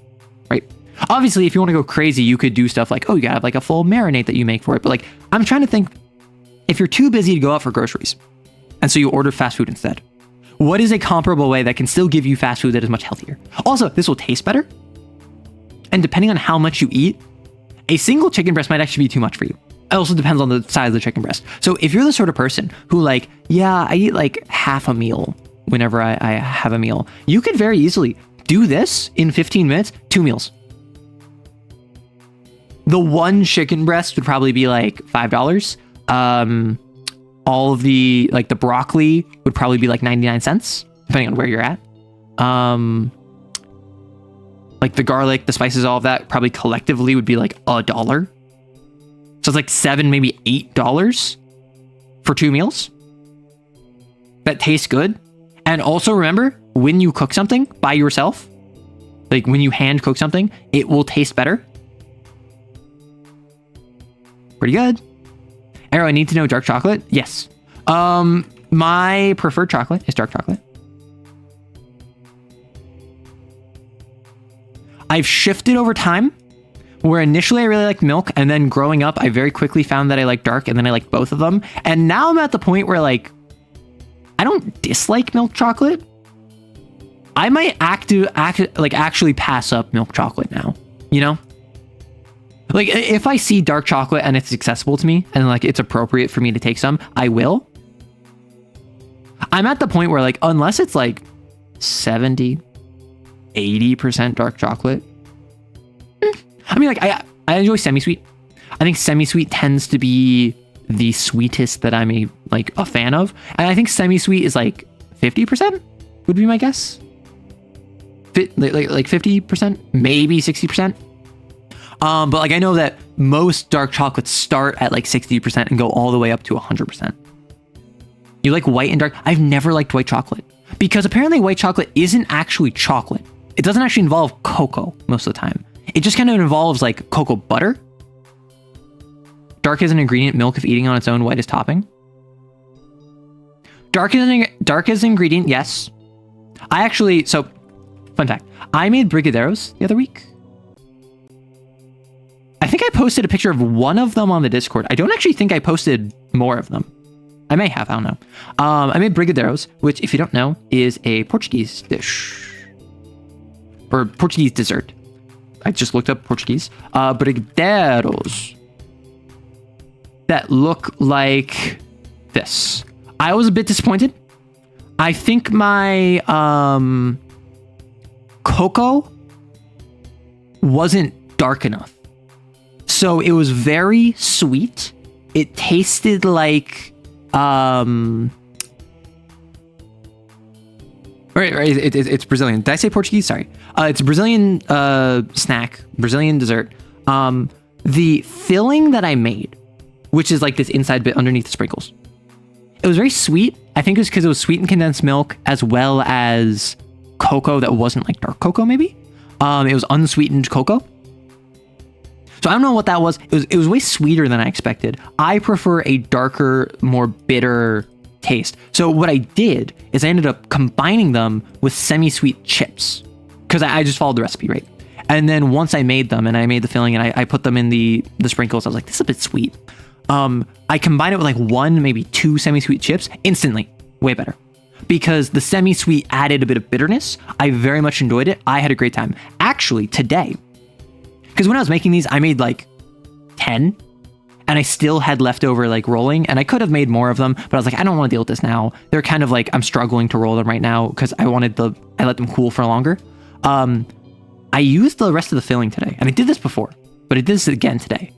right? Obviously, if you want to go crazy, you could do stuff like, oh, you gotta have like a full marinade that you make for it. But like, I'm trying to think, if you're too busy to go out for groceries, and so you order fast food instead, what is a comparable way that can still give you fast food that is much healthier? Also, this will taste better. And depending on how much you eat, a single chicken breast might actually be too much for you. It also depends on the size of the chicken breast. So if you're the sort of person who like, yeah, I eat like half a meal whenever I have a meal, you could very easily do this in 15 minutes, 2 meals. The one chicken breast would probably be like $5. All of the, like the broccoli would probably be like 99 cents, depending on where you're at. Like the garlic, the spices, all of that probably collectively would be like $1. So it's like $7, maybe $8 for 2 meals. That tastes good. And also remember, when you cook something by yourself, like when you hand cook something, it will taste better. Pretty good. Arrow, I need to know dark chocolate. Yes. My preferred chocolate is dark chocolate. I've shifted over time, where initially I really liked milk, and then growing up, I very quickly found that I liked dark, and then I liked both of them. And now I'm at the point where like, I don't dislike milk chocolate. I might actually pass up milk chocolate now, you know? Like, if I see dark chocolate and it's accessible to me and like it's appropriate for me to take some, I will. I'm at the point where like, unless it's like 70, 80% dark chocolate. I mean, like I enjoy semi-sweet. I think semi-sweet tends to be the sweetest that I'm a fan of. And I think semi-sweet is like 50% would be my guess. Like 50%, maybe 60%. But like I know that most dark chocolates start at like 60% and go all the way up to 100%. You like white and dark? I've never liked white chocolate because apparently white chocolate isn't actually chocolate. It doesn't actually involve cocoa most of the time. It just kind of involves like cocoa butter. Dark as an ingredient, milk if eating on its own, white as topping. Dark as an ingredient, yes. So fun fact, I made brigadeiros the other week. I think I posted a picture of one of them on the Discord. I don't actually think I posted more of them. I may have, I don't know. I made brigadeiros, which if you don't know, is a Portuguese dish. Or Portuguese dessert. I just looked up Portuguese. Brigadeiros that look like this. I was a bit disappointed. I think my cocoa wasn't dark enough. So it was very sweet. It tasted like it's Brazilian. Did I say Portuguese? Sorry. It's a Brazilian snack, Brazilian dessert. The filling that I made, which is like this inside bit underneath the sprinkles, it was very sweet. I think it was because it was sweetened condensed milk as well as cocoa that wasn't like dark cocoa, maybe. It was unsweetened cocoa. So I don't know what that was. It was way sweeter than I expected. I prefer a darker, more bitter taste. So what I did is I ended up combining them with semi-sweet chips because I just followed the recipe, right? And then once I made them and I made the filling and I put them in the sprinkles, I was like, this is a bit sweet. I combined it with like 1, maybe 2 semi-sweet chips. Instantly, way better. Because the semi-sweet added a bit of bitterness. I very much enjoyed it. I had a great time. Actually, today, because when I was making these, I made like 10 and I still had leftover like rolling, and I could have made more of them, but I was like, I don't want to deal with this now. They're kind of like, I'm struggling to roll them right now because I let them cool for longer. I used the rest of the filling today, and I did this before, but I did this again today.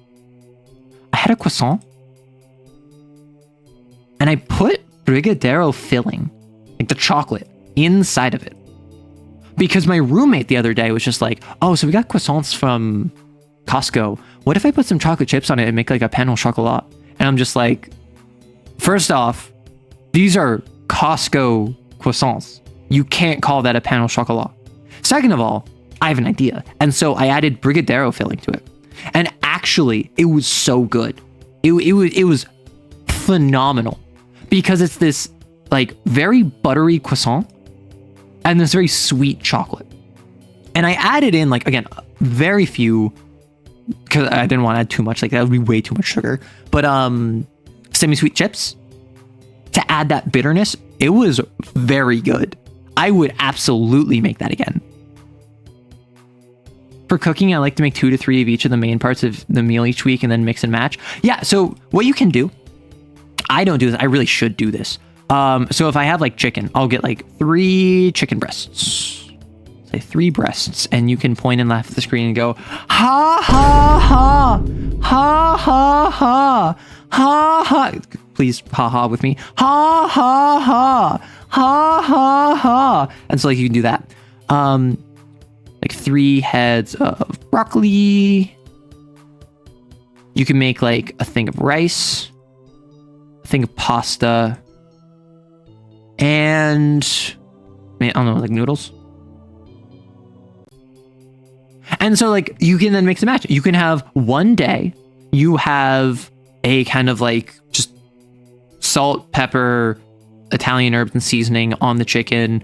I had a croissant and I put Brigadeiro filling, like the chocolate, inside of it. Because my roommate the other day was just like, oh, so we got croissants from Costco. What if I put some chocolate chips on it and make like a pain au chocolat? And I'm just like, first off, these are Costco croissants. You can't call that a pain au chocolat. Second of all, I have an idea. And so I added Brigadeiro filling to it. And actually, it was so good. It was phenomenal. Because it's this like very buttery croissant and this very sweet chocolate. And I added in, like, again, very few, because I didn't want to add too much, like that would be way too much sugar, but semi-sweet chips to add that bitterness. It was very good. I would absolutely make that again. For cooking, I like to make 2 to 3 of each of the main parts of the meal each week and then mix and match. Yeah, so what you can do, I don't do this, I really should do this. So if I have like chicken, I'll get like 3 chicken breasts. Say 3 breasts, and you can point and laugh at the screen and go, ha ha ha, ha ha ha, ha ha. Please ha ha with me. Ha ha ha, ha ha ha. And so like you can do that. Like 3 heads of broccoli. You can make like a thing of rice, a thing of pasta, and I don't know, like noodles. And so like you can then mix and match. You can have one day, you have a kind of like just salt, pepper, Italian herbs and seasoning on the chicken,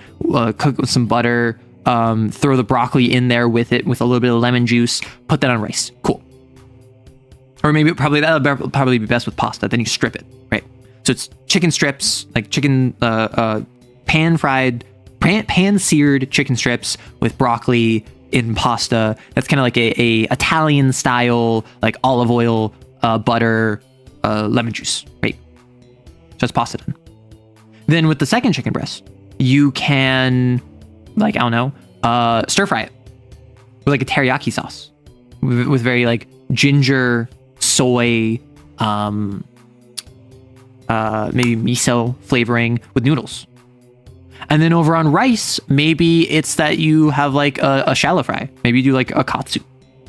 cook with some butter, throw the broccoli in there with it with a little bit of lemon juice, put that on rice. Cool. Or maybe that'll probably be best with pasta. Then you strip it, right? So it's chicken strips, like chicken, pan-seared chicken strips with broccoli in pasta. That's kind of like a Italian style, like olive oil, butter, lemon juice, right? So it's pasta done. Then with the second chicken breast, you can, like, I don't know, stir fry it with like a teriyaki sauce with very like ginger, soy, maybe miso flavoring with noodles. And then over on rice, maybe it's that you have like a shallow fry. Maybe you do like a katsu,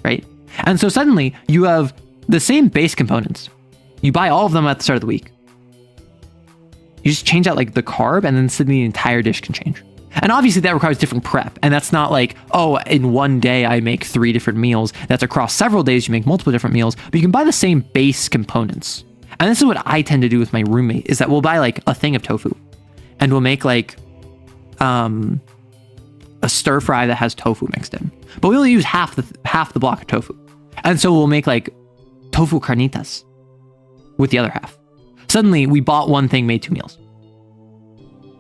right? And so suddenly you have the same base components. You buy all of them at the start of the week. You just change out like the carb, and then suddenly the entire dish can change. And obviously that requires different prep. And that's not like, oh, in one day I make 3 different meals. That's across several days, you make multiple different meals, but you can buy the same base components. And this is what I tend to do with my roommate, is that we'll buy like a thing of tofu and we'll make like a stir fry that has tofu mixed in, but we only use half the block of tofu. And so we'll make like tofu carnitas with the other half. Suddenly we bought one thing, made 2 meals.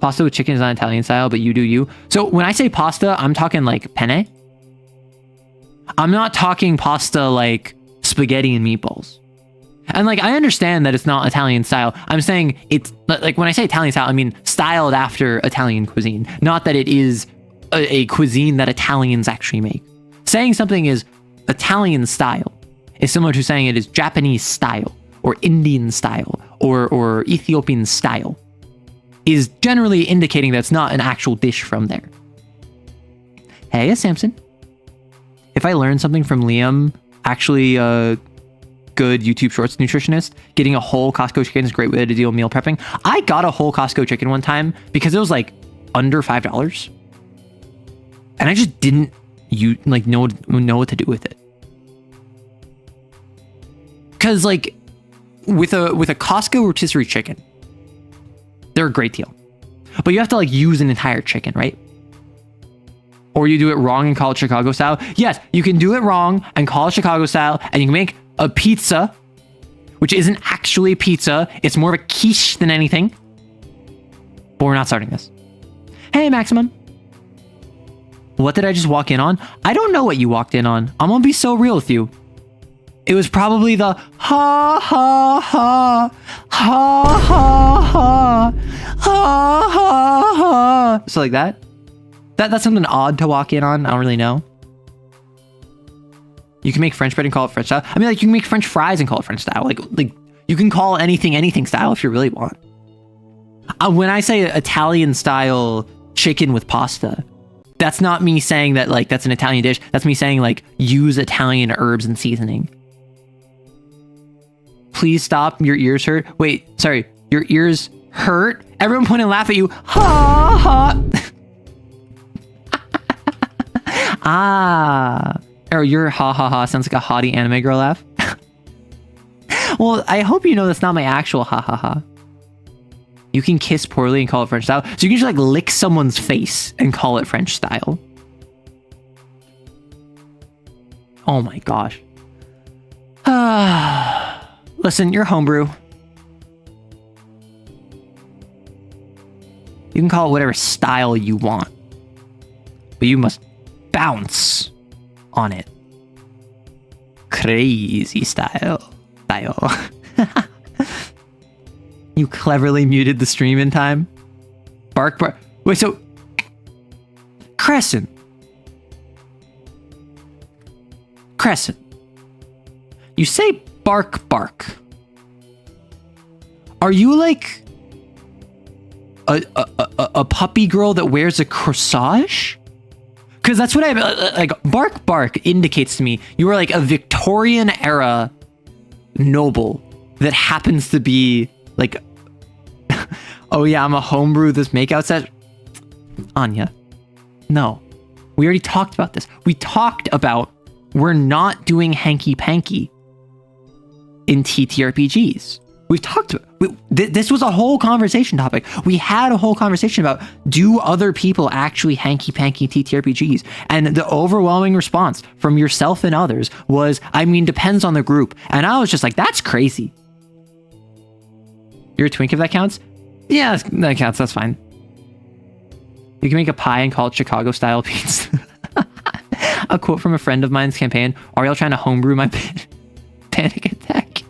Pasta with chicken is not Italian style, but you do you. So when I say pasta, I'm talking like penne. I'm not talking pasta like spaghetti and meatballs. And like, I understand that it's not Italian style. I'm saying it's like, when I say Italian style, I mean styled after Italian cuisine, not that it is a cuisine that Italians actually make. Saying something is Italian style is similar to saying it is Japanese style or Indian style or Ethiopian style, is generally indicating that it's not an actual dish from there. Hey, Samson. If I learned something from Liam, actually a good YouTube Shorts nutritionist, getting a whole Costco chicken is a great way to deal with meal prepping. I got a whole Costco chicken one time because it was like under $5. And I just didn't know what to do with it. Cause like with a Costco rotisserie chicken, they're a great deal. But you have to like use an entire chicken, right? Or you do it wrong and call it Chicago style. Yes, you can do it wrong and call it Chicago style, and you can make a pizza, which isn't actually pizza. It's more of a quiche than anything. But we're not starting this. Hey, Maximum. What did I just walk in on? I don't know what you walked in on. I'm gonna be so real with you. It was probably the ha ha ha ha ha ha ha ha ha. So like that. That's something odd to walk in on. I don't really know. You can make French bread and call it French style. I mean, like you can make French fries and call it French style. Like you can call anything style if you really want. When I say Italian style chicken with pasta, that's not me saying that like that's an Italian dish. That's me saying like use Italian herbs and seasoning. Please stop. Your ears hurt. Wait, sorry. Your ears hurt? Everyone point and laugh at you. Ha ha. Ah. Or your ha ha ha sounds like a haughty anime girl laugh. Well, I hope you know that's not my actual ha ha ha. You can kiss poorly and call it French style. So you can just like lick someone's face and call it French style. Oh my gosh. Listen, you're homebrew. You can call it whatever style you want. But you must bounce on it. Crazy style. You cleverly muted the stream in time. Bark. Wait, so Crescent. You say bark. Are you like a puppy girl that wears a corsage? Because that's what I like. Bark indicates to me you are like a Victorian era noble that happens to be like, oh yeah, I'm a homebrew this makeout set. Anya, no, we already talked about this. We talked about we're not doing hanky panky in TTRPGs. We've talked about this was a whole conversation topic. We had a whole conversation about do other people actually hanky panky TTRPGs? And the overwhelming response from yourself and others was, I mean, depends on the group. And I was just like, that's crazy. You're a twink if that counts? Yeah, that counts. That's fine. You can make a pie and call it Chicago style pizza. A quote from a friend of mine's campaign. Are y'all trying to homebrew my panic attack?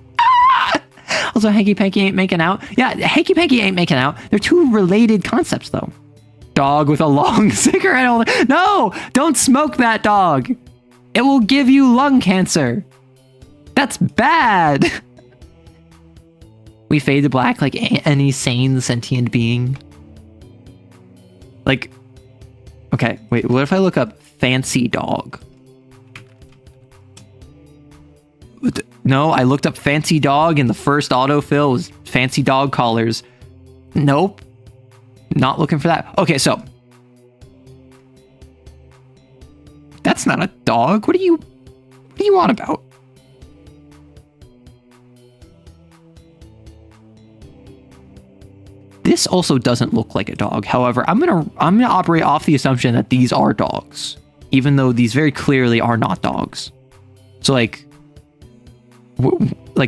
Also, hanky panky ain't making out. Yeah, hanky panky ain't making out. They're two related concepts, though. Dog with a long cigarette holder. No, don't smoke that dog. It will give you lung cancer. That's bad. We fade to black like any sane sentient being. Like, okay, wait, what if I look up fancy dog? No, I looked up fancy dog and the first autofill was fancy dog collars. Nope. Not looking for that. Okay, so. That's not a dog. What do you on about? This also doesn't look like a dog. However, I'm gonna operate off the assumption that these are dogs, even though these very clearly are not dogs. So like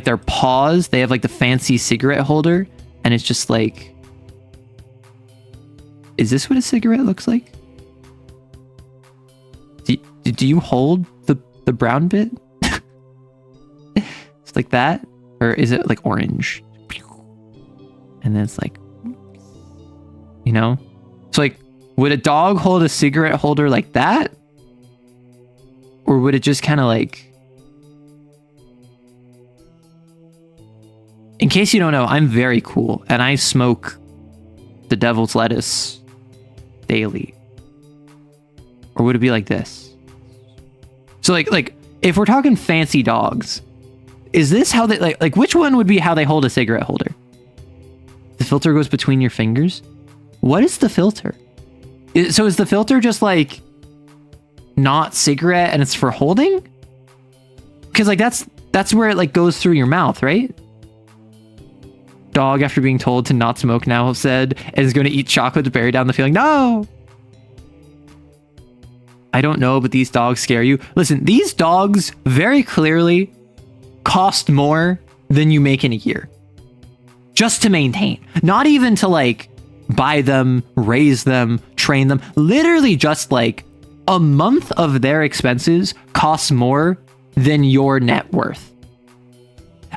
their paws, they have like the fancy cigarette holder, and it's just like, is this what a cigarette looks like? Do you hold the brown bit? It's like that, or is it like orange? And then it's like, you know, so like, would a dog hold a cigarette holder like that, or would it just kind of like case you don't know, I'm very cool, and I smoke the devil's lettuce daily. Or would it be like this? So like if we're talking fancy dogs, is this how they like which one would be how they hold a cigarette holder? The filter goes between your fingers? What is the filter? So is the filter just like not cigarette and it's for holding? Because like that's where it like goes through your mouth, right? Dog, after being told to not smoke, now said is going to eat chocolate to bury down the feeling. No! I don't know, but these dogs scare you. Listen, these dogs very clearly cost more than you make in a year. Just to maintain. Not even to like buy them, raise them, train them. Literally just like a month of their expenses costs more than your net worth.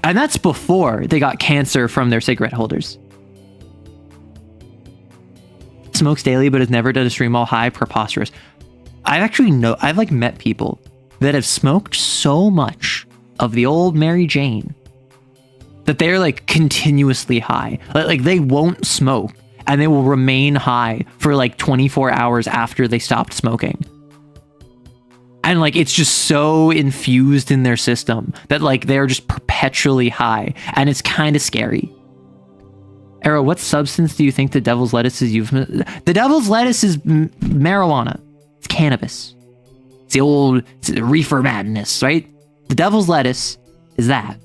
And that's before they got cancer from their cigarette holders. Smokes daily but has never done a stream while high. Preposterous. I've like met people that have smoked so much of the old Mary Jane that they're like continuously high. Like they won't smoke and they will remain high for like 24 hours after they stopped smoking. And like it's just so infused in their system that like they're just perpetually high, and it's kind of scary. Arrow, what substance do you think the devil's lettuce is used? The devil's lettuce is marijuana. It's cannabis. It's the reefer madness, right? The devil's lettuce is that.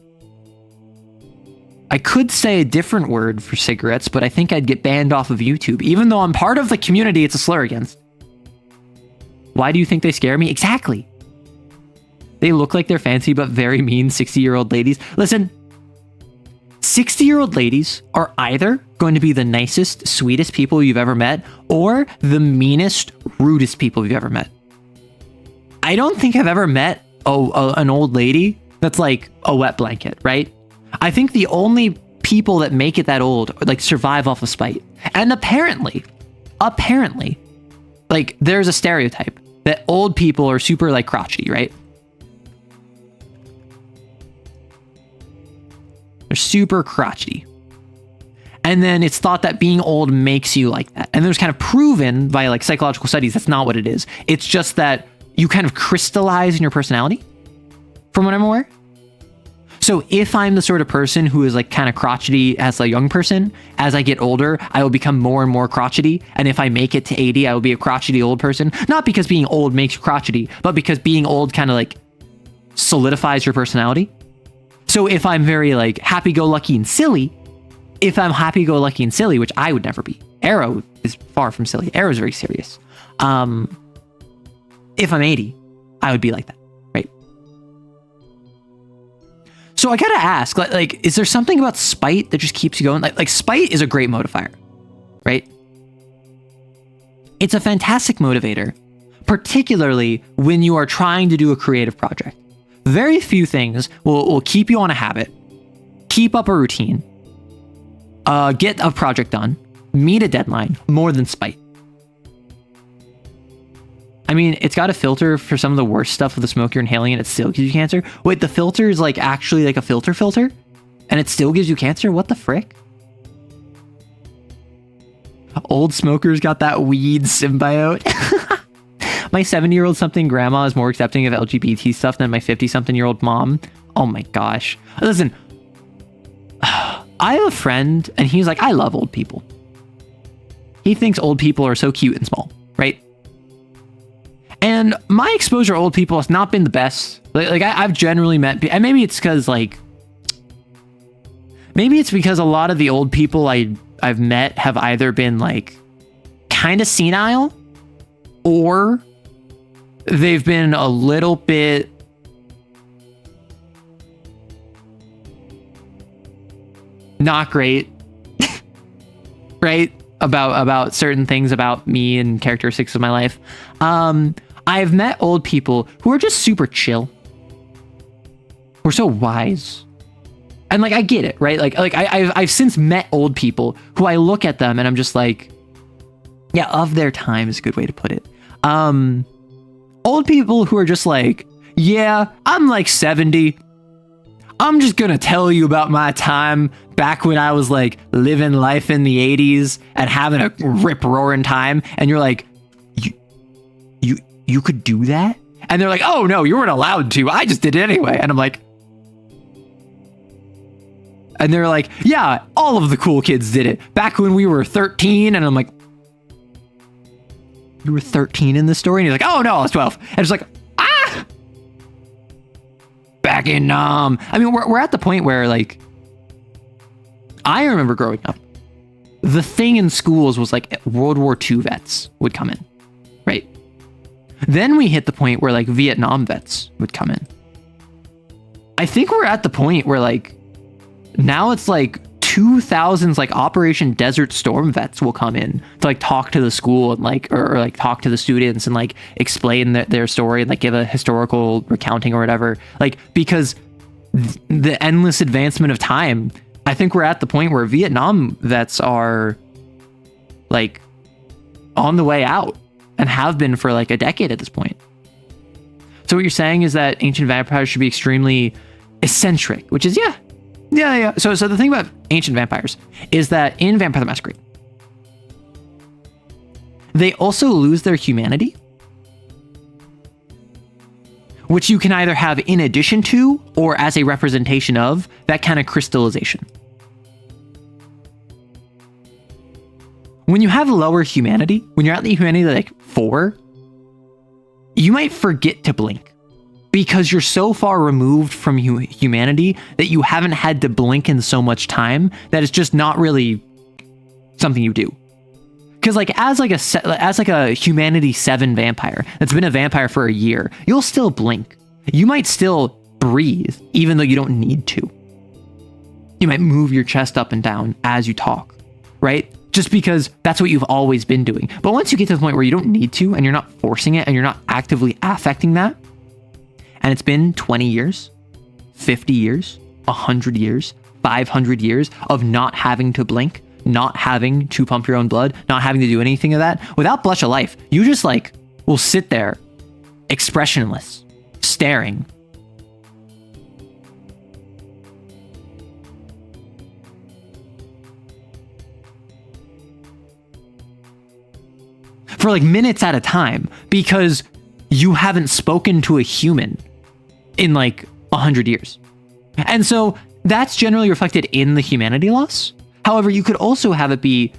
I could say a different word for cigarettes, but I think I'd get banned off of YouTube. Even though I'm part of the community, it's a slur against. Why do you think they scare me? Exactly. They look like they're fancy, but very mean 60-year-old ladies. Listen, 60-year-old ladies are either going to be the nicest, sweetest people you've ever met, or the meanest, rudest people you've ever met. I don't think I've ever met an old lady that's like a wet blanket, right? I think the only people that make it that old like survive off of spite. And apparently, like there's a stereotype that old people are super like crotchety, right? They're super crotchety. And then it's thought that being old makes you like that. And there's kind of proven by like psychological studies that's not what it is. It's just that you kind of crystallize in your personality, from what I'm aware. So if I'm the sort of person who is like kind of crotchety as a young person, as I get older, I will become more and more crotchety. And if I make it to 80, I will be a crotchety old person. Not because being old makes you crotchety, but because being old kind of like solidifies your personality. So if I'm very like happy-go-lucky and silly, which I would never be. Arrow is far from silly. Arrow is very serious. If I'm 80, I would be like that. So I gotta ask, like, is there something about spite that just keeps you going? Like spite is a great motivator, right? It's a fantastic motivator, particularly when you are trying to do a creative project. Very few things will keep you on a habit, keep up a routine, get a project done, meet a deadline, more than spite. I mean, it's got a filter for some of the worst stuff with the smoke you're inhaling and it still gives you cancer. Wait, the filter is like actually like a filter and it still gives you cancer? What the frick? Old smokers got that weed symbiote. My 70-year-old something grandma is more accepting of LGBT stuff than my 50-something-year-old mom. Oh my gosh. Listen, I have a friend and he's like, I love old people. He thinks old people are so cute and small, right? And my exposure to old people has not been the best. Like I've generally met, and maybe it's because a lot of the old people I've met have either been like kind of senile, or they've been a little bit not great, right? About certain things about me and characteristics of my life. I've met old people who are just super chill. Who are so wise. And like, I get it, right? Like I've since met old people who I look at them and I'm just like, yeah, of their time is a good way to put it. Old people who are just like, yeah, I'm like 70. I'm just gonna tell you about my time back when I was like living life in the 80s and having a rip roaring time, and you're like, you could do that? And they're like, oh no, you weren't allowed to. I just did it anyway. And I'm like, and they're like, yeah, all of the cool kids did it back when we were 13. And I'm like, you were 13 in the story? And he's like, oh no, I was 12. And it's like, back in, I mean, we're at the point where like, I remember growing up, the thing in schools was like World War II vets would come in, right? Then we hit the point where like Vietnam vets would come in. I think we're at the point where like, now it's like 2000s, like Operation Desert Storm vets will come in to like talk to the school and like, or like talk to the students and like explain their story and like give a historical recounting or whatever. Like, because the endless advancement of time, I think we're at the point where Vietnam vets are like on the way out and have been for like a decade at this point. So what you're saying is that ancient vampires should be extremely eccentric, which is, yeah. So the thing about ancient vampires is that in Vampire the Masquerade, they also lose their humanity, which you can either have in addition to or as a representation of that kind of crystallization. When you have lower humanity, when you're at the humanity like 4, you might forget to blink because you're so far removed from humanity that you haven't had to blink in so much time that it's just not really something you do. Because like as a humanity 7 vampire that's been a vampire for a year, you'll still blink. You might still breathe even though you don't need to. You might move your chest up and down as you talk, right? Just because that's what you've always been doing. But once you get to the point where you don't need to and you're not forcing it and you're not actively affecting that, and it's been 20 years, 50 years, 100 years, 500 years of not having to blink, not having to pump your own blood, not having to do anything of that, without blush of life, you just like will sit there expressionless, staring. For like minutes at a time because you haven't spoken to a human in like 100 years. And so that's generally reflected in the humanity loss. However, you could also have it be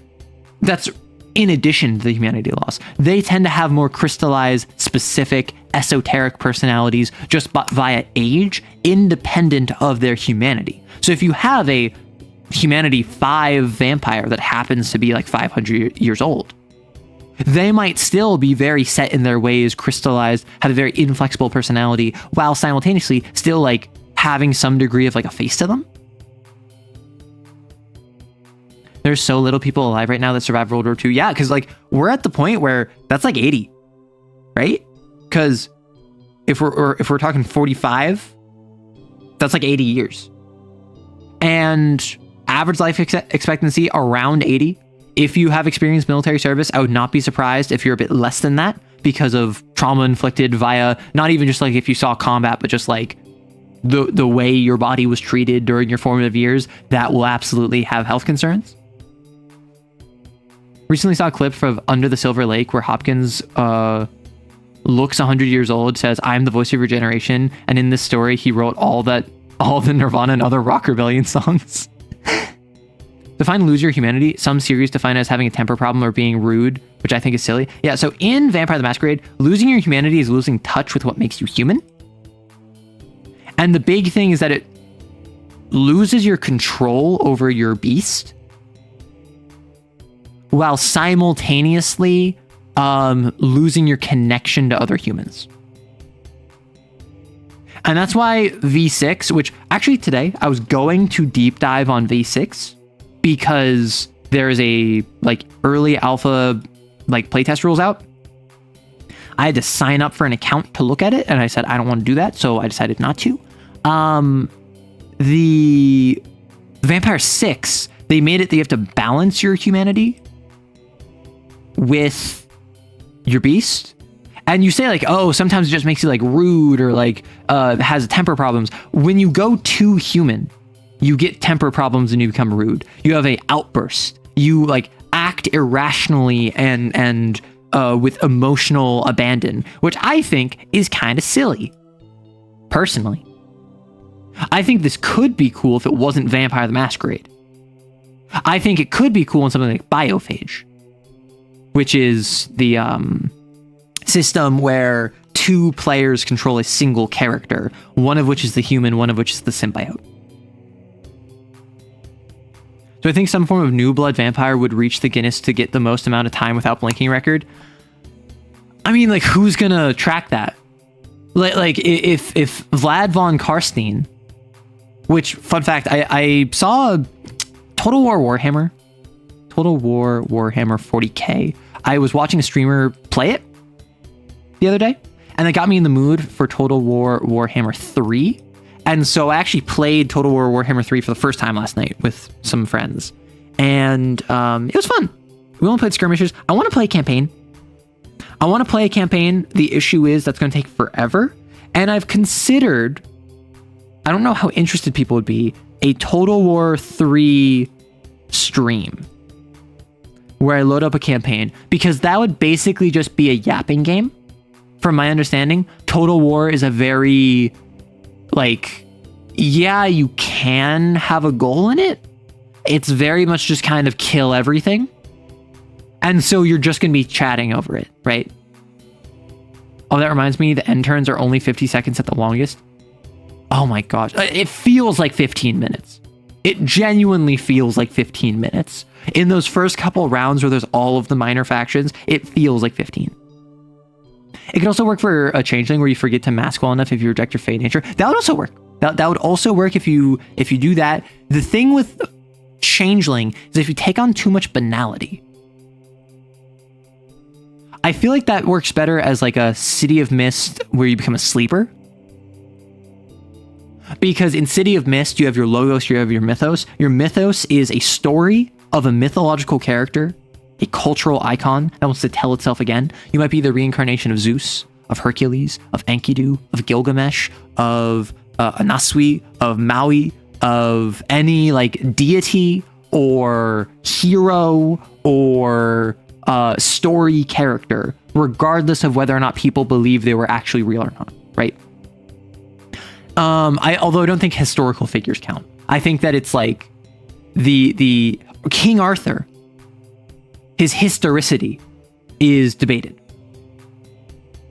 that's in addition to the humanity loss. They tend to have more crystallized, specific, esoteric personalities just via age, independent of their humanity. So if you have a humanity 5 vampire that happens to be like 500 years old, they might still be very set in their ways, crystallized, have a very inflexible personality, while simultaneously still like having some degree of like a face to them. There's so little people alive right now that survived World War II. Yeah, because like we're at the point where that's like 80, right? Because if we're talking 45, that's like 80 years. And average life expectancy around 80. If you have experienced military service, I would not be surprised if you're a bit less than that because of trauma inflicted via not even just like if you saw combat, but just like the way your body was treated during your formative years, that will absolutely have health concerns. Recently saw a clip from Under the Silver Lake where Hopkins looks 100 years old, says, "I'm the voice of your generation." And in this story, he wrote all the Nirvana and other rock rebellion songs. Define lose your humanity. Some series define it as having a temper problem or being rude, which I think is silly. Yeah, so in Vampire the Masquerade, losing your humanity is losing touch with what makes you human. And the big thing is that it loses your control over your beast while simultaneously losing your connection to other humans. And that's why V6, which actually today I was going to deep dive on V6 because there is a like early alpha like playtest rules out. I had to sign up for an account to look at it, and I said I don't want to do that, so I decided not to. The Vampire 6, they made it that you have to balance your humanity with your beast. And you say like, oh, sometimes it just makes you like rude or like has temper problems. When you go too human, you get temper problems and you become rude. You have a outburst. You like act irrationally and with emotional abandon, which I think is kind of silly. Personally, I think this could be cool if it wasn't Vampire the Masquerade. I think it could be cool in something like Biophage, which is the system where 2 players control a single character, one of which is the human, one of which is the symbiote. So I think some form of new blood vampire would reach the Guinness to get the most amount of time without blinking record. I mean, like, who's gonna track that? Like if Vlad von Karstein, which, fun fact, I saw Total War Warhammer 40K. I was watching a streamer play it the other day, and it got me in the mood for Total War Warhammer 3. And so I actually played Total War Warhammer 3 for the first time last night with some friends. And it was fun. We only played skirmishes. I want to play a campaign. The issue is that's going to take forever. And I've considered, I don't know how interested people would be, a Total War 3 stream where I load up a campaign, because that would basically just be a yapping game. From my understanding, Total War is a very, like, yeah, you can have a goal in it. It's very much just kind of kill everything. And so you're just going to be chatting over it, right? Oh, that reminds me, the end turns are only 50 seconds at the longest. Oh my gosh. It feels like 15 minutes. It genuinely feels like 15 minutes. In those first couple rounds where there's all of the minor factions, it feels like 15. It could also work for a changeling where you forget to mask well enough if you reject your fate nature. That would also work. That would also work if you do that. The thing with changeling is if you take on too much banality. I feel like that works better as like a City of Mist where you become a sleeper. Because in City of Mist, you have your logos, you have your mythos. Your mythos is a story of a mythological character, a cultural icon that wants to tell itself again. You might be the reincarnation of Zeus, of Hercules, of Enkidu, of Gilgamesh, of Anasui, of Maui, of any like deity or hero or story character, regardless of whether or not people believe they were actually real or not, right? Although I don't think historical figures count. I think that it's like the King Arthur, his historicity is debated.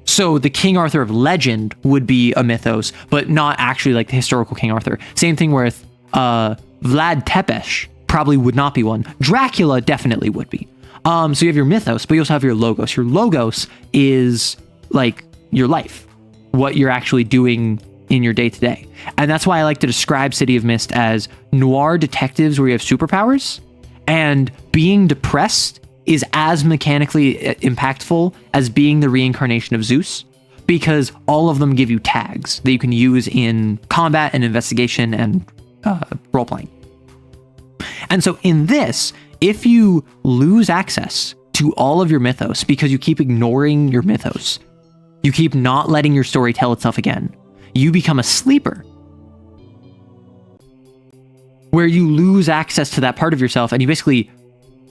So the King Arthur of legend would be a mythos, but not actually like the historical King Arthur. Same thing with Vlad Tepes probably would not be one. Dracula definitely would be. So you have your mythos, but you also have your logos. Your logos is like your life, what you're actually doing in your day-to-day. And that's why I like to describe City of Mist as noir detectives where you have superpowers, and being depressed is as mechanically impactful as being the reincarnation of Zeus, because all of them give you tags that you can use in combat and investigation and role-playing. And so in this, if you lose access to all of your mythos because you keep ignoring your mythos, you keep not letting your story tell itself again, you become a sleeper, where you lose access to that part of yourself and you basically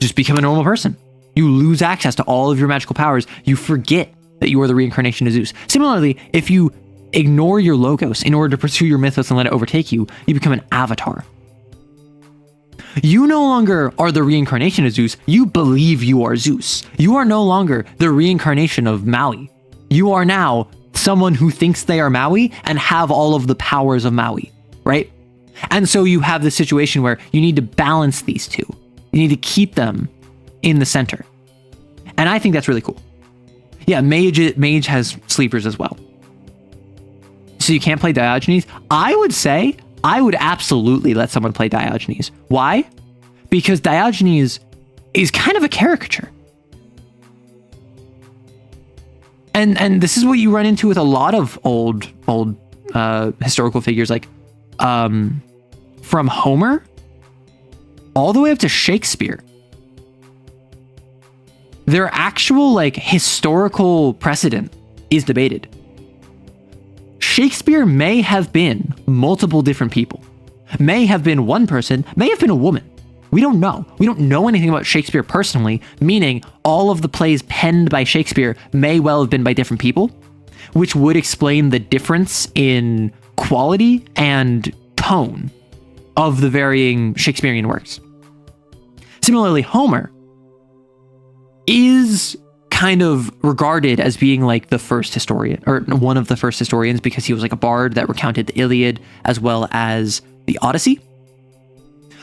just become a normal person. You lose access to all of your magical powers. You forget that you are the reincarnation of Zeus. Similarly, if you ignore your logos in order to pursue your mythos and let it overtake you, you become an avatar. You no longer are the reincarnation of Zeus. You believe you are Zeus. You are no longer the reincarnation of Maui. You are now someone who thinks they are Maui and have all of the powers of Maui, right? And so you have this situation where you need to balance these two. You need to keep them in the center. And I think that's really cool. Yeah, Mage has sleepers as well. So you can't play Diogenes. I would say I would absolutely let someone play Diogenes. Why? Because Diogenes is kind of a caricature. And this is what you run into with a lot of old historical figures, like from Homer all the way up to Shakespeare. Their actual like historical precedent is debated. Shakespeare may have been multiple different people. may have been one person, may have been a woman. We don't know. We don't know anything about Shakespeare personally, meaning all of the plays penned by Shakespeare may well have been by different people, which would explain the difference in quality and tone of the varying Shakespearean works. Similarly, Homer is kind of regarded as being like the first historian, or one of the first historians, because he was like a bard that recounted the Iliad as well as the Odyssey.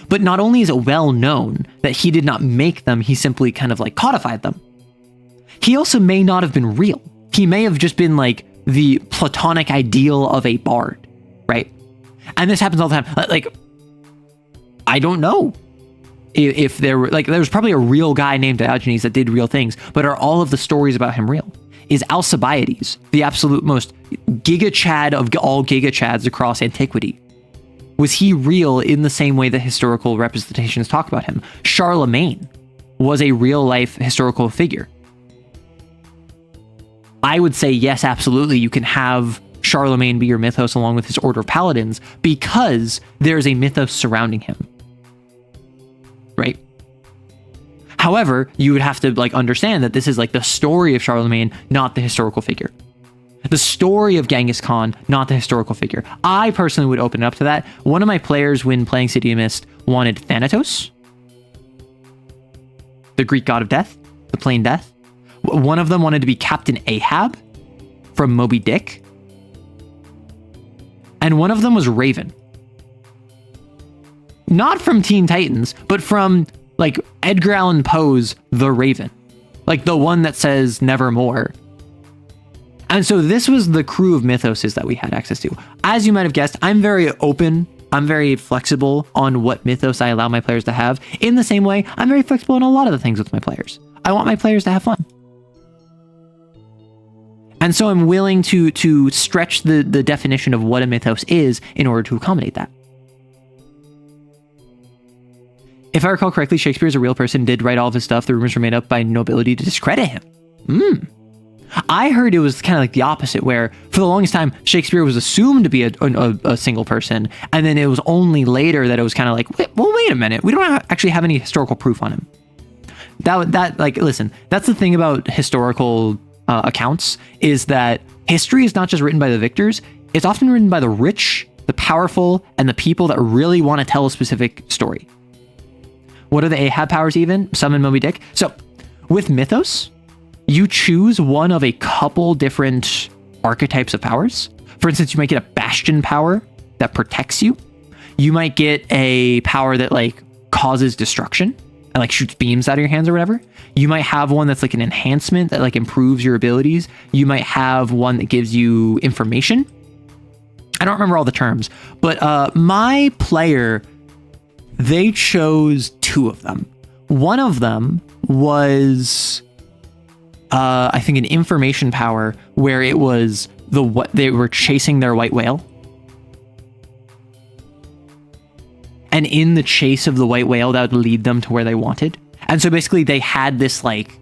But not only is it well known that he did not make them, he simply kind of like codified them. He also may not have been real. He may have just been like the platonic ideal of a bard, right? And this happens all the time. Like, I don't know if there were, like, there was probably a real guy named Diogenes that did real things, but are all of the stories about him real? Is Alcibiades, the absolute most giga-chad of all giga-chads across antiquity, was he real in the same way that historical representations talk about him? Charlemagne was a real-life historical figure. I would say yes, absolutely. You can have Charlemagne be your mythos along with his Order of Paladins because there's a mythos surrounding him, right? However, you would have to like understand that this is like the story of Charlemagne, not the historical figure. The story of Genghis Khan, not the historical figure. I personally would open it up to that. One of my players, when playing City of Mist, wanted Thanatos, the Greek god of death, the plain death. One of them wanted to be Captain Ahab from Moby Dick. And one of them was Raven. Not from Teen Titans, but from like Edgar Allan Poe's The Raven. Like the one that says nevermore. And so this was the crew of mythoses that we had access to. As you might have guessed, I'm very open. I'm very flexible on what mythos I allow my players to have. In the same way, I'm very flexible on a lot of the things with my players. I want my players to have fun. And so I'm willing to stretch the definition of what a mythos is in order to accommodate that. If I recall correctly, Shakespeare is a real person, did write all of his stuff. The rumors were made up by nobility to discredit him. I heard it was kind of like the opposite, where for the longest time, Shakespeare was assumed to be a single person. And then it was only later that it was kind of like, wait a minute. We don't actually have any historical proof on him. Listen, that's the thing about historical accounts, is that history is not just written by the victors. It's often written by the rich, the powerful, and the people that really want to tell a specific story. What are the Ahab powers even? Some in Moby Dick. So with mythos, you choose one of a couple different archetypes of powers. For instance, you might get a bastion power that protects you. You might get a power that like causes destruction and like shoots beams out of your hands or whatever. You might have one that's like an enhancement that like improves your abilities. You might have one that gives you information. I don't remember all the terms, but my player, they chose two of them. One of them was I think an information power where it was they were chasing their white whale. And in the chase of the white whale, that would lead them to where they wanted. And so basically they had this like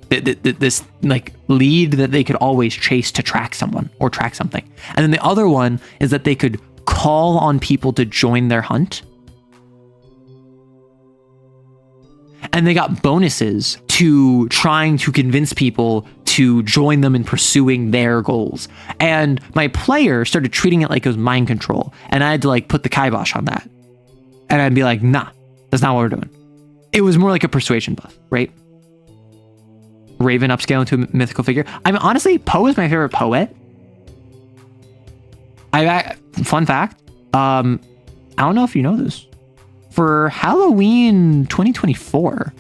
this like lead that they could always chase to track someone or track something. And then the other one is that they could call on people to join their hunt. And they got bonuses to trying to convince people to join them in pursuing their goals. And my player started treating it like it was mind control. And I had to like put the kibosh on that. And I'd be like, nah, that's not what we're doing. It was more like a persuasion buff, right? Raven upscale into a mythical figure. I mean, honestly, Poe is my favorite poet. Fun fact. I don't know if you know this. For Halloween 2024,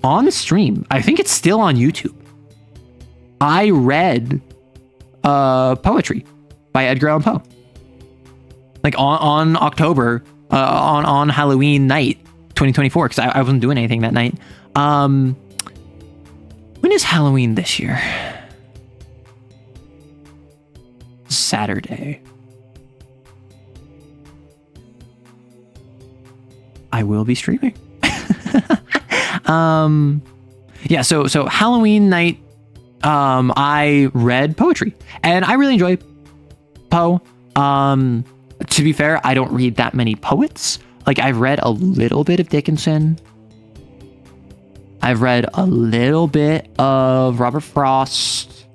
on stream, I think it's still on YouTube, I read poetry by Edgar Allan Poe. Like on October, on Halloween night 2024, because I wasn't doing anything that night. When is Halloween this year? Saturday. I will be streaming. Yeah, so Halloween night, I read poetry, and I really enjoy Poe. To be fair, I don't read that many poets. Like, I've read a little bit of Dickinson. I've read a little bit of Robert Frost,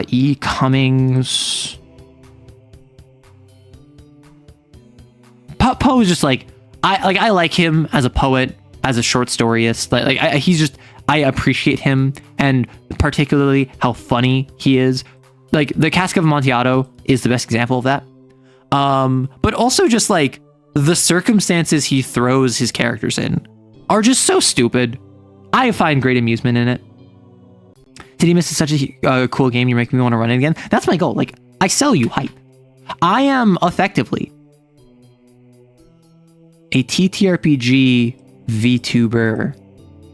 E. Cummings. Poe is just like, I like him as a poet, as a short storyist. I appreciate him, and particularly how funny he is. Like, the Cask of Amontillado is the best example of that. But also just like the circumstances he throws his characters in are just so stupid. I find great amusement in it. Miss is such a cool game. You make me want to run it again. That's my goal. Like, I sell you hype. I am effectively a TTRPG VTuber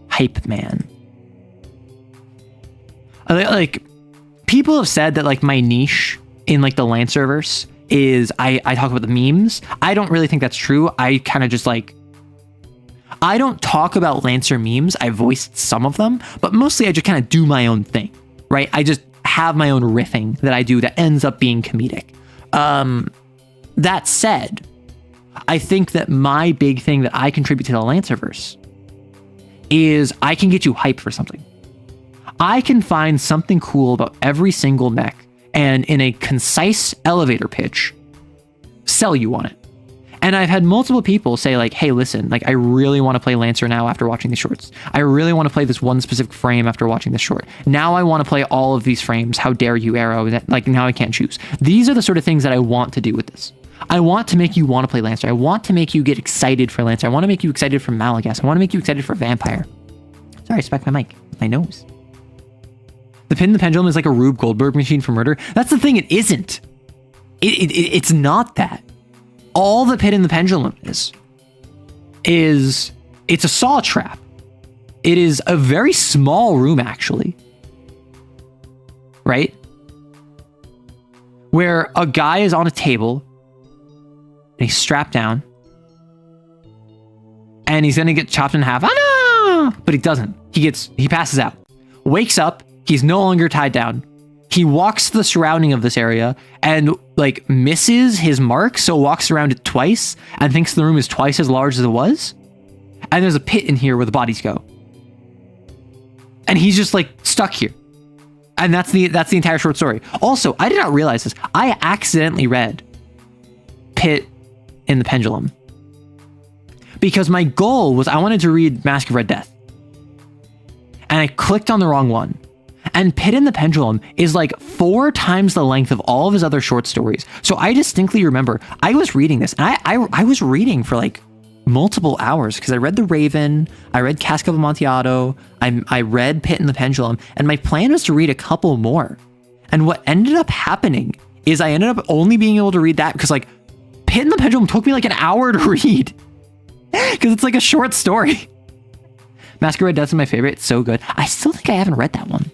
hype man. Like, people have said that like my niche in like the Lancerverse is I talk about the memes. I don't really think that's true. I kind of just like, I don't talk about Lancer memes. I voiced some of them, but mostly I just kind of do my own thing, right? I just have my own riffing that I do that ends up being comedic. That said, I think that my big thing that I contribute to the Lancerverse is I can get you hype for something. I can find something cool about every single mech and in a concise elevator pitch, sell you on it. And I've had multiple people say like, hey, listen, like I really want to play Lancer now after watching these shorts. I really want to play this one specific frame after watching this short. Now I want to play all of these frames. How dare you, Arrow? Like, now I can't choose. These are the sort of things that I want to do with this. I want to make you want to play Lancer. I want to make you get excited for Lancer. I want to make you excited for Malagas. I want to make you excited for Vampire. Sorry, I smacked my mic. My nose. The Pin in the Pendulum is like a Rube Goldberg machine for murder. That's the thing, it isn't. It's not that. All the Pin in the Pendulum is it's a saw trap. It is a very small room, actually. Right? Where a guy is on a table and he's strapped down and he's gonna get chopped in half. Ah, no! But he doesn't. He passes out. Wakes up. He's no longer tied down. He walks the surrounding of this area and like misses his mark, so walks around it twice and thinks the room is twice as large as it was. And there's a pit in here where the bodies go. And he's just like stuck here. And that's the entire short story. Also, I did not realize this. I accidentally read Pit in the Pendulum because my goal was I wanted to read Mask of Red Death. And I clicked on the wrong one. And Pit in the Pendulum is like 4 times the length of all of his other short stories. So I distinctly remember I was reading this and I was reading for like multiple hours because I read The Raven, I read Cask of Amontillado, I read Pit in the Pendulum, and my plan was to read a couple more. And what ended up happening is I ended up only being able to read that because like Pit in the Pendulum took me like an hour to read because it's like a short story. Mask of Red Death is my favorite. It's so good. I still think I haven't read that one.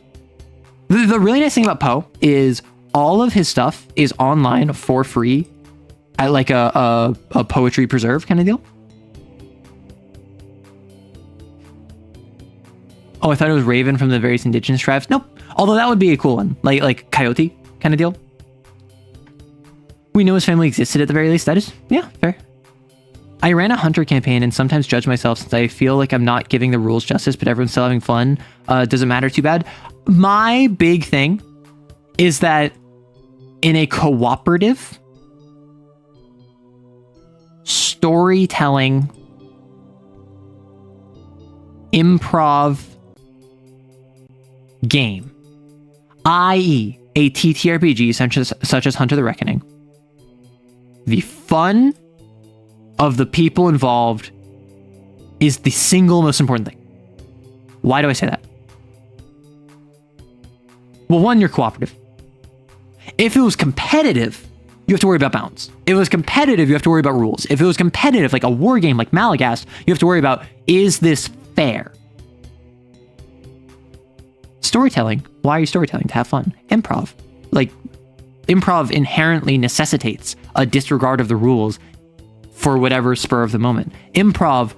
The really nice thing about Poe is all of his stuff is online for free at like a poetry preserve kind of deal. Oh, I thought it was Raven from the various indigenous tribes. Nope. Although that would be a cool one. Like Coyote kind of deal. We know his family existed at the very least. That is, yeah, fair. I ran a hunter campaign and sometimes judge myself since I feel like I'm not giving the rules justice, but everyone's still having fun. Does it matter too bad? My big thing is that in a cooperative storytelling improv game, i.e. a TTRPG such as Hunt of the Reckoning, the fun of the people involved is the single most important thing. Why do I say that? Well, one, you're cooperative. If it was competitive, you have to worry about balance. If it was competitive, you have to worry about rules. If it was competitive, like a war game like Malagas, you have to worry about, is this fair? Storytelling. Why are you storytelling? To have fun. Improv. Like, improv inherently necessitates a disregard of the rules for whatever spur of the moment. Improv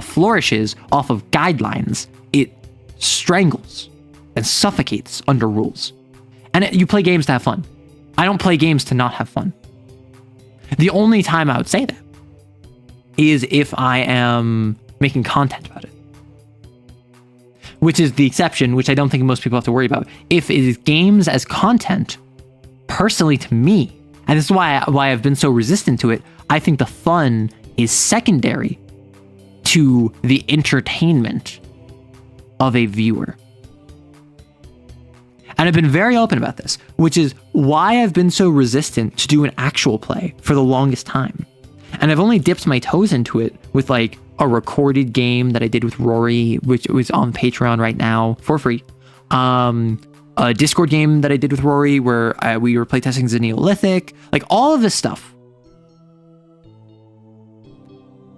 flourishes off of guidelines. It strangles and suffocates under rules. And you play games to have fun. I don't play games to not have fun. The only time I would say that is if I am making content about it, which is the exception, which I don't think most people have to worry about. If it is games as content, personally to me, and this is why I've been so resistant to it, I think the fun is secondary to the entertainment of a viewer. And I've been very open about this, which is why I've been so resistant to do an actual play for the longest time. And I've only dipped my toes into it with like a recorded game that I did with Rory, which was on Patreon right now for free. A Discord game that I did with Rory where we were playtesting the Neolithic, like all of this stuff.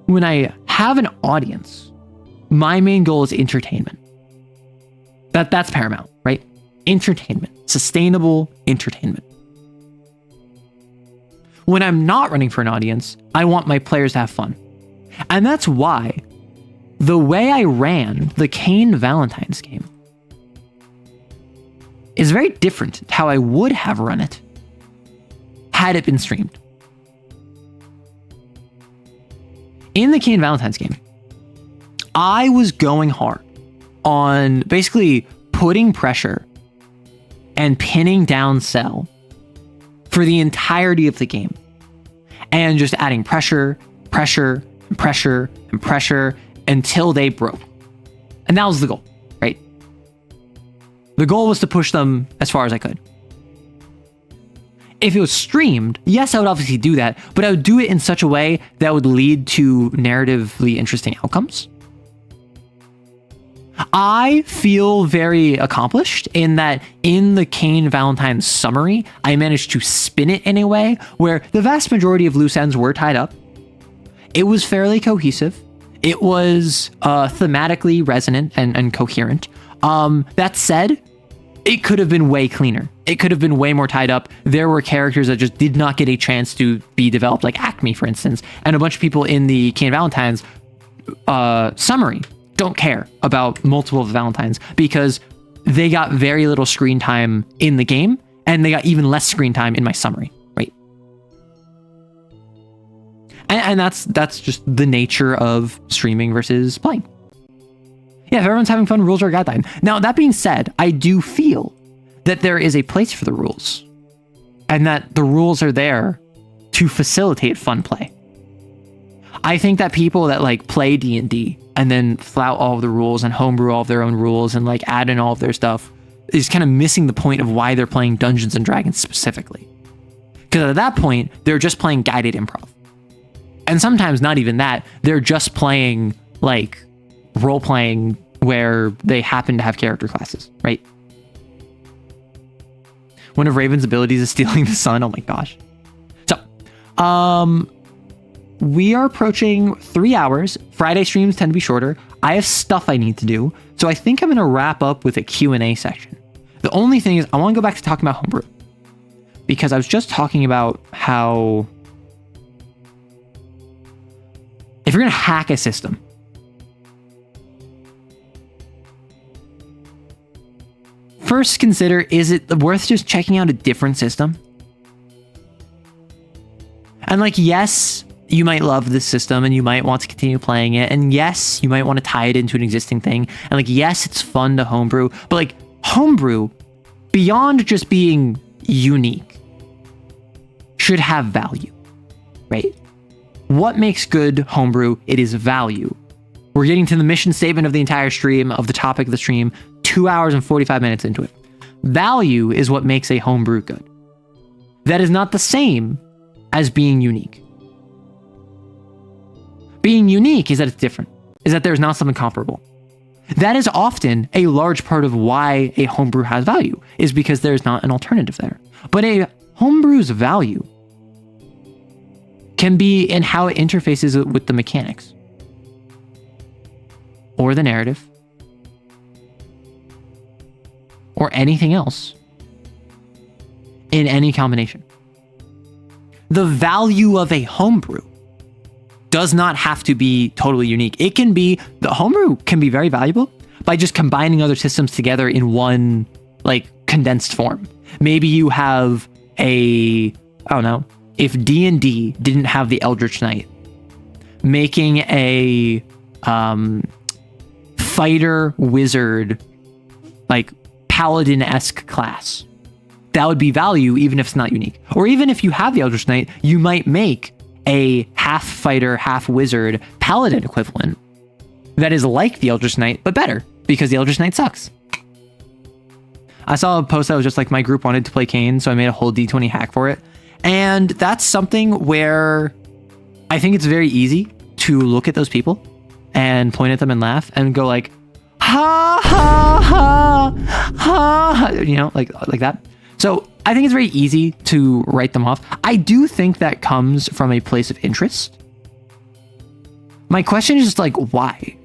When I have an audience, my main goal is entertainment. That's paramount, right? Entertainment, sustainable entertainment. When I'm not running for an audience, I want my players to have fun. And that's why the way I ran the Kane Valentine's game is very different to how I would have run it had it been streamed. In the Kane Valentine's game, I was going hard on basically putting pressure and pinning down Cell for the entirety of the game. And just adding pressure, pressure, and pressure, and pressure until they broke. And that was the goal, right? The goal was to push them as far as I could. If it was streamed, yes, I would obviously do that, but I would do it in such a way that would lead to narratively interesting outcomes. I feel very accomplished in that in the Kane Valentine's summary, I managed to spin it in a way where the vast majority of loose ends were tied up. It was fairly cohesive. It was thematically resonant and coherent. That said, it could have been way cleaner. It could have been way more tied up. There were characters that just did not get a chance to be developed, like Acme, for instance, and a bunch of people in the Kane Valentine's summary don't care about multiple Valentines because they got very little screen time in the game and they got even less screen time in my summary, right? And that's just the nature of streaming versus playing. Yeah, if everyone's having fun, rules are a guideline. Now, that being said, I do feel that there is a place for the rules and that the rules are there to facilitate fun play. I think that people that like play D&D and then flout all of the rules and homebrew all of their own rules and like add in all of their stuff is kind of missing the point of why they're playing Dungeons and Dragons specifically. Because at that point, they're just playing guided improv. And sometimes not even that, they're just playing like role-playing where they happen to have character classes, right? One of Raven's abilities is stealing the sun. Oh my gosh. So, we are approaching 3 hours. Friday streams tend to be shorter. I have stuff I need to do. So I think I'm going to wrap up with a Q&A section. The only thing is I want to go back to talking about homebrew. Because I was just talking about how if you're going to hack a system, first consider, is it worth just checking out a different system? And like, yes, you might love this system and you might want to continue playing it. And yes, you might want to tie it into an existing thing. And like, yes, it's fun to homebrew, but like homebrew, beyond just being unique, should have value, right? What makes good homebrew? It is value. We're getting to the mission statement of the entire stream, of the topic of the stream, 2 hours and 45 minutes into it. Value is what makes a homebrew good. That is not the same as being unique. Being unique is that it's different, is that there's not something comparable. That is often a large part of why a homebrew has value, is because there's not an alternative there. But a homebrew's value can be in how it interfaces with the mechanics, or the narrative, or anything else in any combination. The value of a homebrew does not have to be totally unique. It can be, the homebrew can be very valuable by just combining other systems together in one like condensed form. Maybe you have I don't know, if D&D didn't have the Eldritch Knight, making a fighter wizard, like paladin-esque class, that would be value even if it's not unique. Or even if you have the Eldritch Knight, you might make a half fighter, half wizard paladin equivalent that is like the Eldritch Knight, but better, because the Eldritch Knight sucks. I saw a post that was just like, my group wanted to play Kane, so I made a whole D20 hack for it. And that's something where I think it's very easy to look at those people and point at them and laugh and go like, ha, ha, ha, ha, ha, you know, like that. So I think it's very easy to write them off. I do think that comes from a place of interest. My question is just like, why?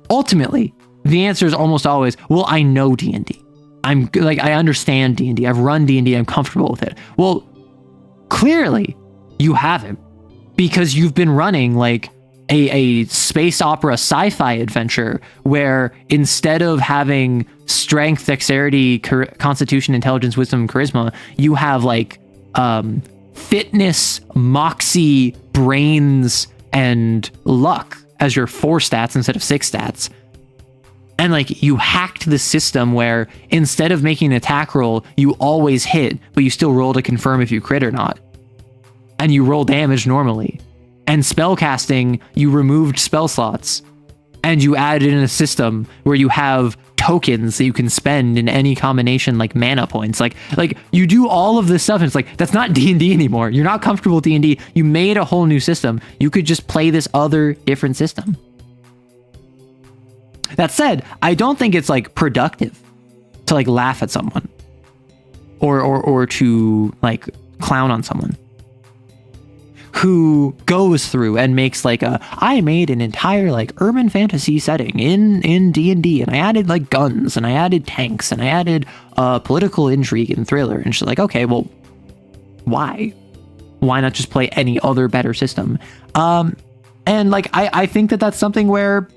Ultimately, the answer is almost always, well, I know D&D. I'm like, I understand D&D. I've run D&D. I'm comfortable with it. Well, clearly you haven't, because you've been running like a space opera sci-fi adventure where instead of having strength, dexterity, constitution, intelligence, wisdom, charisma, you have like fitness, moxie, brains, and luck as your 4 stats instead of 6 stats. And like, you hacked the system where instead of making an attack roll, you always hit, but you still roll to confirm if you crit or not. And you roll damage normally. And spellcasting, you removed spell slots. And you added in a system where you have tokens that you can spend in any combination, like mana points. Like you do all of this stuff, and it's like, that's not D&D anymore. You're not comfortable with D&D. You made a whole new system. You could just play this other different system. That said, I don't think it's like productive to like laugh at someone or to like clown on someone who goes through and makes like I made an entire like urban fantasy setting in D&D, and I added like guns, and I added tanks, and I added political intrigue and thriller. And she's like, okay, well, why not just play any other better system? And like, I think that's something where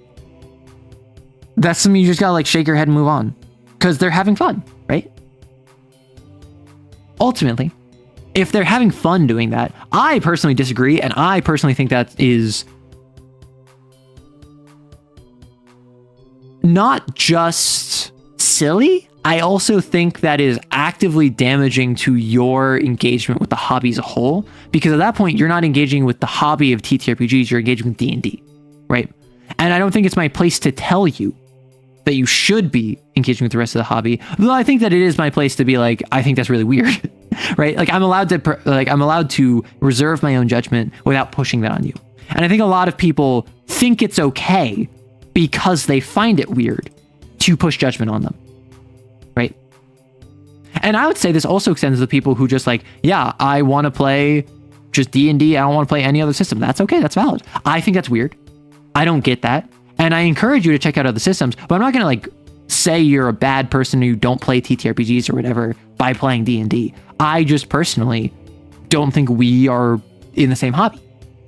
that's something you just gotta like shake your head and move on, because they're having fun, right? Ultimately, if they're having fun doing that, I personally disagree, and I personally think that is not just silly. I also think that is actively damaging to your engagement with the hobby as a whole, because at that point, you're not engaging with the hobby of TTRPGs, you're engaging with D&D, right? And I don't think it's my place to tell you that you should be engaging with the rest of the hobby. Though I think that it is my place to be like, I think that's really weird, right? Like I'm allowed to reserve my own judgment without pushing that on you. And I think a lot of people think it's okay because they find it weird to push judgment on them, right? And I would say this also extends to the people who just like, yeah, I want to play just D&D. I don't want to play any other system. That's okay. That's valid. I think that's weird. I don't get that. And I encourage you to check out other systems, but I'm not going to like say you're a bad person who don't play TTRPGs or whatever by playing D&D. I just personally don't think we are in the same hobby.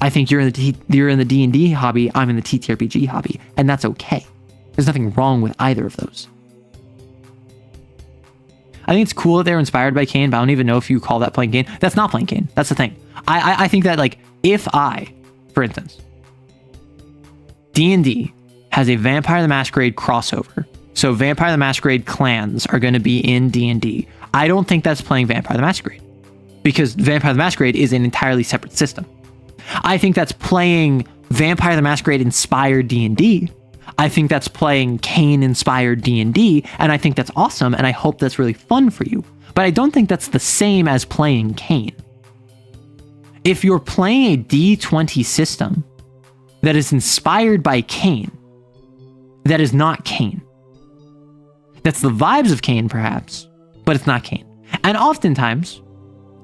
I think you're in the D&D hobby. I'm in the TTRPG hobby, and that's okay. There's nothing wrong with either of those. I think it's cool that they're inspired by Kane, but I don't even know if you call that playing Kane. That's not playing Kane. That's the thing. I think that like if I, for instance, D&D has a Vampire the Masquerade crossover. So Vampire the Masquerade clans are going to be in D&D. I don't think that's playing Vampire the Masquerade, because Vampire the Masquerade is an entirely separate system. I think that's playing Vampire the Masquerade inspired D&D. I think that's playing Kane inspired D&D, and I think that's awesome, and I hope that's really fun for you. But I don't think that's the same as playing Kane. If you're playing a D20 system that is inspired by Kane, that is not Kane. That's the vibes of Kane, perhaps, but it's not Kane. And oftentimes,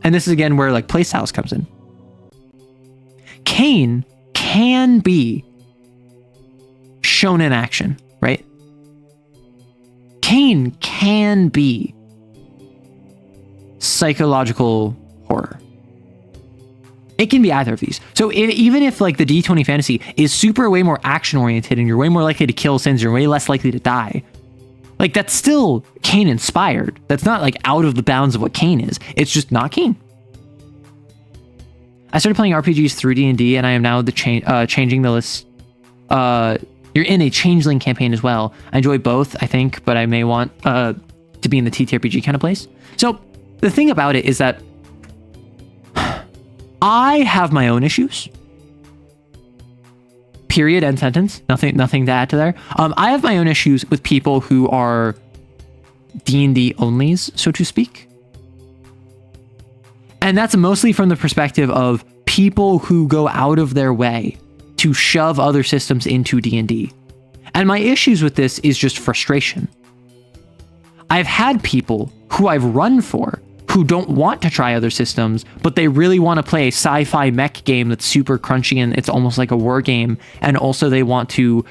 and this is again where like playstyles comes in, Kane can be shown in action, right? Kane can be psychological horror. It can be either of these. So even if like the D20 fantasy is super way more action oriented and you're way more likely to kill since you're way less likely to die, Like, that's still Kane inspired. That's not like out of the bounds of what Kane is. It's just not Kane. I started playing RPGs through D&D, and I am now changing the list. You're in a Changeling campaign as well. I enjoy both, I think, but I may want to be in the TTRPG kind of place. So the thing about it is that I have my own issues. Period, end sentence. Nothing to add to there. I have my own issues with people who are D&D onlys, so to speak. And that's mostly from the perspective of people who go out of their way to shove other systems into D&D. And my issues with this is just frustration. I've had people who I've run for who don't want to try other systems, but they really want to play a sci-fi mech game that's super crunchy and it's almost like a war game. And also they want to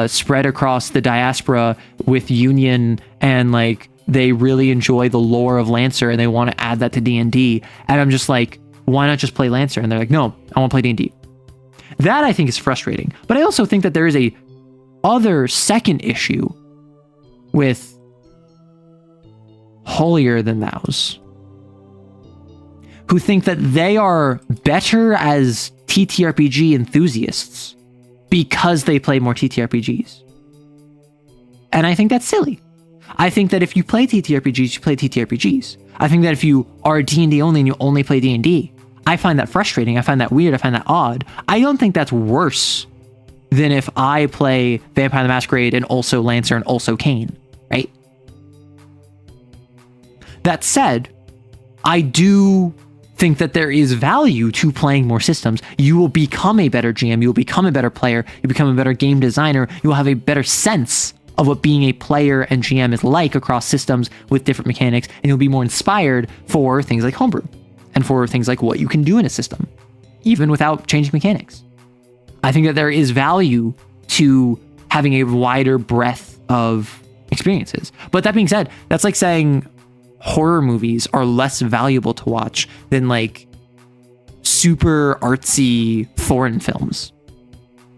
spread across the diaspora with Union, and like they really enjoy the lore of Lancer and they want to add that to D&D. And I'm just like, why not just play Lancer? And they're like, no, I want to play D&D. That I think is frustrating. But I also think that there is a other second issue with holier than thous, who think that they are better as TTRPG enthusiasts because they play more TTRPGs. And I think that's silly. I think that if you play TTRPGs, you play TTRPGs. I think that if you are D&D only and you only play D&D, I find that frustrating. I find that weird. I find that odd. I don't think that's worse than if I play Vampire the Masquerade and also Lancer and also Kane, right? That said, I do think that there is value to playing more systems. You will become a better GM. You will become a better player. You become a better game designer. You will have a better sense of what being a player and GM is like across systems with different mechanics, and you'll be more inspired for things like homebrew and for things like what you can do in a system, even without changing mechanics. I think that there is value to having a wider breadth of experiences. But that being said, that's like saying horror movies are less valuable to watch than like super artsy foreign films.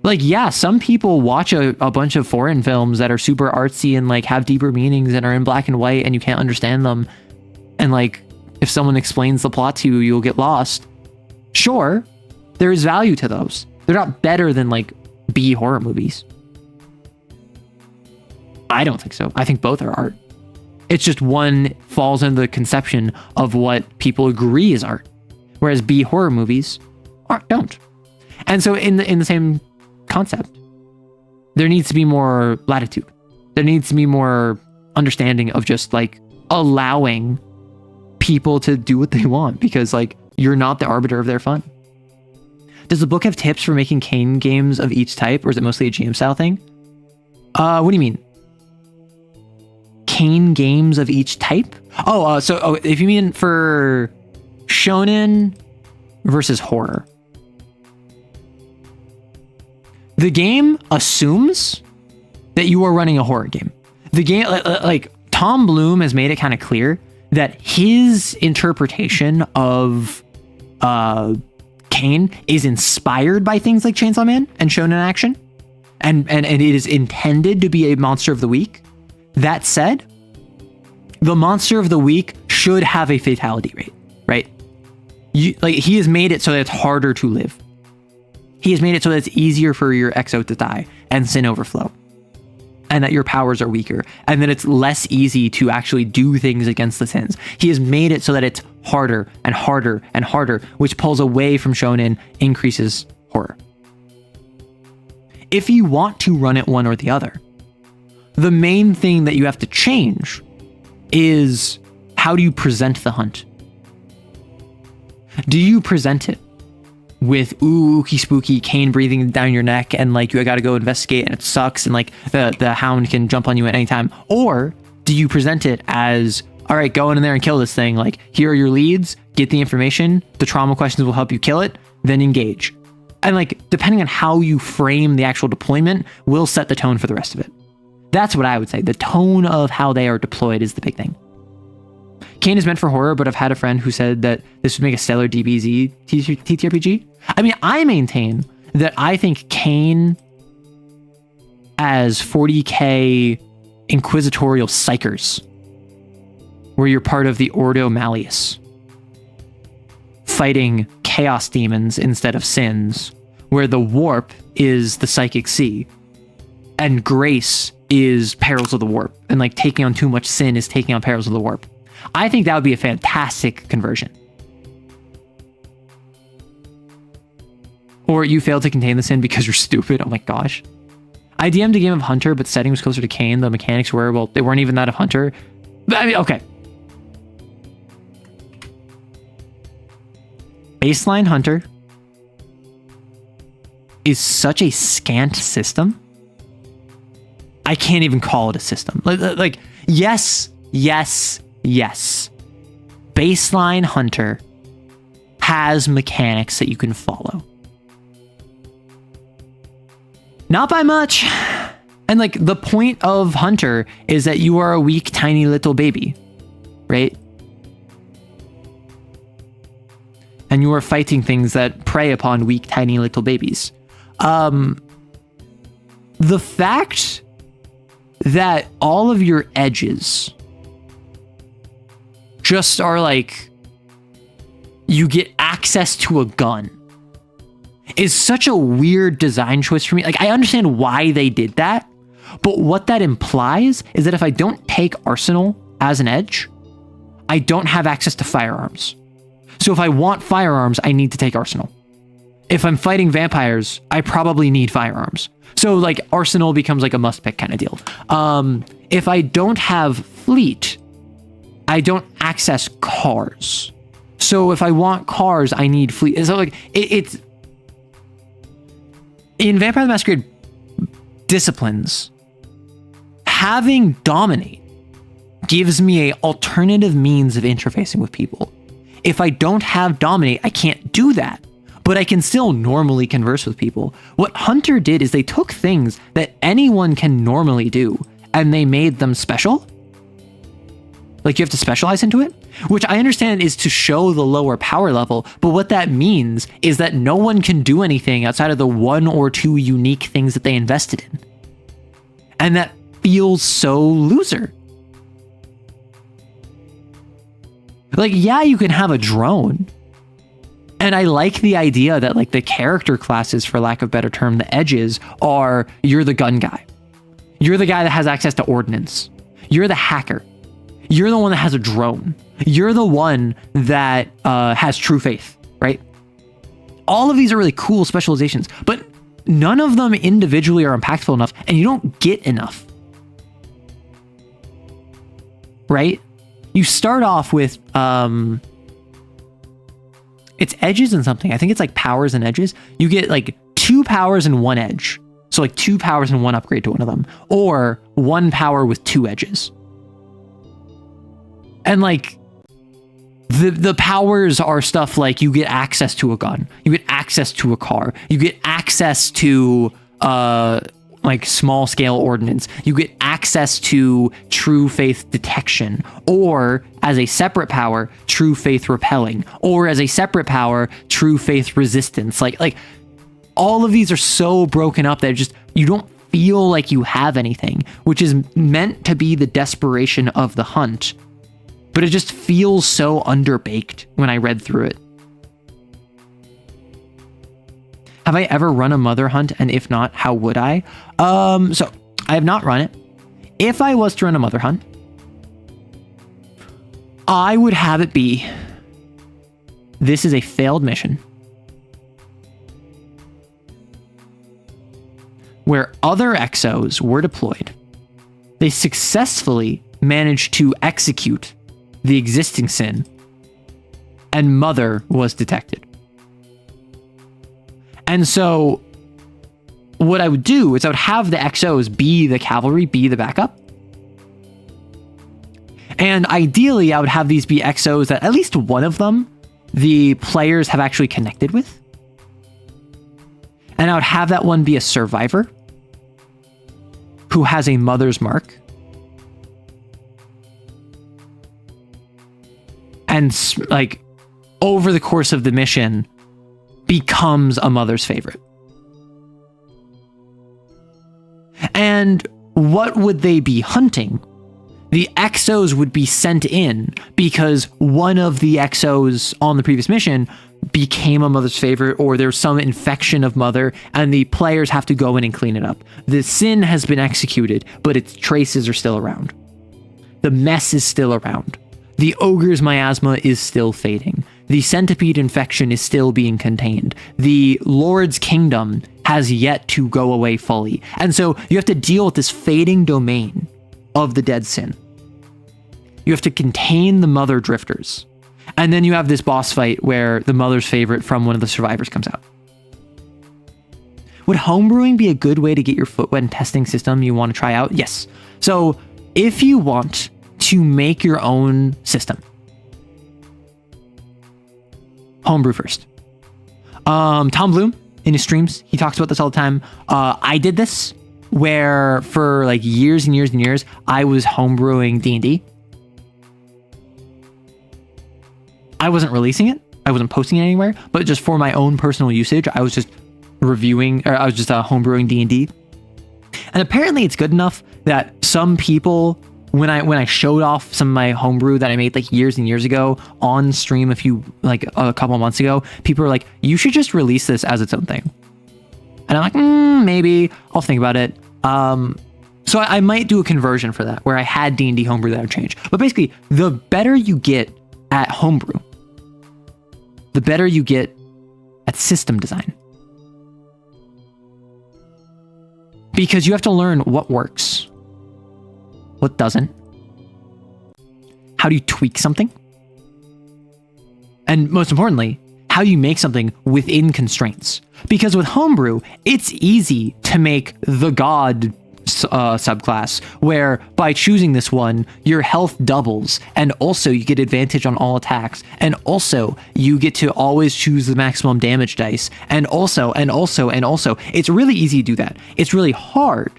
Like, yeah, some people watch a bunch of foreign films that are super artsy and like have deeper meanings and are in black and white and you can't understand them. And like, if someone explains the plot to you, you'll get lost. Sure, there is value to those. They're not better than like B horror movies. I don't think so. I think both are art. It's just one falls into the conception of what people agree is art, whereas B horror movies don't. And so in the same concept, there needs to be more latitude. There needs to be more understanding of just like allowing people to do what they want, because like you're not the arbiter of their fun. Does the book have tips for making Kane games of each type, or is it mostly a GM style thing? What do you mean? Kane games of each type? So if you mean for shonen versus horror. The game assumes that you are running a horror game. The game, like Tom Bloom has made it kind of clear that his interpretation of Kane is inspired by things like Chainsaw Man and Shonen Action, and it is intended to be a monster of the week. That said, the monster of the week should have a fatality rate, right? He has made it so that it's harder to live. He has made it so that it's easier for your exo to die and sin overflow, and that your powers are weaker, and that it's less easy to actually do things against the sins. He has made it so that it's harder and harder and harder, which pulls away from shonen, increases horror. If you want to run it one or the other, the main thing that you have to change is how do you present the hunt? Do you present it with ooky spooky Kane breathing down your neck and like you gotta go investigate and it sucks and like the hound can jump on you at any time? Or do you present it as, all right, go in there and kill this thing. Like, here are your leads, get the information, the trauma questions will help you kill it, then engage. And like, depending on how you frame the actual deployment will set the tone for the rest of it. That's what I would say. The tone of how they are deployed is the big thing. Kane is meant for horror, but I've had a friend who said that this would make a stellar DBZ TTRPG. I mean, I maintain that I think Kane as 40k inquisitorial psychers, where you're part of the Ordo Malleus, fighting chaos demons instead of sins, where the warp is the psychic sea, and grace is perils of the warp, and like taking on too much sin is taking on perils of the warp. I think that would be a fantastic conversion. Or you failed to contain the sin because you're stupid. Oh my gosh. I DM'd a game of Hunter, but the setting was closer to Kane. The mechanics were, well, they weren't even that of Hunter. But I mean, okay. Baseline Hunter is such a scant system. I can't even call it a system. Like yes. Baseline Hunter has mechanics that you can follow. Not by much. And like the point of Hunter is that you are a weak, tiny little baby, right? And you are fighting things that prey upon weak, tiny little babies. The fact that all of your edges just are like, you get access to a gun, is such a weird design choice for me. Like, I understand why they did that, but what that implies is that if I don't take Arsenal as an edge, I don't have access to firearms. So if I want firearms, I need to take Arsenal. If I'm fighting vampires, I probably need firearms. So like Arsenal becomes like a must pick kind of deal. If I don't have fleet, I don't access cars. So if I want cars, I need fleet. So like it's in Vampire the Masquerade disciplines, having dominate gives me an alternative means of interfacing with people. If I don't have dominate, I can't do that, but I can still normally converse with people. What Hunter did is they took things that anyone can normally do and they made them special. Like you have to specialize into it, which I understand is to show the lower power level. But what that means is that no one can do anything outside of the 1 or 2 unique things that they invested in. And that feels so loser. Like, yeah, you can have a drone. And I like the idea that like the character classes, for lack of a better term, the edges are, you're the gun guy. You're the guy that has access to ordnance. You're the hacker. You're the one that has a drone. You're the one that has true faith, right? All of these are really cool specializations, but none of them individually are impactful enough, and you don't get enough, right? You start off with, it's edges and something. I think it's like powers and edges. You get like 2 powers and 1 edge. So like 2 powers and 1 upgrade to one of them, or 1 power with 2 edges. And like the powers are stuff like you get access to a gun, you get access to a car, you get access to like small scale ordnance, you get access to true faith detection, or as a separate power, true faith repelling, or as a separate power, true faith resistance. Like all of these are so broken up that just you don't feel like you have anything, which is meant to be the desperation of the hunt. But it just feels so underbaked when I read through it. Have I ever run a mother hunt? And if not, how would I? So I have not run it. If I was to run a mother hunt, I would have it be, this is a failed mission where other exos were deployed. They successfully managed to execute the existing sin, and mother was detected. And so what I would do is I would have the XOs be the cavalry, be the backup. And ideally, I would have these be XOs that at least one of them, the players have actually connected with. And I would have that one be a survivor who has a mother's mark. And like over the course of the mission becomes a mother's favorite. And what would they be hunting? The exos would be sent in because one of the exos on the previous mission became a mother's favorite, or there's some infection of mother, and the players have to go in and clean it up. The sin has been executed, but its traces are still around. The mess is still around. The ogre's miasma is still fading. The centipede infection is still being contained. The Lord's kingdom has yet to go away fully. And so you have to deal with this fading domain of the dead sin. You have to contain the mother drifters. And then you have this boss fight where the mother's favorite from one of the survivors comes out. Would homebrewing be a good way to get your foot wet in testing system you want to try out? Yes. So if you want to make your own system, homebrew first. Tom Bloom, in his streams, he talks about this all the time. I did this where for like years and years and years, I was homebrewing D&D. I wasn't releasing it. I wasn't posting it anywhere, but just for my own personal usage, I was just homebrewing D&D. And apparently it's good enough that some people, when I showed off some of my homebrew that I made like years and years ago on stream a couple of months ago, people were like, you should just release this as its own thing. And I'm like, maybe I'll think about it. So I might do a conversion for that where I had D&D homebrew that would change. But basically, the better you get at homebrew, the better you get at system design. Because you have to learn what works, what doesn't, how do you tweak something, and most importantly, how do you make something within constraints? Because with homebrew, it's easy to make the god subclass, where by choosing this one, your health doubles, and also you get advantage on all attacks, and also you get to always choose the maximum damage dice, and also, it's really easy to do that. It's really hard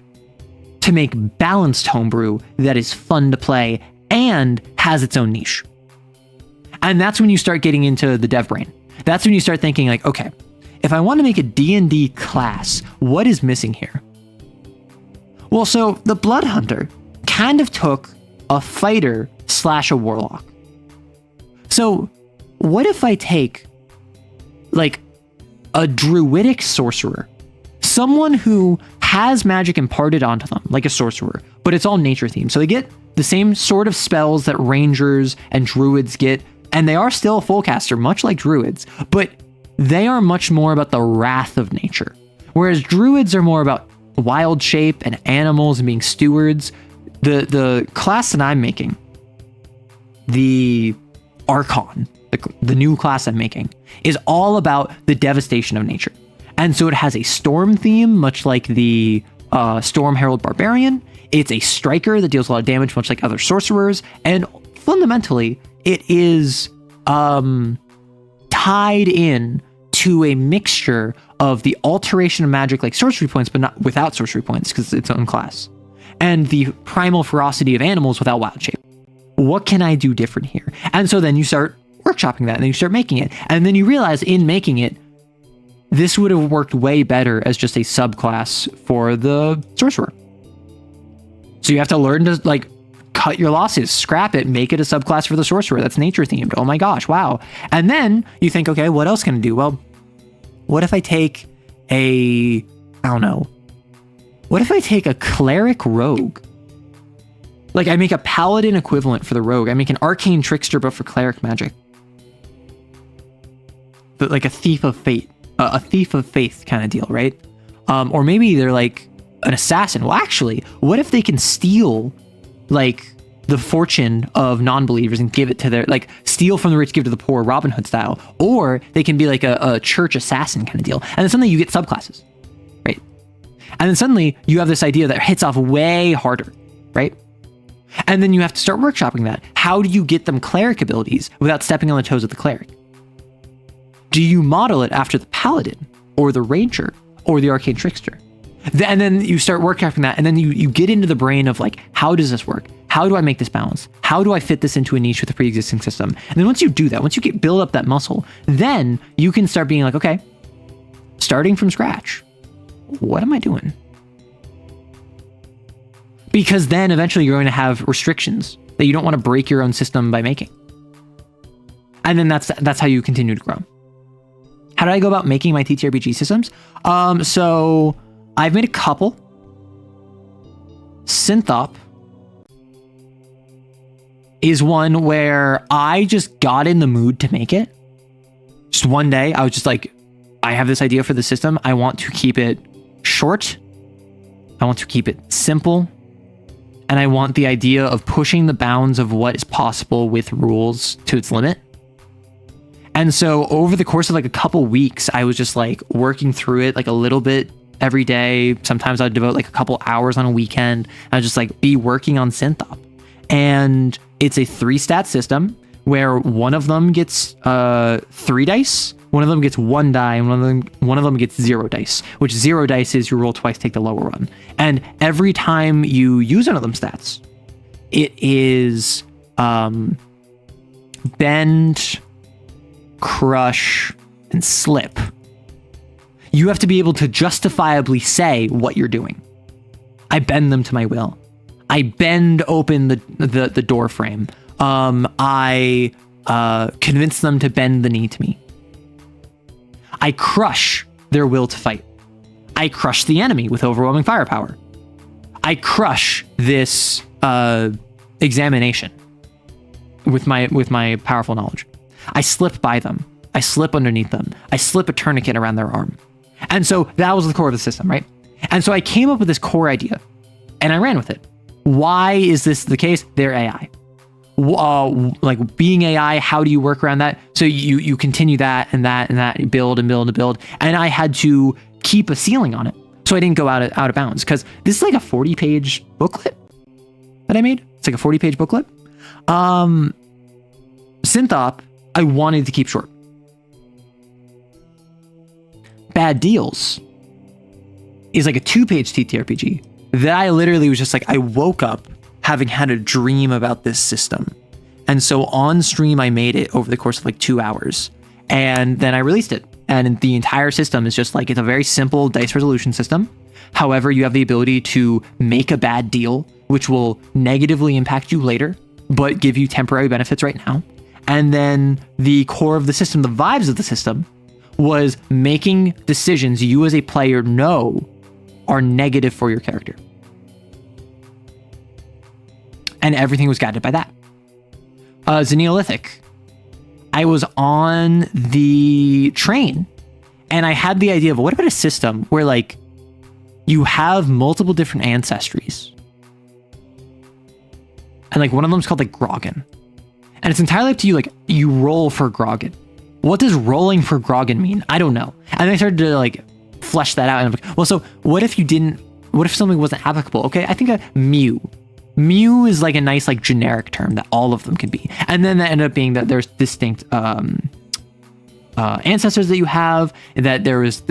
to make balanced homebrew that is fun to play and has its own niche. And that's when you start getting into the dev brain. That's when you start thinking like, okay, if I want to make a D&D class, what is missing here? Well, so the Blood Hunter kind of took a fighter / a warlock. So what if I take like a druidic sorcerer, someone who has magic imparted onto them, like a sorcerer, but it's all nature themed. So they get the same sort of spells that rangers and druids get, and they are still a full caster, much like druids, but they are much more about the wrath of nature. Whereas druids are more about wild shape and animals and being stewards. The class that I'm making, the Archon, the new class I'm making, is all about the devastation of nature. And so it has a storm theme, much like the Storm Herald Barbarian. It's a striker that deals a lot of damage, much like other sorcerers. And fundamentally, it is tied in to a mixture of the alteration of magic like sorcery points, but not without sorcery points because it's its own class, and the primal ferocity of animals without wild shape. What can I do different here? And so then you start workshopping that, and then you start making it, and then you realize in making it, this would have worked way better as just a subclass for the sorcerer. So you have to learn to like cut your losses, scrap it, make it a subclass for the sorcerer that's nature themed. Oh my gosh, wow. And then you think, okay, what else can I do? Well, what if I take what if I take a cleric rogue? Like I make a paladin equivalent for the rogue. I make an arcane trickster, but for cleric magic. But like a thief of faith kind of deal, right? Or maybe they're like an assassin. Well, actually, what if they can steal like the fortune of non-believers and give it to their, like steal from the rich, give to the poor, Robin Hood style, or they can be like a church assassin kind of deal. And then suddenly you get subclasses, right? And then suddenly you have this idea that hits off way harder, right? And then you have to start workshopping that. How do you get them cleric abilities without stepping on the toes of the cleric? Do you model it after the paladin or the ranger or the arcane trickster? And then you start workshopping that, and then you get into the brain of like, how does this work? How do I make this balance? How do I fit this into a niche with a pre-existing system? And then once you do that, once you build up that muscle, then you can start being like, okay, starting from scratch, what am I doing? Because then eventually you're going to have restrictions that you don't want to break your own system by making. And then that's how you continue to grow. How did I go about making my TTRPG systems? So I've made a couple. Synthop is one where I just got in the mood to make it. Just one day, I was just like, I have this idea for the system. I want to keep it short. I want to keep it simple. And I want the idea of pushing the bounds of what is possible with rules to its limit. And so over the course of like a couple weeks, I was just like working through it like a little bit every day. Sometimes I'd devote like a couple hours on a weekend. I'd just like be working on Synthop. And it's a 3-stat system where one of them gets 3 dice, one of them gets 1 die, and one of them gets 0 dice, which 0 dice is you roll twice, take the lower one. And every time you use one of them stats, it is bend, crush, and slip. You have to be able to justifiably say what you're doing. I bend them to my will. I bend open the door frame. I convince them to bend the knee to me. I crush their will to fight. I crush the enemy with overwhelming firepower. I crush this examination with my powerful knowledge. I slip by them. I slip underneath them. I slip a tourniquet around their arm. And so that was the core of the system, right? And so I came up with this core idea and I ran with it. Why is this the case? They're AI. Like being AI, how do you work around that? So you continue that and that and that, you build and build and build. And I had to keep a ceiling on it. So I didn't go out of bounds because this is like a 40-page booklet that I made. It's like a 40-page booklet. Synthop, I wanted to keep short. Bad Deals is like a 2-page TTRPG that I literally was just like, I woke up having had a dream about this system. And so on stream, I made it over the course of like 2 hours and then I released it. And the entire system is just like, it's a very simple dice resolution system. However, you have the ability to make a bad deal, which will negatively impact you later, but give you temporary benefits right now. And then the core of the system, the vibes of the system, was making decisions you as a player know are negative for your character. And everything was guided by that. Xeneolithic. I was on the train and I had the idea of what about a system where like you have multiple different ancestries. And like one of them is called like Grogan. And it's entirely up to you, like you roll for Grogan. What does rolling for Grogan mean? I don't know. And I started to like flesh that out. And I'm like, well, so what if something wasn't applicable? Okay, I think a Mew. Mew is like a nice like generic term that all of them can be. And then that ended up being that there's distinct ancestors that you have, that there was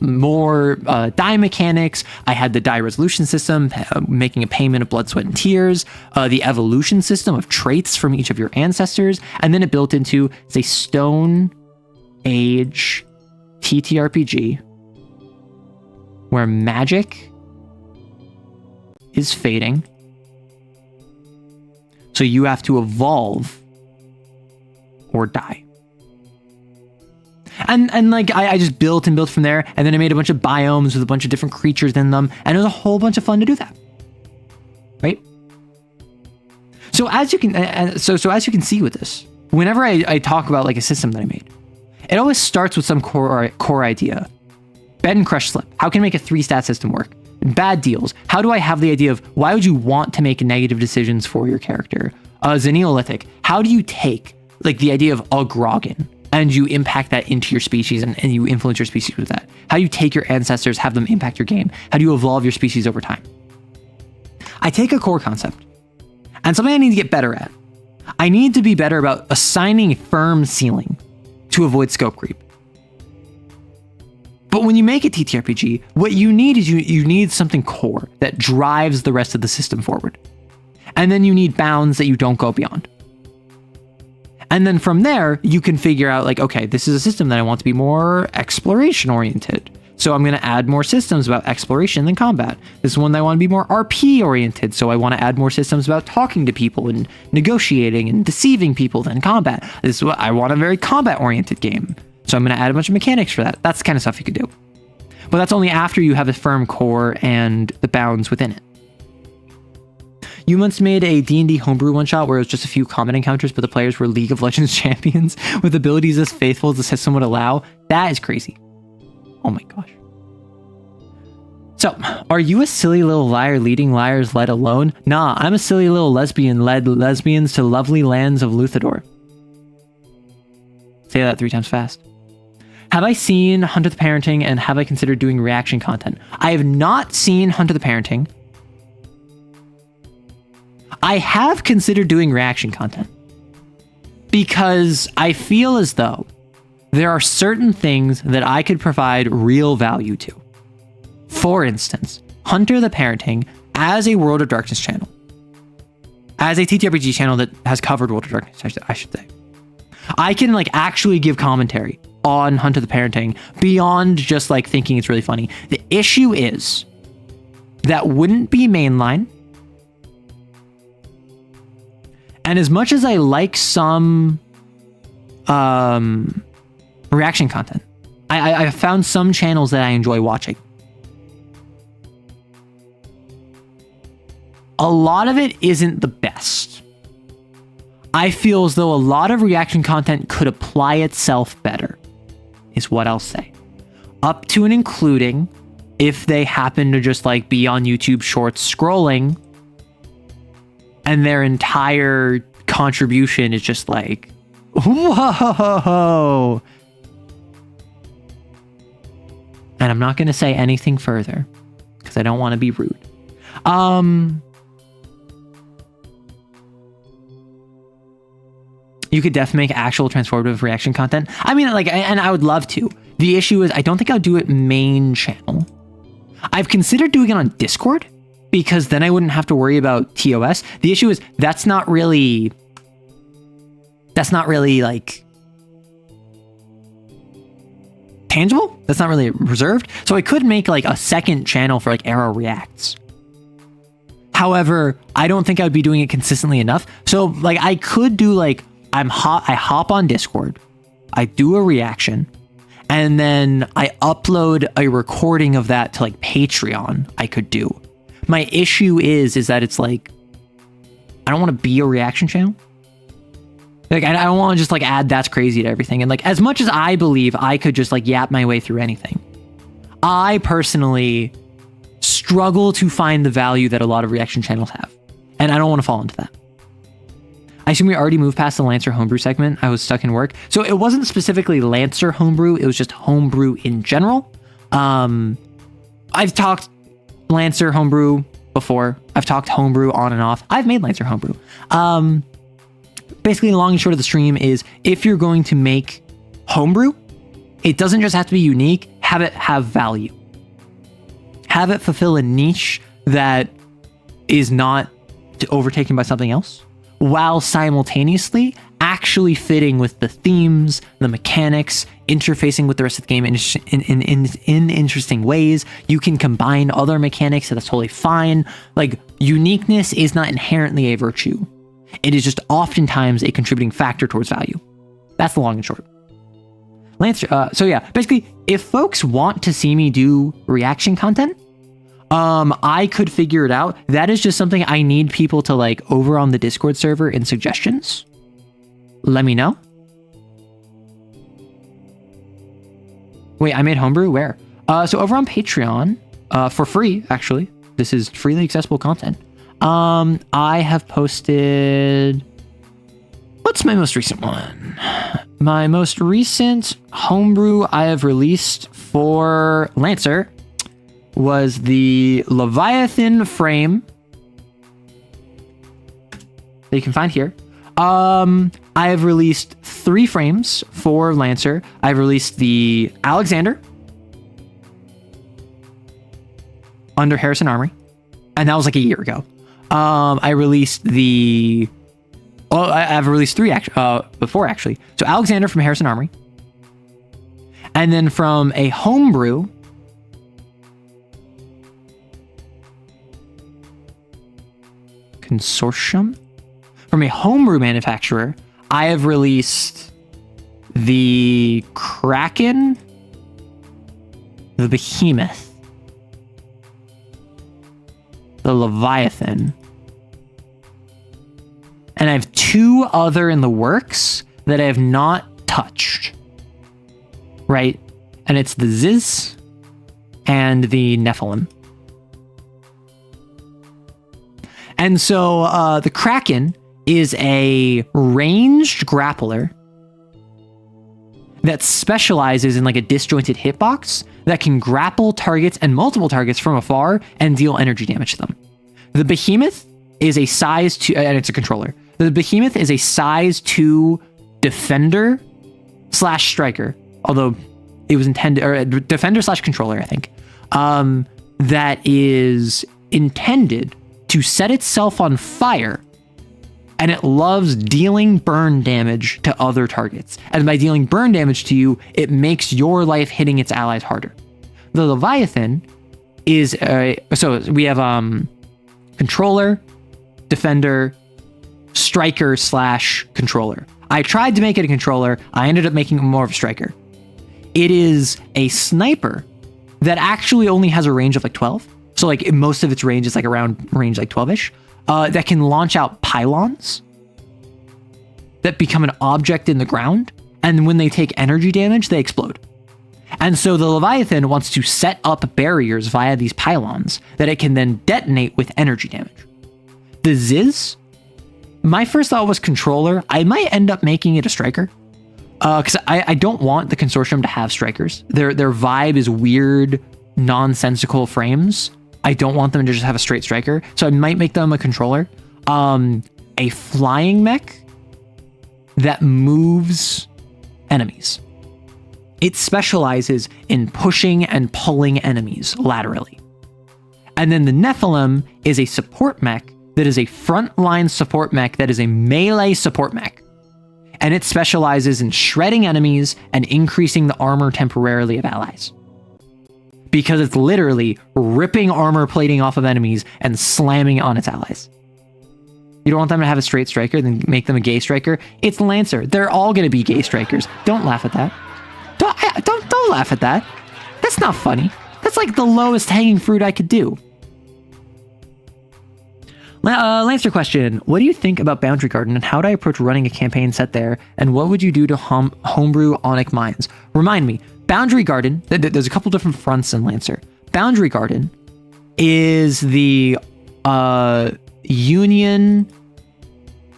more die mechanics. I had the die resolution system, making a payment of blood, sweat, and tears, the evolution system of traits from each of your ancestors, and then it built into, say, Stone Age TTRPG, where magic is fading. So you have to evolve or die. And like I just built and built from there, and then I made a bunch of biomes with a bunch of different creatures in them, and it was a whole bunch of fun to do that. Right? So as you can so as you can see with this, whenever I talk about like a system that I made, it always starts with some core idea. Bend, crush, slip. How can I make a 3-stat system work? Bad Deals. How do I have the idea of why would you want to make negative decisions for your character? Xeneolithic. How do you take like the idea of a Grogan and you impact that into your species and you influence your species with that? How do you take your ancestors, have them impact your game? How do you evolve your species over time? I take a core concept and something I need to get better at. I need to be better about assigning a firm ceiling to avoid scope creep. But when you make a TTRPG, what you need is you need something core that drives the rest of the system forward. And then you need bounds that you don't go beyond. And then from there, you can figure out like, okay, this is a system that I want to be more exploration oriented. So I'm going to add more systems about exploration than combat. This is one that I want to be more RP oriented. So I want to add more systems about talking to people and negotiating and deceiving people than combat. This is what I want, a very combat oriented game. So I'm going to add a bunch of mechanics for that. That's the kind of stuff you could do. But that's only after you have a firm core and the bounds within it. You once made a D&D homebrew one-shot where it was just a few combat encounters, but the players were League of Legends champions with abilities as faithful as the system would allow. That is crazy. Oh my gosh. So, are you a silly little liar leading liars led alone? Nah, I'm a silly little lesbian led lesbians to lovely lands of Luthador. Say that 3 times fast. Have I seen Hunt of the Parenting and have I considered doing reaction content? I have not seen Hunt of the Parenting. I have considered doing reaction content because I feel as though there are certain things that I could provide real value to. For instance, Hunter the Parenting as a World of Darkness channel, as a TTRPG channel that has covered World of Darkness, I should say. I can like actually give commentary on Hunt of the Parenting beyond just like thinking it's really funny. The issue is that wouldn't be mainline. And as much as I like some reaction content, I found some channels that I enjoy watching. A lot of it isn't the best. I feel as though a lot of reaction content could apply itself better, is what I'll say. Up to and including if they happen to just like be on YouTube Shorts scrolling and their entire contribution is just like, whoa. And I'm not going to say anything further because I don't want to be rude. You could definitely make actual transformative reaction content. I mean, like, and I would love to. The issue is I don't think I would do it main channel. I've considered doing it on Discord, because then I wouldn't have to worry about TOS. The issue is that's not really like tangible. That's not really reserved. So I could make like a second channel for like Arrow Reacts. However, I don't think I would be doing it consistently enough. So like I could do like, I hop on Discord, I do a reaction, and then I upload a recording of that to like Patreon. I could do. My issue is that it's like, I don't want to be a reaction channel. Like, I don't want to just like add that's crazy to everything. And like, as much as I believe I could just like yap my way through anything, I personally struggle to find the value that a lot of reaction channels have. And I don't want to fall into that. I assume we already moved past the Lancer homebrew segment. I was stuck in work. So it wasn't specifically Lancer homebrew. It was just homebrew in general. I've talked Lancer homebrew before. I've talked homebrew on and off. I've made Lancer homebrew. Basically, the long and short of the stream is if you're going to make homebrew, it doesn't just have to be unique. Have it have value. Have it fulfill a niche that is not overtaken by something else, while simultaneously actually fitting with the themes, the mechanics, interfacing with the rest of the game in interesting ways. You can combine other mechanics, so that's totally fine. Like, uniqueness is not inherently a virtue. It is just oftentimes a contributing factor towards value. That's the long and short. Lancer, so yeah, basically, if folks want to see me do reaction content, I could figure it out. That is just something I need people to like over on the Discord server in suggestions. Let me know. Wait, I made homebrew? Where? So over on Patreon, for free, actually. This is freely accessible content. I have posted... What's my most recent one? My most recent homebrew I have released for Lancer was the Leviathan frame that you can find here. I have released 3 frames for Lancer. I've released the Alexander under Harrison Armory, and that was like a year ago. I released the... Well, I've released 3 before, actually. So Alexander from Harrison Armory. And then from a homebrew, consortium. From a homebrew manufacturer, I have released the Kraken, the Behemoth, the Leviathan, and I have 2 other in the works that I have not touched. Right? And it's the Ziz and the Nephilim. And so the Kraken is a ranged grappler that specializes in like a disjointed hitbox that can grapple targets and multiple targets from afar and deal energy damage to them. The Behemoth is a size 2, and it's a controller. The Behemoth is a size 2 defender / striker, although it was intended, or defender / controller, I think, that is intended to set itself on fire, and it loves dealing burn damage to other targets. And by dealing burn damage to you, it makes your life hitting its allies harder. The Leviathan is so we have controller, defender, striker / controller. I tried to make it a controller. I ended up making it more of a striker. It is a sniper that actually only has a range of like 12. So like most of its range is like around range like 12-ish. That can launch out pylons that become an object in the ground. And when they take energy damage, they explode. And so the Leviathan wants to set up barriers via these pylons that it can then detonate with energy damage. The Ziz, my first thought was controller. I might end up making it a striker. Because I don't want the consortium to have strikers. Their vibe is weird, nonsensical frames. I don't want them to just have a straight striker. So I might make them a controller. A flying mech that moves enemies. It specializes in pushing and pulling enemies laterally. And then the Nephilim is a support mech that is a frontline support mech that is a melee support mech. And it specializes in shredding enemies and increasing the armor temporarily of allies. Because it's literally ripping armor plating off of enemies and slamming it on its allies. You don't want them to have a straight striker, then make them a gay striker. It's Lancer. They're all going to be gay strikers. Don't laugh at that. Don't laugh at that. That's not funny. That's like the lowest hanging fruit I could do. Lancer question. What do you think about Boundary Garden and how do I approach running a campaign set there? And what would you do to homebrew Onyx Mines? Remind me, Boundary Garden, there's a couple different fronts in Lancer. Boundary Garden is the Union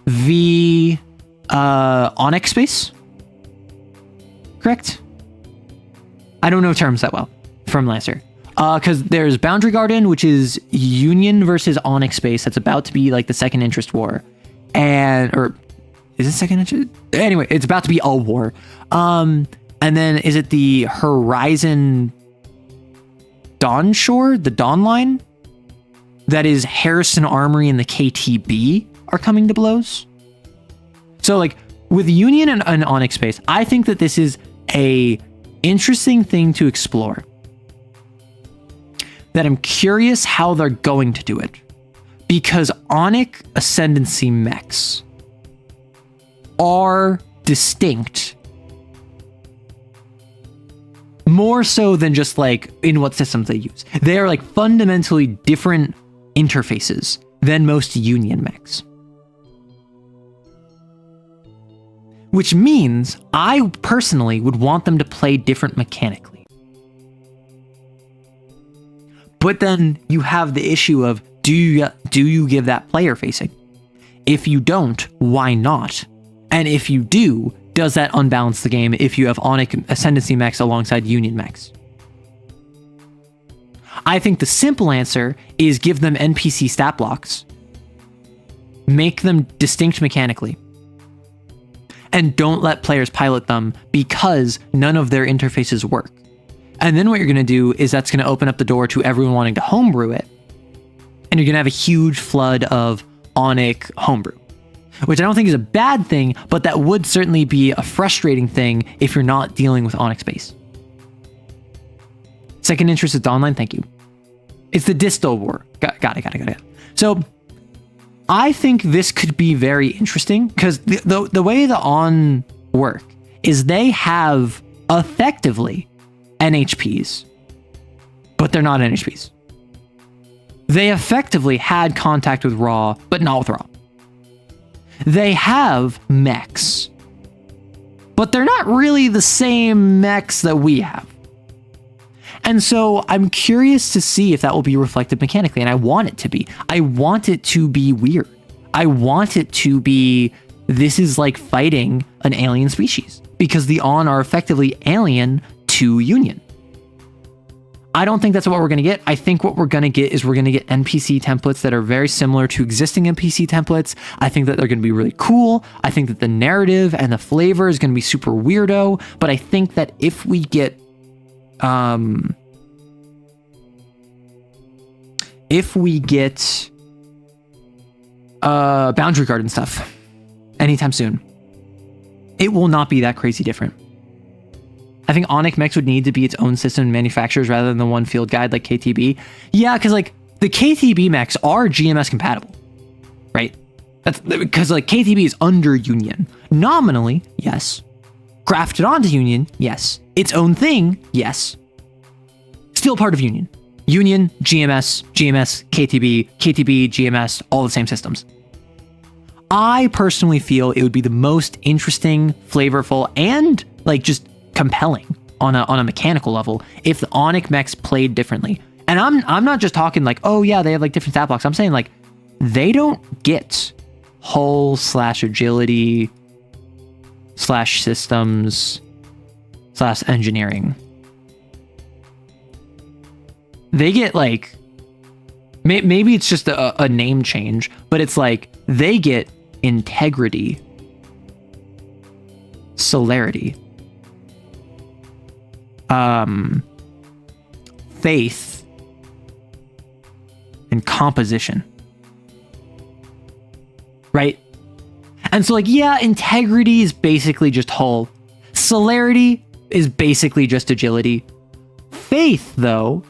v Onyx space. Correct? I don't know terms that well from Lancer. Because there's Boundary Garden, which is Union versus Onyx space. That's about to be like the second interest war. Or is it second interest? Anyway, it's about to be a war. And then is it the Horizon Dawn Shore? The Dawn Line? That is Harrison Armory and the KTB are coming to blows. So like with Union and Onyx space, I think that this is a interesting thing to explore. That I'm curious how they're going to do it. Because Onyx Ascendancy mechs are distinct. More so than just like in what systems they use. They are like fundamentally different interfaces than most Union mechs. Which means I personally would want them to play different mechanically. But then you have the issue of, do you give that player facing? If you don't, why not? And if you do, does that unbalance the game if you have Onyx Ascendancy mechs alongside Union mechs? I think the simple answer is give them NPC stat blocks. Make them distinct mechanically. And don't let players pilot them because none of their interfaces work. And then what you're going to do is that's going to open up the door to everyone wanting to homebrew it. And you're going to have a huge flood of Onyx homebrew. Which I don't think is a bad thing, but that would certainly be a frustrating thing if you're not dealing with Onyx base. Second interest is Dawnline, thank you. It's the Distal War. Got it. So I think this could be very interesting because the way the On work is they have effectively NHPs, but they're not NHPs. They effectively had contact with Raw, but not with Raw. They have mechs, but they're not really the same mechs that we have. And so I'm curious to see if that will be reflected mechanically, and I want it to be. I want it to be weird. I want it to be, this is like fighting an alien species, because the On are effectively alien to Union. I don't think that's what we're going to get. I think what we're going to get is we're going to get NPC templates that are very similar to existing NPC templates. I think that they're going to be really cool. I think that the narrative and the flavor is going to be super weirdo. But I think that if we get boundary garden stuff anytime soon, it will not be that crazy different. I think Onyx Mechs would need to be its own system manufacturers rather than the one field guide like KTB. Yeah, because like the KTB mechs are GMS compatible, right? That's because like KTB is under Union. Nominally, yes. Grafted onto Union, yes. Its own thing, yes. Still part of Union. Union, GMS, KTB, GMS, all the same systems. I personally feel it would be the most interesting, flavorful, and like just compelling on a mechanical level if the Onyx mechs played differently. And I'm not just talking like, oh yeah, they have like different stat blocks. I'm saying like they don't get hull / agility / systems / engineering. They get like, maybe it's just a name change, but it's like they get integrity, celerity, faith, and composition, right? And so like, yeah, integrity is basically just hull. Celerity is basically just agility. Faith, though,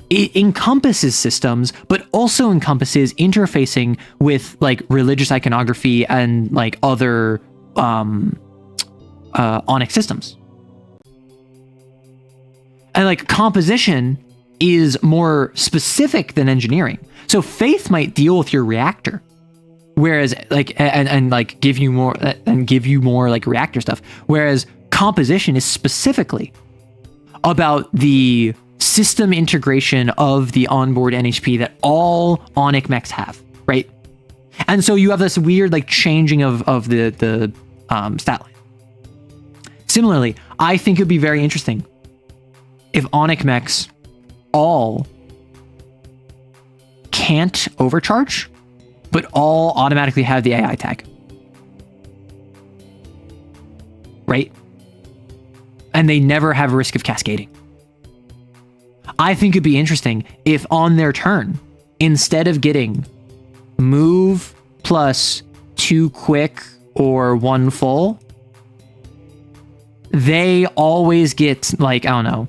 it encompasses systems, but also encompasses interfacing with like religious iconography and like other Onyx systems. And like composition is more specific than engineering. So faith might deal with your reactor, whereas like and like give you more like reactor stuff. Whereas composition is specifically about the system integration of the onboard NHP that all Onyx mechs have, right? And so you have this weird like changing of the stat line. Similarly, I think it would be very interesting if Onyx mechs all can't overcharge, but all automatically have the AI tag. Right? And they never have a risk of cascading. I think it'd be interesting if on their turn, instead of getting move plus 2 quick or 1 full, they always get like, I don't know,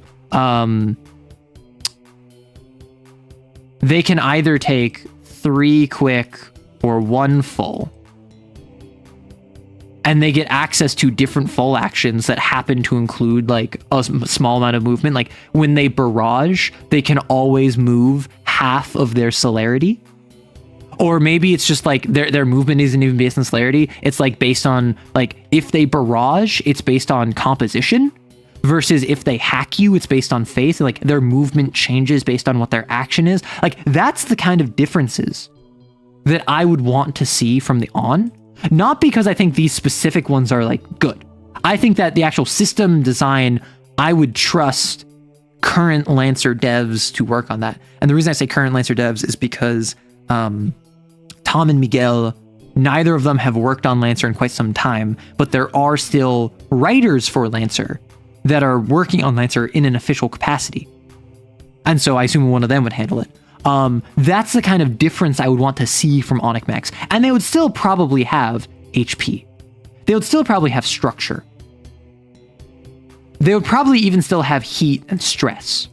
they can either take 3 quick or 1 full, and they get access to different full actions that happen to include like a small amount of movement. Like when they barrage, they can always move half of their celerity. Or maybe it's just like their movement isn't even based on celerity. It's like based on like, if they barrage, it's based on composition, versus if they hack you, it's based on faith. Like their movement changes based on what their action is. Like that's the kind of differences that I would want to see from the On. Not because I think these specific ones are like good. I think that the actual system design, I would trust current Lancer devs to work on that. And the reason I say current Lancer devs is because Tom and Miguel, neither of them have worked on Lancer in quite some time, but there are still writers for Lancer that are working on Lancer in an official capacity. And so I assume one of them would handle it. That's the kind of difference I would want to see from Onyx mechs. And they would still probably have HP. They would still probably have structure. They would probably even still have heat and stress.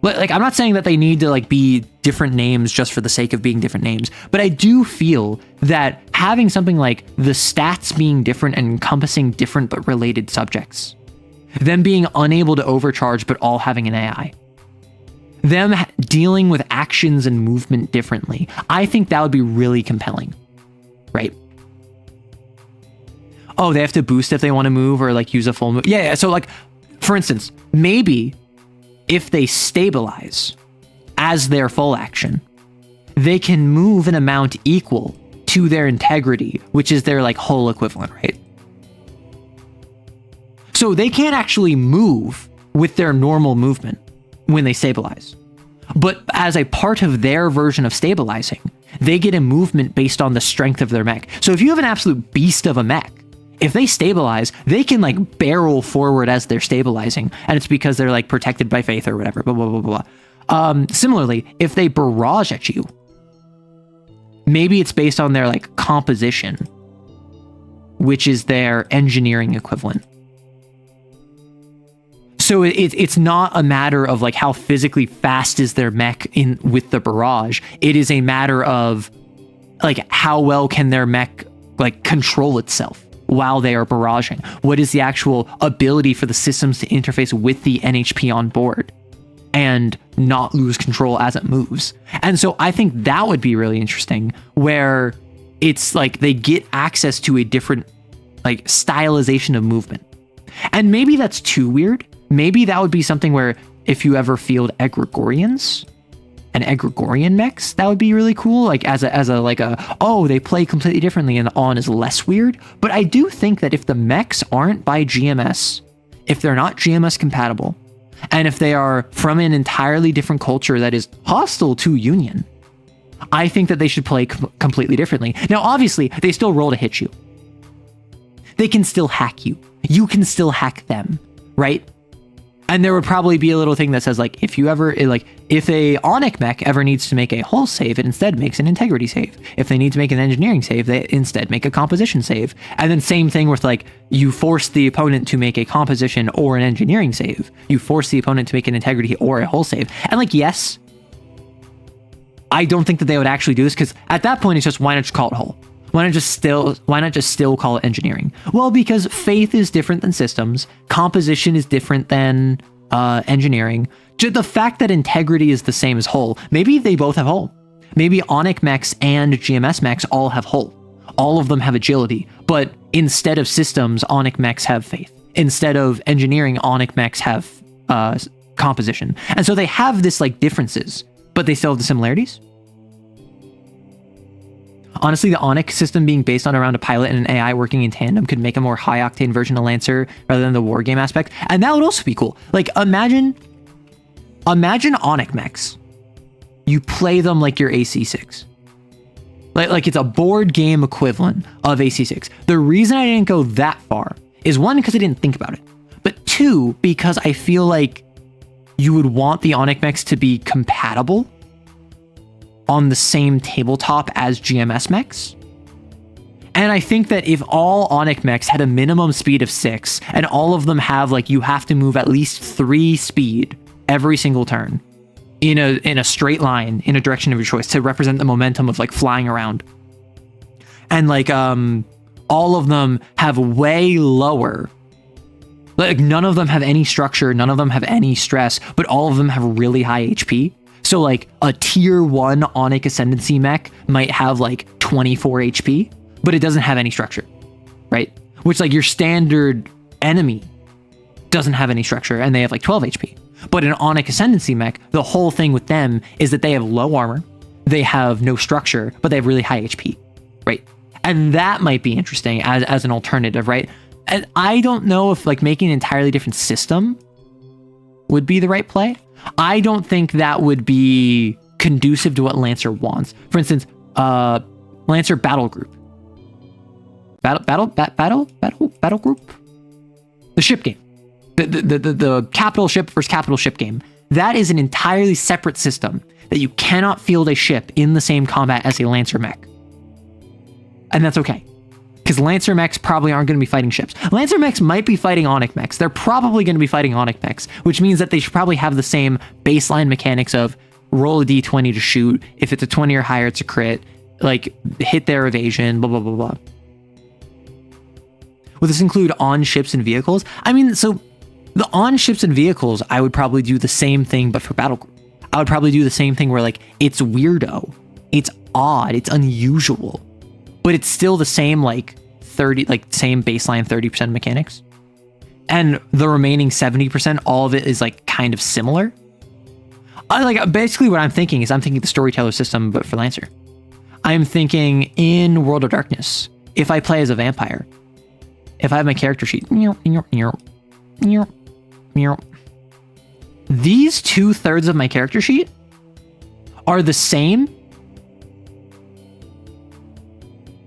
Like, I'm not saying that they need to like be different names just for the sake of being different names, but I do feel that having something like the stats being different and encompassing different but related subjects, them being unable to overcharge but all having an AI, them dealing with actions and movement differently, I think that would be really compelling, right? Oh, they have to boost if they want to move or like use a full move. Yeah, so like, for instance, maybe if they stabilize as their full action, they can move an amount equal to their integrity, which is their like whole equivalent, right? So they can't actually move with their normal movement when they stabilize. But as a part of their version of stabilizing, they get a movement based on the strength of their mech. So if you have an absolute beast of a mech, if they stabilize, they can like barrel forward as they're stabilizing, and it's because they're like protected by faith or whatever, blah, blah, blah, blah. Similarly, if they barrage at you, maybe it's based on their like composition, which is their engineering equivalent. So it's not a matter of like how physically fast is their mech in with the barrage. It is a matter of like how well can their mech like control itself while they are barraging. What is the actual ability for the systems to interface with the NHP on board and not lose control as it moves? And so I think that would be really interesting, where it's like they get access to a different like stylization of movement. And maybe that's too weird. Maybe that would be something where if you ever field egregorians and egregorian mechs, that would be really cool. Like as a oh, they play completely differently and the on is less weird. But I do think that if the mechs aren't by GMS, if they're not GMS compatible, and if they are from an entirely different culture that is hostile to Union, I think that they should play completely differently. Now, obviously, they still roll to hit you. They can still hack you. You can still hack them, right? And there would probably be a little thing that says like, if a Onic mech ever needs to make a hull save, it instead makes an integrity save. If they need to make an engineering save, they instead make a composition save. And then same thing with like, you force the opponent to make a composition or an engineering save. You force the opponent to make an integrity or a hull save. And like, yes, I don't think that they would actually do this, because at that point it's just, why not just call it hull? Why not just still call it engineering? Well, because faith is different than systems, composition is different than engineering. The fact that integrity is the same as hull, maybe they both have hull. Maybe Onic mechs and GMS mechs all have hull. All of them have agility, but instead of systems, Onic mechs have faith. Instead of engineering, Onic mechs have composition. And so they have this like differences, but they still have the similarities. Honestly, the Onic system being based on around a pilot and an AI working in tandem could make a more high-octane version of Lancer rather than the war game aspect. And that would also be cool. Like, imagine Onic mechs. You play them like your AC6. Like it's a board game equivalent of AC6. The reason I didn't go that far is, one, because I didn't think about it. But two, because I feel like you would want the Onic mechs to be compatible on the same tabletop as GMS mechs. And I think that if all Onic mechs had a minimum speed of 6, and all of them have like, you have to move at least 3 speed every single turn in a straight line in a direction of your choice to represent the momentum of like flying around. And like all of them have way lower, like none of them have any structure, none of them have any stress, but all of them have really high HP. So like a tier 1 Onic Ascendancy mech might have like 24 HP, but it doesn't have any structure, right? Which like your standard enemy doesn't have any structure and they have like 12 HP. But an Onic Ascendancy mech, the whole thing with them is that they have low armor, they have no structure, but they have really high HP, right? And that might be interesting as an alternative, right? And I don't know if like making an entirely different system would be the right play. I don't think that would be conducive to what Lancer wants. For instance, Lancer Battle Group. Battle Group? The ship game. The capital ship versus capital ship game. That is an entirely separate system that you cannot field a ship in the same combat as a Lancer mech. And that's okay. because Lancer mechs probably aren't going to be fighting ships. Lancer mechs might be fighting Onyx mechs. They're probably going to be fighting Onyx mechs, which means that they should probably have the same baseline mechanics of roll a d20 to shoot. If it's a 20 or higher, it's a crit. Like, hit their evasion, blah, blah, blah, blah. Will this include on ships and vehicles? I mean, so the on ships and vehicles, I would probably do the same thing, but for battle group. I would probably do the same thing where, like, it's weirdo. It's odd. It's unusual. But it's still the same, like, same baseline 30% mechanics. And the remaining 70%, all of it is, like, kind of similar. Basically what I'm thinking the storyteller system, but for Lancer. I'm thinking in World of Darkness, if I play as a vampire, if I have my character sheet, these 2/3 of my character sheet are the same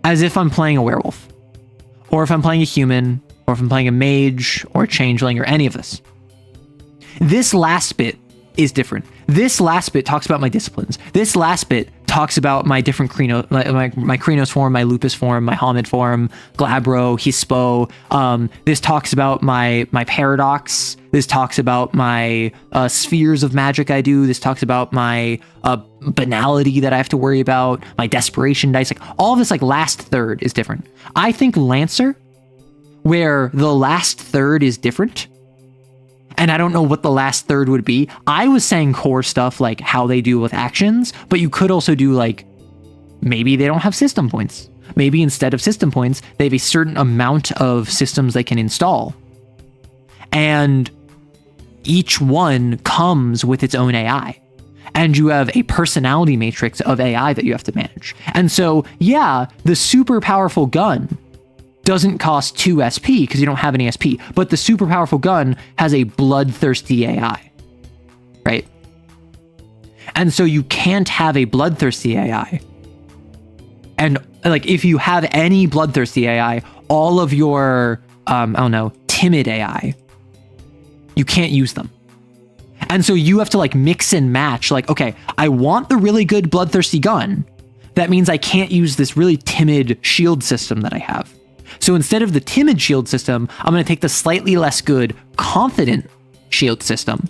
as if I'm playing a werewolf, or if I'm playing a human, or if I'm playing a mage, or a changeling, or any of this. This last bit is different. This last bit talks about my disciplines. This last bit talks about my different my Krynos form, my Lupus form, my Homid form, Glabro, Hispo. This talks about my paradox. This talks about my spheres of magic I do. This talks about my banality that I have to worry about, my desperation dice. Like, all this, like, last third is different. I think Lancer, where the last third is different, and I don't know what the last third would be. I was saying core stuff, like how they do with actions, but you could also do, like, maybe they don't have system points. Maybe instead of system points, they have a certain amount of systems they can install. And each one comes with its own AI. And you have a personality matrix of AI that you have to manage. And so, yeah, the super powerful gun doesn't cost 2 SP because you don't have any SP, but the super powerful gun has a bloodthirsty AI, right? And so you can't have a bloodthirsty AI. And, like, if you have any bloodthirsty AI, all of your, timid AI, you can't use them. And so you have to, like, mix and match, like, okay, I want the really good bloodthirsty gun. That means I can't use this really timid shield system that I have. So instead of the timid shield system, I'm going to take the slightly less good confident shield system.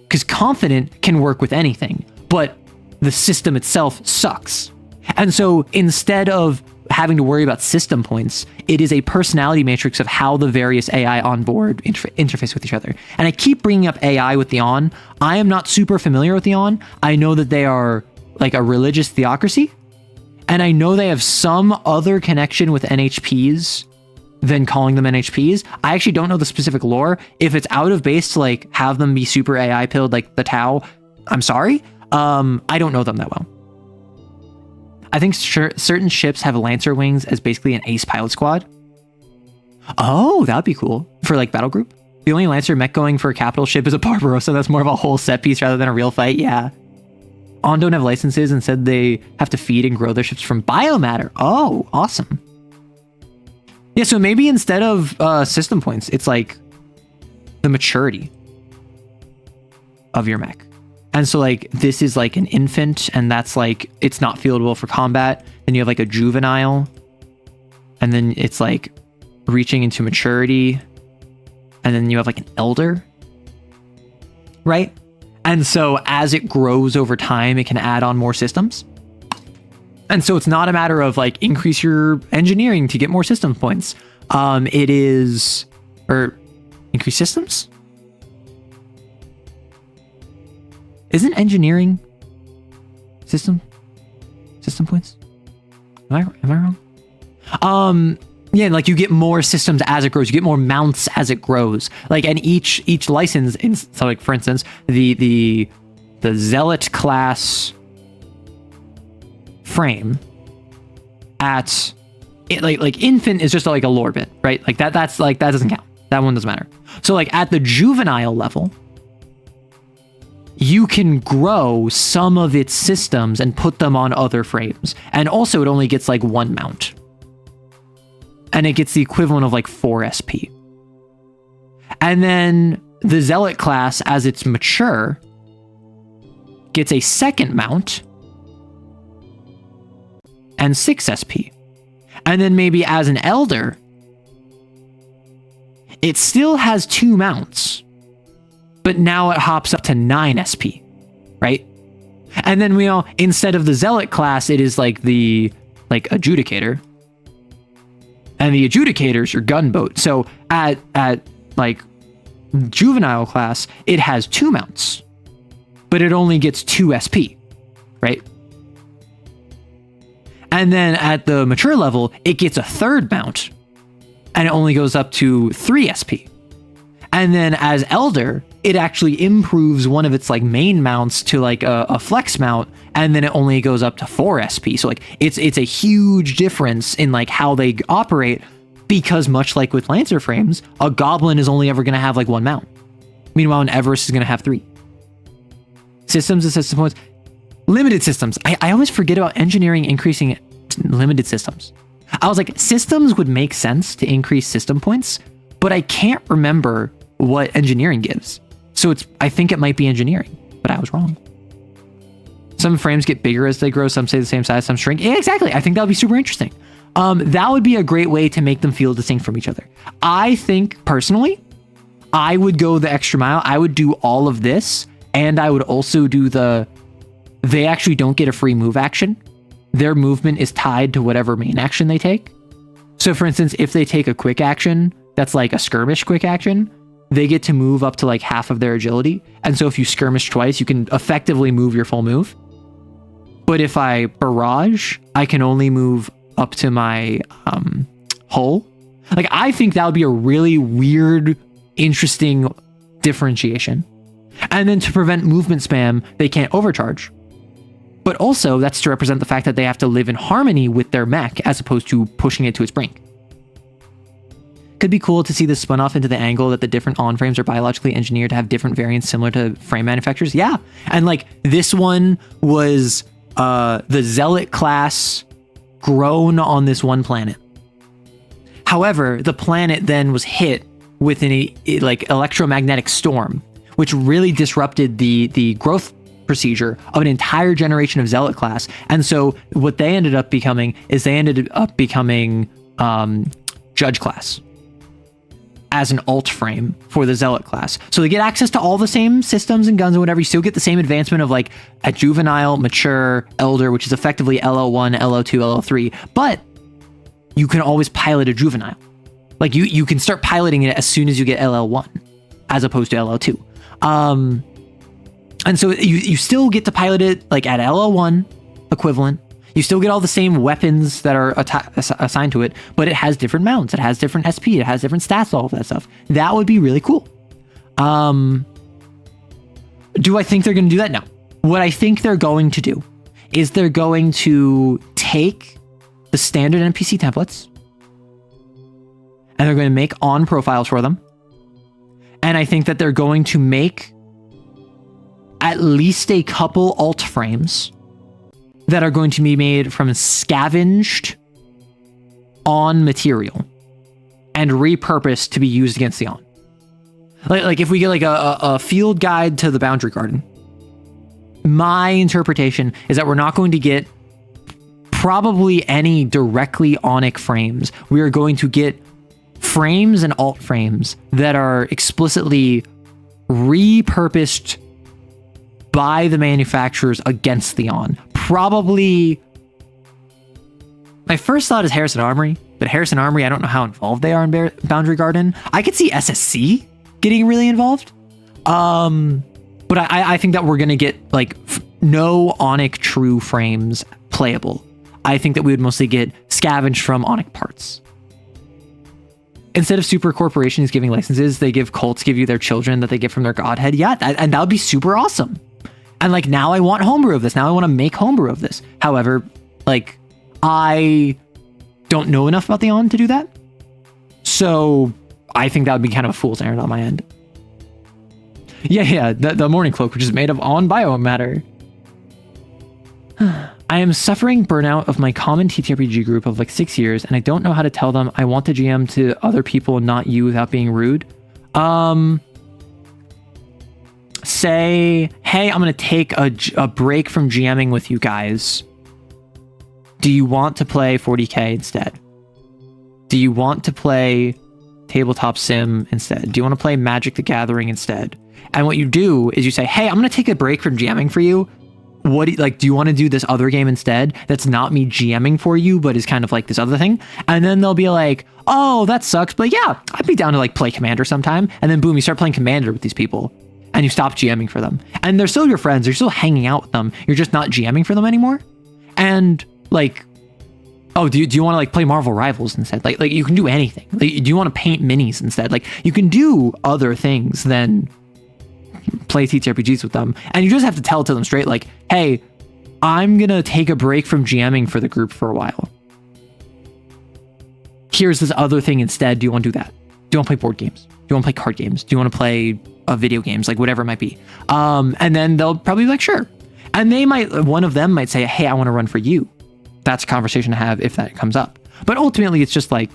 Because confident can work with anything, but the system itself sucks. And so instead of having to worry about system points, it is a personality matrix of how the various AI on board interface with each other. And I keep bringing up AI with the On. I am not super familiar with the On. I know that they are, like, a religious theocracy. And I know they have some other connection with NHPs than calling them NHPs. I actually don't know the specific lore. If it's out of base to, like, have them be super AI pilled like the Tau, I'm sorry. I don't know them that well. I think certain ships have Lancer wings as basically an ace pilot squad. Oh, that'd be cool for, like, battle group. The only Lancer mech going for a capital ship is a Barbarossa. That's more of a whole set piece rather than a real fight. Yeah. On don't have licenses and said they have to feed and grow their ships from biomatter. Oh, awesome. Yeah, so maybe instead of system points, it's like the maturity of your mech. And so, like, this is like an infant, and that's like, it's not fieldable for combat. Then you have, like, a juvenile, and then it's like reaching into maturity, and then you have, like, an elder, right? And so as it grows over time, it can add on more systems. And so it's not a matter of, like, increase your engineering to get more system points. It is, or increase systems? Isn't engineering system points? Am I wrong? Yeah, like, you get more systems as it grows. You get more mounts as it grows. Like, and each license, so, like, for instance, the Zealot class frame at it, like infant is just, like, a lore bit, right? Like, that's like, that doesn't count. That one doesn't matter. So, like, at the juvenile level, you can grow some of its systems and put them on other frames. And also, it only gets, like, 1 mount. And it gets the equivalent of, like, 4 SP. And then the Zealot class, as it's mature, gets a 2nd mount and 6 SP. And then maybe as an elder, it still has 2 mounts, but now it hops up to 9 SP, right? And then we all, instead of the zealot class, it is like the adjudicator. And the adjudicator's your gunboat. So at like juvenile class, it has 2 mounts, but it only gets 2 SP, right? And then at the mature level, it gets a 3rd mount, and it only goes up to 3 SP. And then as elder, it actually improves one of its like main mounts to like a flex mount, and then it only goes up to 4 SP. So like it's a huge difference in like how they operate, because much like with Lancer frames, a goblin is only ever going to have like 1 mount. Meanwhile, an Everest is going to have 3. Systems and system points. Limited systems. I always forget about engineering increasing limited systems. I was like, systems would make sense to increase system points, but I can't remember what engineering gives. So I think it might be engineering, but I was wrong. Some frames get bigger as they grow, some stay the same size, some shrink. Yeah, exactly. I think that would be super interesting. That would be a great way to make them feel distinct from each other. I think personally, I would go the extra mile. I would do all of this, and I would also do they actually don't get a free move action. Their movement is tied to whatever main action they take. So for instance, if they take a quick action, that's like a skirmish quick action, they get to move up to like half of their agility. And so if you skirmish twice, you can effectively move your full move. But if I barrage, I can only move up to my hull. Like, I think that would be a really weird, interesting differentiation. And then to prevent movement spam, they can't overcharge. But also, that's to represent the fact that they have to live in harmony with their mech as opposed to pushing it to its brink. Could be cool to see this spun off into the angle that the different on-frames are biologically engineered to have different variants similar to frame manufacturers. Yeah. And like this one was the Zealot class grown on this one planet. However, the planet then was hit with an like electromagnetic storm, which really disrupted the growth procedure of an entire generation of Zealot class. And so what they ended up becoming is Judge class as an alt frame for the Zealot class. So they get access to all the same systems and guns and whatever. You still get the same advancement of like a juvenile, mature, elder, which is effectively LL1, LL2, LL3, but you can always pilot a juvenile. Like you can start piloting it as soon as you get LL1 as opposed to LL2. And so you still get to pilot it like at LL1 equivalent. You still get all the same weapons that are assigned to it, but it has different mounts, it has different SP, it has different stats, all of that stuff. That would be really cool. Do I think they're going to do that? No. What I think they're going to do is they're going to take the standard NPC templates and they're going to make on profiles for them. And I think that they're going to make at least a couple alt frames that are going to be made from scavenged on material and repurposed to be used against the on. Like if we get like a field guide to the Boundary Garden, my interpretation is that we're not going to get probably any directly onic frames. We are going to get frames and alt frames that are explicitly repurposed by the manufacturers against the on. Probably, my first thought is Harrison Armory, but Harrison Armory, I don't know how involved they are in Boundary Garden. I could see SSC getting really involved. But I think that we're going to get like no onic true frames playable. I think that we would mostly get scavenged from onic parts. Instead of super corporations giving licenses, they give cults give you their children that they get from their godhead. Yeah, and that would be super awesome. And like, now I want homebrew of this. Now I want to make homebrew of this. However, like, I don't know enough about the on to do that. So I think that would be kind of a fool's errand on my end. Yeah, the morning cloak, which is made of on biomatter. I am suffering burnout of my common TTRPG group of like 6 years, and I don't know how to tell them I want to GM to other people, not you, without being rude. Say, hey, I'm going to take a break from GMing with you guys. Do you want to play 40k instead? Do you want to play tabletop sim instead? Do you want to play Magic the Gathering instead? And what you do is you say, hey, I'm going to take a break from GMing for you. What do you want to do this other game instead? That's not me GMing for you, but is kind of like this other thing. And then they'll be like, oh, that sucks. But yeah, I'd be down to like play Commander sometime. And then boom, you start playing Commander with these people and you stop GMing for them. And they're still your friends. You're still hanging out with them. You're just not GMing for them anymore. And like, oh, do you want to like play Marvel Rivals instead? Like you can do anything. Like, do you want to paint minis instead? Like you can do other things than play TTRPGs with them. And you just have to tell it to them straight, like, hey, I'm going to take a break from GMing for the group for a while. Here's this other thing instead. Do you want to do that? Do you want to play board games? Do you want to play card games? Do you want to play video games? Like whatever it might be. And then they'll probably be like, sure. And one of them might say, hey, I want to run for you. That's a conversation to have if that comes up. But ultimately, it's just like,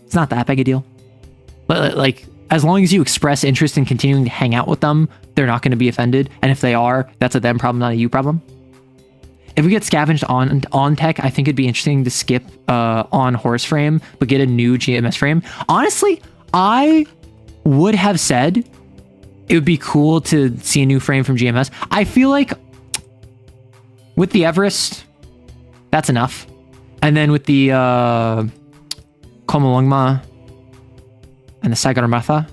it's not that big a deal. Like, as long as you express interest in continuing to hang out with them, they're not going to be offended. And if they are, that's a them problem, not a you problem. If we get scavenged on tech, I think it'd be interesting to skip on horse frame, but get a new GMS frame. Honestly, I would have said it would be cool to see a new frame from GMS. I feel like with the Everest, that's enough. And then with the Komolungma and the Sagarmatha,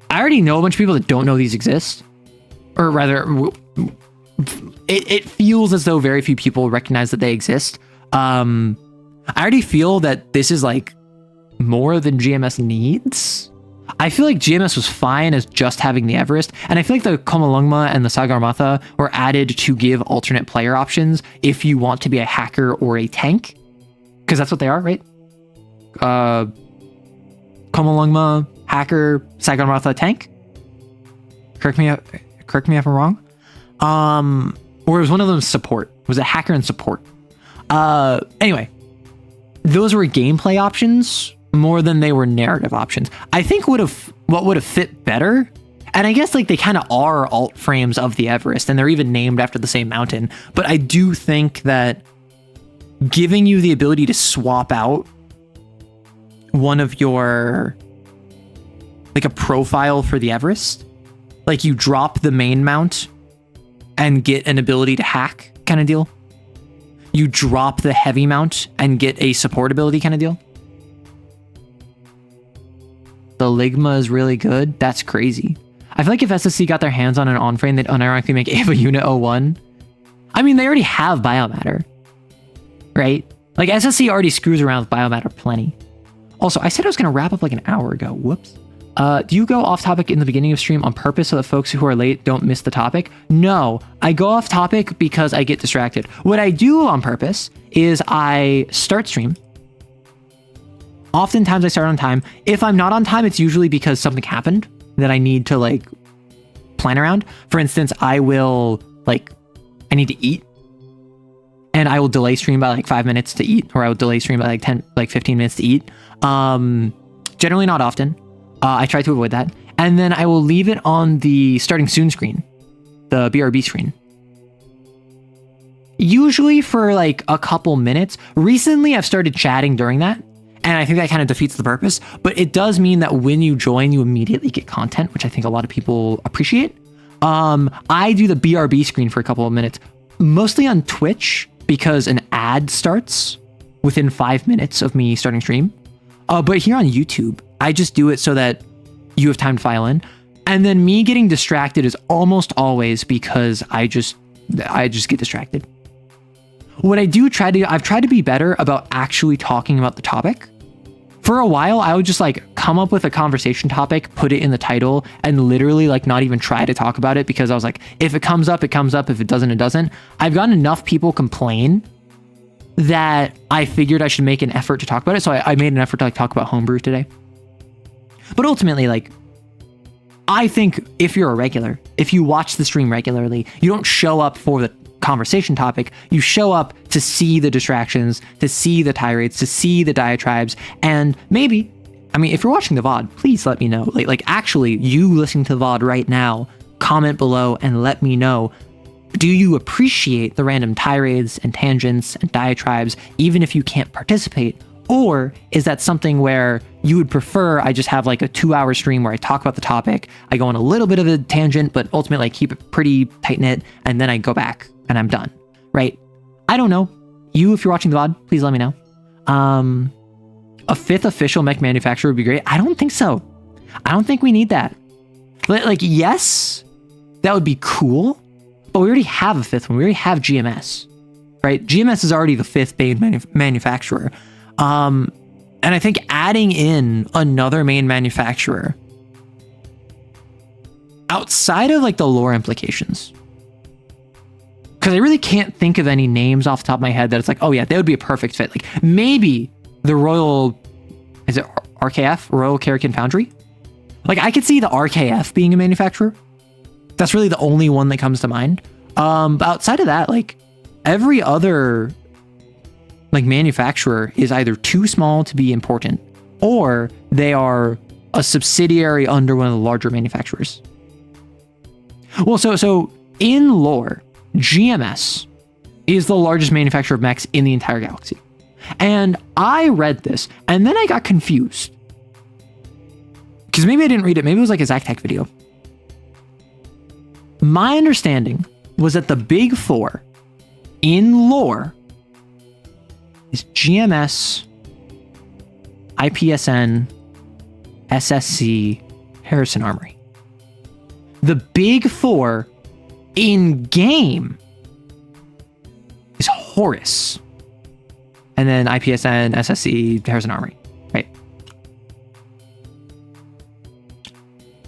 I already know a bunch of people that don't know these exist. Or rather, it feels as though very few people recognize that they exist. I already feel that this is like more than GMS needs. I feel like GMS was fine as just having the Everest, and I feel like the Komolungma and the Sagarmatha were added to give alternate player options if you want to be a hacker or a tank, because that's what they are, right? Komolungma, hacker, Sagarmatha, tank. Correct me if I'm wrong. Or was one of them support? Was it hacker and support? Anyway, those were gameplay options more than they were narrative options. I think what would have fit better, and I guess like they kind of are alt frames of the Everest, and they're even named after the same mountain, but I do think that giving you the ability to swap out one of your, like a profile for the Everest, like you drop the main mount and get an ability to hack kind of deal. You drop the heavy mount and get a support ability kind of deal. The Ligma is really good. That's crazy. I feel like if SSC got their hands on an on-frame, they'd unironically make Ava Unit 01. I mean, they already have biomatter, right? Like SSC already screws around with biomatter plenty. Also, I said I was going to wrap up like an hour ago. Whoops. Do you go off topic in the beginning of stream on purpose so that folks who are late don't miss the topic? No, I go off topic because I get distracted. What I do on purpose is I start stream. Oftentimes I start on time. If I'm not on time, it's usually because something happened that I need to like plan around. For instance, I need to eat, and I will delay stream by like 5 minutes to eat, or I will delay stream by like 15 minutes to eat. Generally not often. I try to avoid that. And then I will leave it on the starting soon screen, the BRB screen. Usually for like a couple minutes. Recently, I've started chatting during that, and I think that kind of defeats the purpose. But it does mean that when you join, you immediately get content, which I think a lot of people appreciate. I do the BRB screen for a couple of minutes, mostly on Twitch, because an ad starts within 5 minutes of me starting stream. But here on YouTube, I just do it so that you have time to file in. And then me getting distracted is almost always because I just get distracted. What I do I've tried to be better about actually talking about the topic. For a while, I would just like come up with a conversation topic, put it in the title, and literally like not even try to talk about it, because I was like, if it comes up, it comes up. If it doesn't, it doesn't. I've gotten enough people complain that I figured I should make an effort to talk about it. So I made an effort to like talk about homebrew today. But ultimately, like, I think if you're a regular, if you watch the stream regularly, you don't show up for the conversation topic. You show up to see the distractions, to see the tirades, to see the diatribes, and maybe, I mean, if you're watching the VOD, please let me know. Like actually, you listening to the VOD right now, comment below and let me know do you appreciate the random tirades and tangents and diatribes, even if you can't participate? Or is that something where you would prefer I just have like a 2-hour stream where I talk about the topic, I go on a little bit of a tangent, but ultimately I keep it pretty tight-knit, and then I go back and I'm done, right? I don't know. You, if you're watching the VOD, please let me know. A 5th official mech manufacturer would be great. I don't think so. I don't think we need that. Like, yes, that would be cool, but we already have a 5th one. We already have GMS, right? GMS is already the 5th main manufacturer. And I think adding in another main manufacturer outside of like the lore implications, because I really can't think of any names off the top of my head that it's like, oh yeah, that would be a perfect fit. Like maybe the Royal, is it RKF, Royal Karakin Foundry? Like I could see the RKF being a manufacturer. That's really the only one that comes to mind. But outside of that, like every other like manufacturer is either too small to be important, or they are a subsidiary under one of the larger manufacturers. Well, so in lore, GMS is the largest manufacturer of mechs in the entire galaxy. And I read this, and then I got confused. Because maybe I didn't read it, maybe it was like a Zactec video. My understanding was that the big 4 in lore is GMS, IPSN, SSC, Harrison Armory. The big 4 in game is Horus, and then IPSN, SSC, Harrison Armory, right?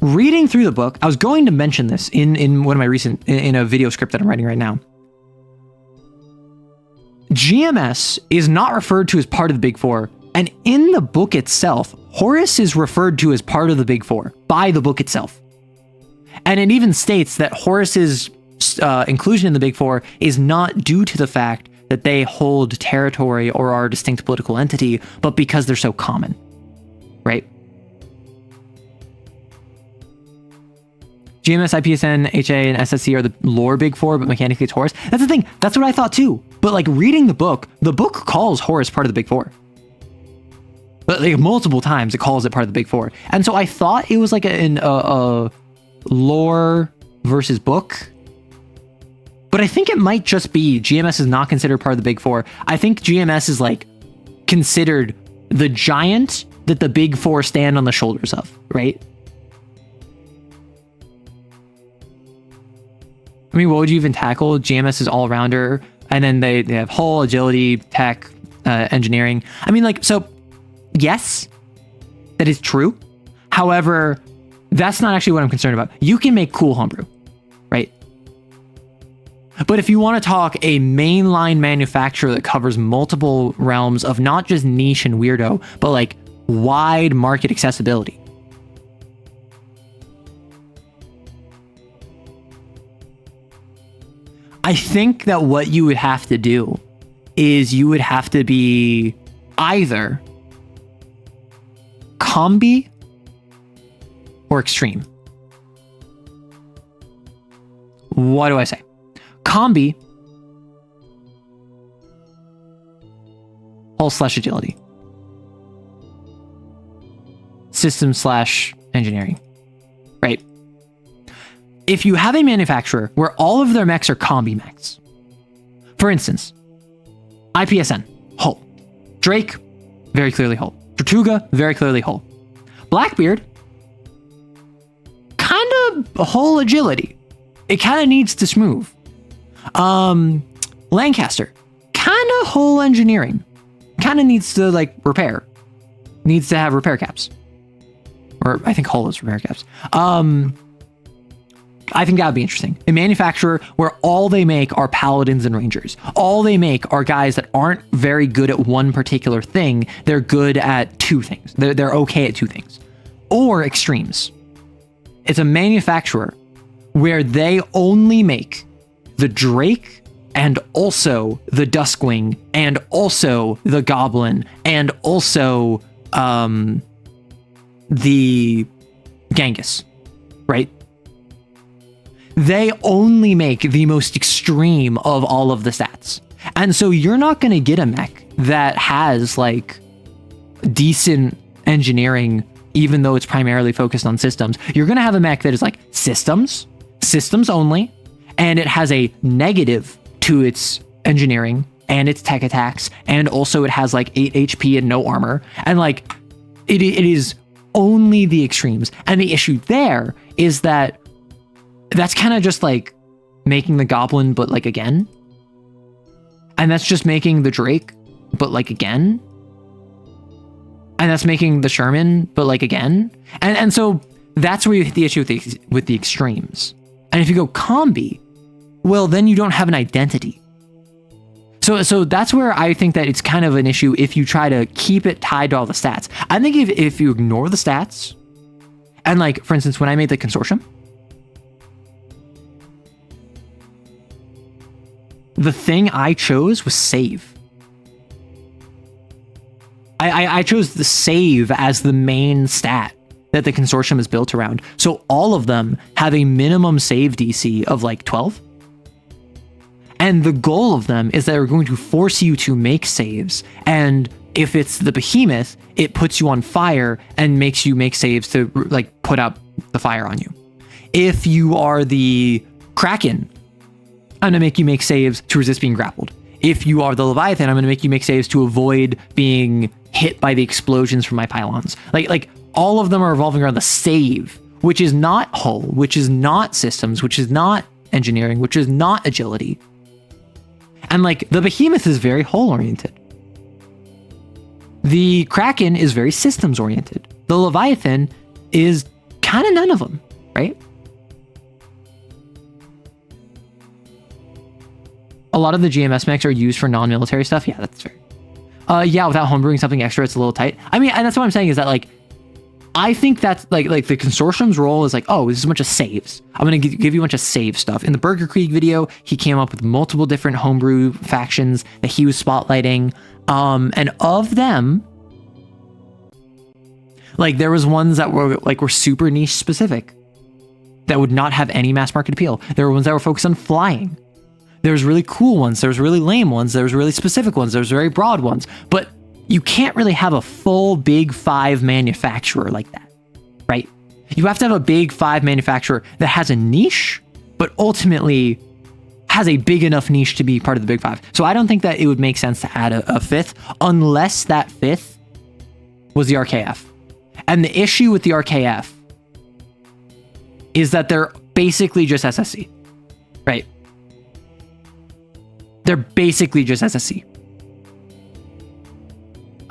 Reading through the book, I was going to mention this in one of my in a video script that I'm writing right now. GMS is not referred to as part of the Big 4, and in the book itself, Horus is referred to as part of the Big 4 by the book itself. And it even states that Horus's inclusion in the Big 4 is not due to the fact that they hold territory or are a distinct political entity, but because they're so common, right? GMS, IPSN, HA, and SSC are the lore Big 4, but mechanically it's Horus. That's the thing. That's what I thought too. But like reading the book calls Horus part of the Big 4. But like multiple times it calls it part of the Big 4. And so I thought it was like a lore versus book. But I think it might just be GMS is not considered part of the Big 4. I think GMS is like considered the giant that the Big 4 stand on the shoulders of, right? I mean, what would you even tackle? GMS is all-rounder, and then they have hull, agility, tech, engineering. I mean, like, so, yes, that is true. However, that's not actually what I'm concerned about. You can make cool homebrew, right? But if you want to talk a mainline manufacturer that covers multiple realms of not just niche and weirdo, but like wide market accessibility, I think that what you would have to do is you would have to be either combi or extreme. What do I say? Combi, hull/agility, system/engineering, right? If you have a manufacturer where all of their mechs are combi mechs, for instance, IPSN, hull. Drake, very clearly hull. Tortuga, very clearly hull. Blackbeard, kind of hull agility. It kind of needs to smooth. Lancaster, kind of hull engineering. Kind of needs to like repair. Needs to have repair caps. Or I think hull is repair caps. I think that would be interesting. A manufacturer where all they make are paladins and rangers. All they make are guys that aren't very good at one particular thing. They're good at 2 things. They're okay at 2 things. Or extremes. It's a manufacturer where they only make the Drake and also the Duskwing and also the Goblin and also the Genghis, right? they only make the most extreme of all of the stats. And so you're not going to get a mech that has like decent engineering, even though it's primarily focused on systems. You're going to have a mech that is like systems only, and it has a negative to its engineering and its tech attacks, and also it has like 8 HP and no armor, and like it is only the extremes. And the issue there is that that's kind of just like making the goblin but like again, and that's just making the drake but like again, and that's making the Sherman but like again, and so that's where you hit the issue with the extremes. And if you go combi, well, then you don't have an identity. So that's where I think that it's kind of an issue if you try to keep it tied to all the stats. I think if you ignore the stats, and like, for instance, when I made the consortium, the thing I chose was save. I chose the save as the main stat that the consortium is built around. So all of them have a minimum save DC of like 12. And the goal of them is that they're going to force you to make saves. And if it's the behemoth, it puts you on fire and makes you make saves to like put out the fire on you. If you are the Kraken, I'm gonna make you make saves to resist being grappled. If you are the Leviathan, I'm gonna make you make saves to avoid being hit by the explosions from my pylons. Like all of them are revolving around the save, which is not hull, which is not systems, which is not engineering, which is not agility. And like the behemoth is very hull oriented. The Kraken is very systems oriented. The Leviathan is kind of none of them, right? A lot of the GMS mechs are used for non-military stuff. Yeah, that's fair. Yeah, without homebrewing something extra, it's a little tight. I mean, and that's what I'm saying is that like, I think that's like the consortium's role is like, oh, this is a bunch of saves. I'm going to give you a bunch of save stuff. In the Burger Creek video, he came up with multiple different homebrew factions that he was spotlighting. And of them, like there was ones that were super niche specific that would not have any mass market appeal. There were ones that were focused on flying. There was really cool ones. There was really lame ones. There was really specific ones. There was very broad ones. But you can't really have a full big 5 manufacturer like that, right? You have to have a big 5 manufacturer that has a niche, but ultimately has a big enough niche to be part of the big 5. So I don't think that it would make sense to add a 5th unless that 5th was the RKF. And the issue with the RKF is that they're basically just SSC, right? They're basically just SSC.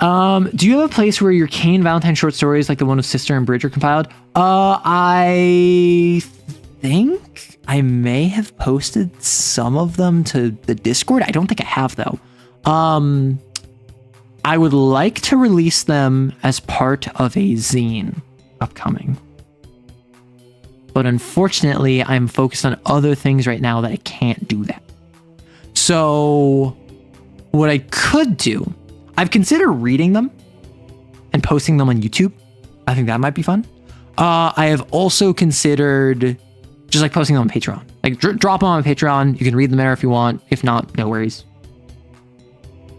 Do you have a place where your Kane Valentine short stories like the one with Sister and Bridge are compiled? I think I may have posted some of them to the Discord. I don't think I have though. I would like to release them as part of a zine upcoming. But unfortunately, I'm focused on other things right now that I can't do that. So what I could do, I've considered reading them and posting them on YouTube. I think that might be fun. I have also considered just like posting them on Patreon. Like drop them on Patreon. You can read them there if you want. If not, no worries.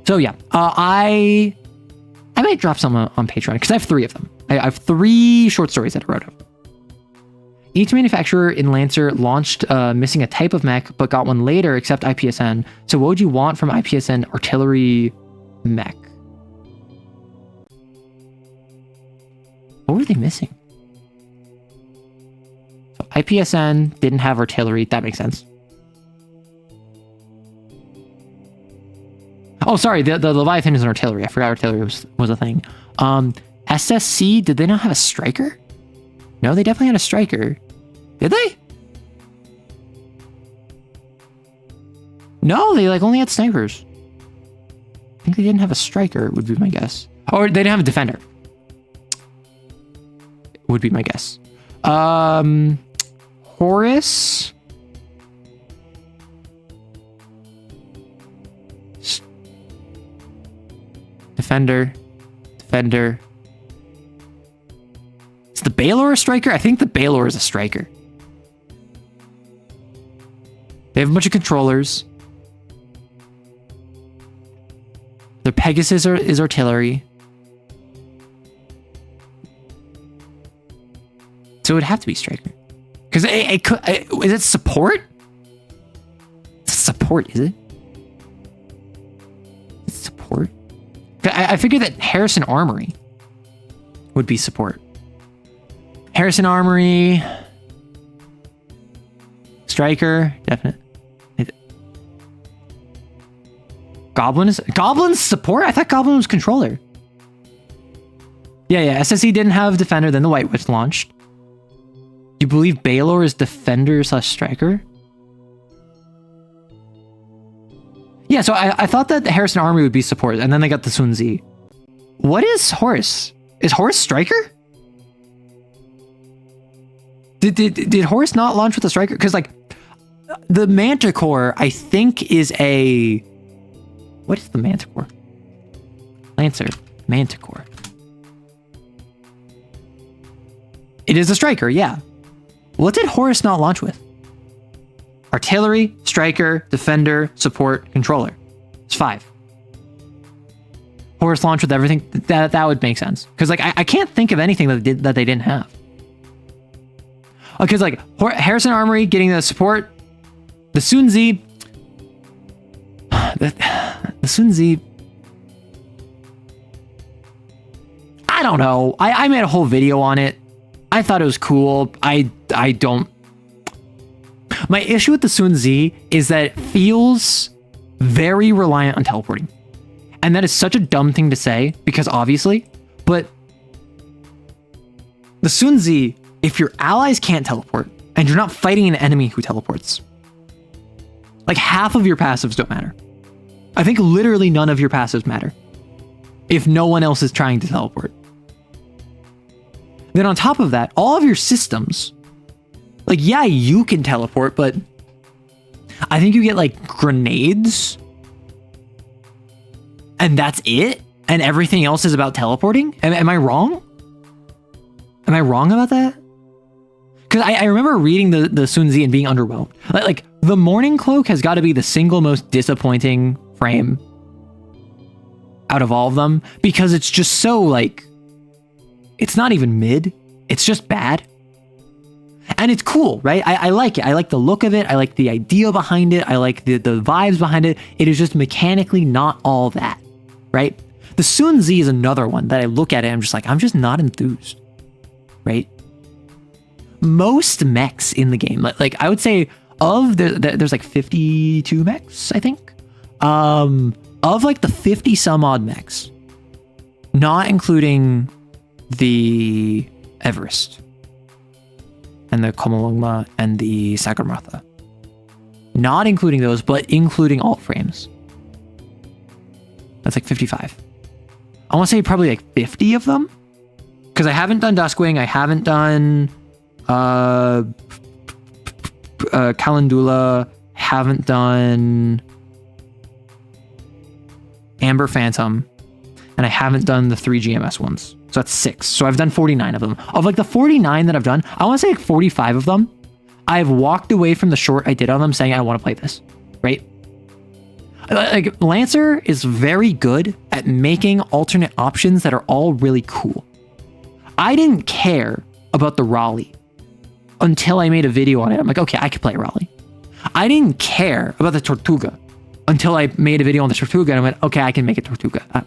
So yeah, I might drop some on Patreon because I have 3 of them. I have 3 short stories that I wrote up. Each manufacturer in Lancer launched missing a type of mech, but got one later except IPSN. So what would you want from IPSN artillery mech? What were they missing? So IPSN didn't have artillery. That makes sense. Oh, sorry. The Leviathan is an artillery. I forgot artillery was a thing. SSC, did they not have a striker? No, they definitely had a striker. Did they? No, they like only had snipers. I think they didn't have a striker, would be my guess. Or they didn't have a defender. Would be my guess. Horus. Defender. Is the Baylor a striker? I think the Baylor is a striker. They have a bunch of controllers. Their Pegasus is artillery. So it would have to be striker. Because is it support? It's support, is it? It's support? I figured that Harrison Armory would be support. Harrison Armory. Striker, definite. Goblin's support? I thought Goblin was controller. Yeah, SSE didn't have defender, then the White Witch launched. You believe Baylor is defender / striker? Yeah, so I thought that the Harrison Armory would be support, and then they got the Sun Zi. What is Horus? Is Horus striker? Did Horus not launch with a striker? Because like the Manticore, I think is a... What is the Manticore? Lancer. Manticore. It is a striker, yeah. What did Horus not launch with? Artillery, striker, defender, support, controller. It's 5. Horus launched with everything. That would make sense. Because like I can't think of anything that they didn't have. Because like Harrison Armory getting the support, the Sun Zi, the Sun Zi. I don't know. I made a whole video on it. I thought it was cool. I don't. My issue with the Sun Zi is that it feels very reliant on teleporting. And that is such a dumb thing to say, because obviously, but the Sun Zi, if your allies can't teleport, and you're not fighting an enemy who teleports, like half of your passives don't matter. I think literally none of your passives matter if no one else is trying to teleport. Then on top of that, all of your systems, like, yeah, you can teleport, but I think you get like grenades and that's it. And everything else is about teleporting. Am I wrong? Am I wrong about that? Because I remember reading the Sun Zi and being underwhelmed. Like the Morning Cloak has got to be the single most disappointing frame out of all of them, because it's just so like, it's not even mid, it's just bad. And it's cool, right? I like it. I like the look of it. I like the idea behind it. I like the vibes behind it. It is just mechanically not all that, right? The Sun Zi is another one that I look at it and I'm just like, I'm just not enthused, right? Most mechs in the game, like I would say there's like 52 mechs, I think. Of like the 50 some odd mechs, not including the Everest and the Komolungma and the Sagarmatha. Not including those, but including alt frames. That's like 55. I want to say probably like 50 of them. Because I haven't done Duskwing, I haven't done Calendula, haven't done Amber Phantom, and I haven't done the 3 GMS ones. So that's 6. So I've done 49 of them. Of like the 49 that I've done, I want to say like 45 of them, I've walked away from the short I did on them saying I want to play this, right? Like Lancer is very good at making alternate options that are all really cool. I didn't care about the Raleigh until I made a video on it. I'm like, okay, I could play Raleigh. I didn't care about the Tortuga until I made a video on the Tortuga and I went, okay, I can make a Tortuga.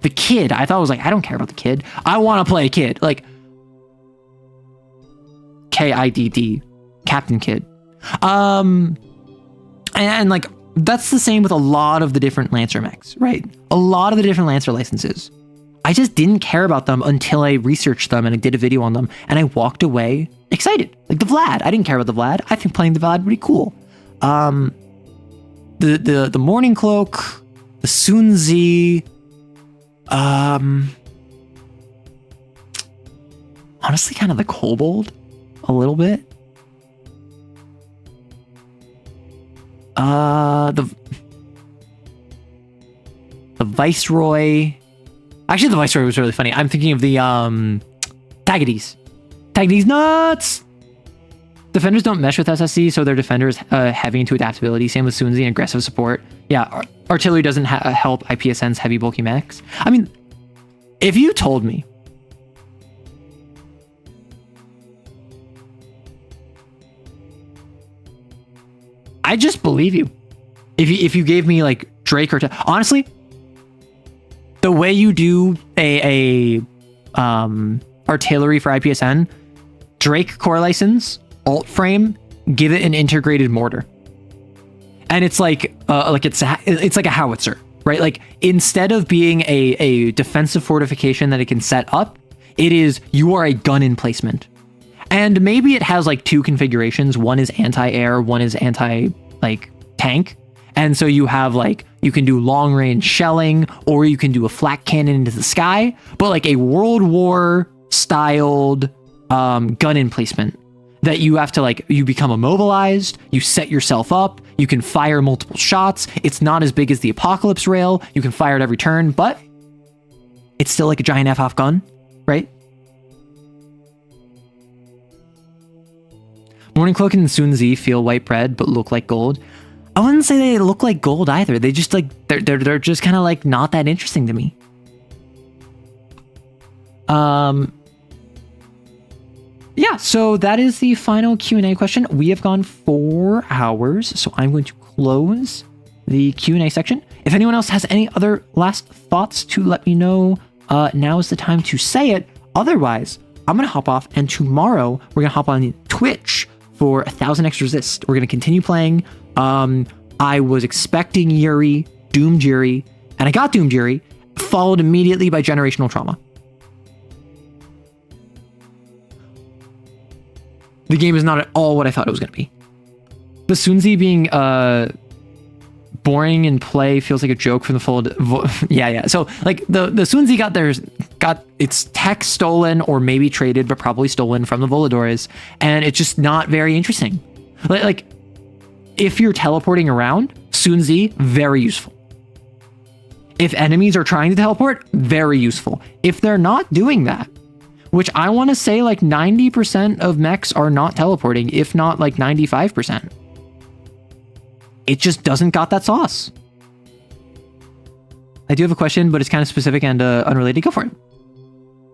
The Kid, I thought was like, I don't care about the Kid. I want to play a Kid. Like, Kidd, Captain Kid. And like, that's the same with a lot of the different Lancer mechs, right? A lot of the different Lancer licenses. I just didn't care about them until I researched them and I did a video on them and I walked away excited. Like the Vlad, I didn't care about the Vlad. I think playing the Vlad would be cool. The Morning Cloak, the Sun Zi, honestly kind of the Kobold a little bit. The Viceroy. Actually, the Viceroy was really funny. I'm thinking of the Tagades nuts. Defenders don't mesh with SSC, so their defender is heavy into adaptability. Same with Sunzi and aggressive support. Yeah, artillery doesn't help IPSN's heavy bulky mechs. I mean, if you told me I just believe you. If you gave me like Drake or honestly, the way you do a artillery for IPSN, Drake core license, alt frame, give it an integrated mortar, and it's like it's like a howitzer, right? Like instead of being a defensive fortification that it can set up, you are a gun emplacement. And maybe it has like two configurations. One is anti-air, one is tank. And so you have you can do long range shelling, or you can do a flak cannon into the sky, but like a World War styled gun emplacement that you have to you become immobilized, you set yourself up, you can fire multiple shots. It's not as big as the Apocalypse rail. You can fire it every turn, but it's still like a giant FOF gun, right? Morning Cloak and Sunzi feel white bread but look like gold. I wouldn't say they look like gold either. They just they're just kind of not that interesting to me. Yeah, so that is the final Q&A question. We have gone 4 hours, so I'm going to close the Q&A section. If anyone else has any other last thoughts to let me know, now is the time to say it. Otherwise, I'm going to hop off, and tomorrow we're going to hop on Twitch for 1000 X Resist. We're going to continue playing. I was expecting Doomed Yuri, and I got Doomed Yuri, followed immediately by Generational Trauma. The game is not at all what I thought it was going to be. The Sunzi being boring in play feels like a joke from the full... yeah. So the Sunzi got its tech stolen, or maybe traded, but probably stolen from the Voladores, and it's just not very interesting. If you're teleporting around, Sunzi, very useful. If enemies are trying to teleport, very useful. If they're not doing that, which I want to say 90% of mechs are not teleporting, if not 95%. It just doesn't got that sauce. I do have a question, but it's kind of specific and unrelated. Go for it.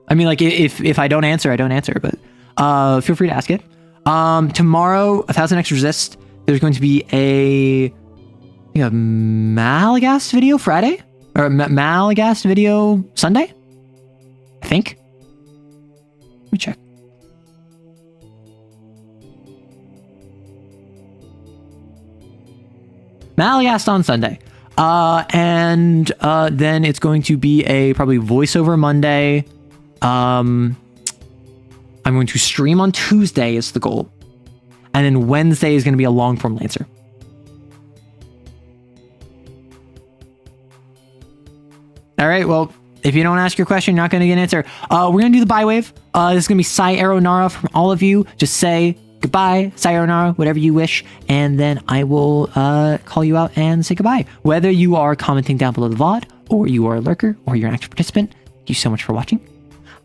I mean, if I don't answer, I don't answer, but feel free to ask it. Tomorrow, 1000 X Resist, there's going to be a Malagast video Friday, or Malagast video Sunday, I think. Let me check. Malagast on Sunday. And then it's going to be a probably voiceover Monday. I'm going to stream on Tuesday is the goal. And then Wednesday is going to be a long form Lancer. All right, well, if you don't ask your question, you're not going to get an answer. We're going to do the bye wave. This is going to be Sayonara from all of you. Just say goodbye, sayonara, whatever you wish, and then I will call you out and say goodbye. Whether you are commenting down below the VOD, or you are a lurker, or you're an active participant, thank you so much for watching.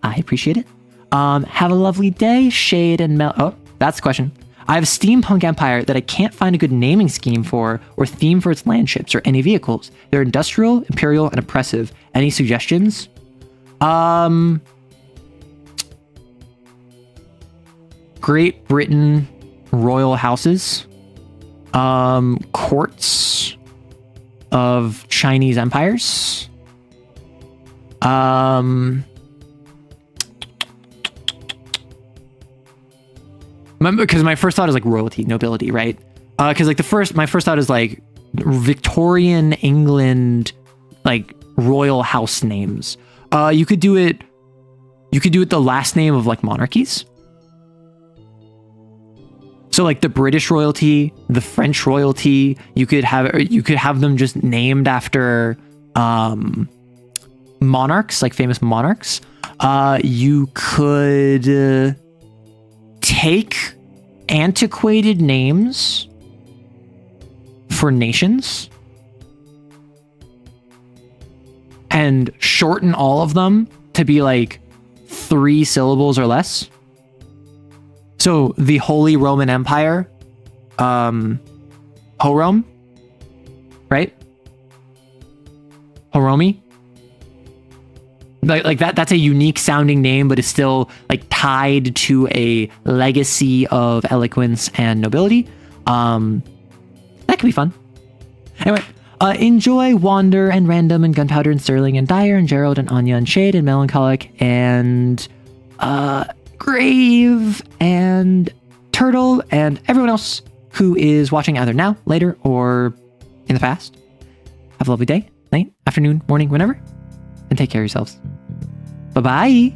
I appreciate it. Have a lovely day, Shade and Mel. Oh, that's the question. I have a steampunk empire that I can't find a good naming scheme for, or theme for its landships or any vehicles. They're industrial, imperial, and oppressive. Any suggestions? Great Britain royal houses, courts of Chinese empires, because my first thought is royalty, nobility, right? Because my first thought is Victorian England, royal house names. You could do it the last name of monarchies. So the British royalty, the French royalty, you could have them just named after monarchs, famous monarchs. You could take antiquated names for nations and shorten all of them to be 3 syllables or less. So the Holy Roman Empire, Horome, right? Horomi. Like that's a unique sounding name, but is still like tied to a legacy of eloquence and nobility. That could be fun. Anyway, enjoy Wander and Random and Gunpowder and Sterling and Dyer and Gerald and Anya and Shade and Melancholic and Grave and Turtle and everyone else who is watching either now, later, or in the past. Have a lovely day, night, afternoon, morning, whenever, and take care of yourselves. Bye-bye.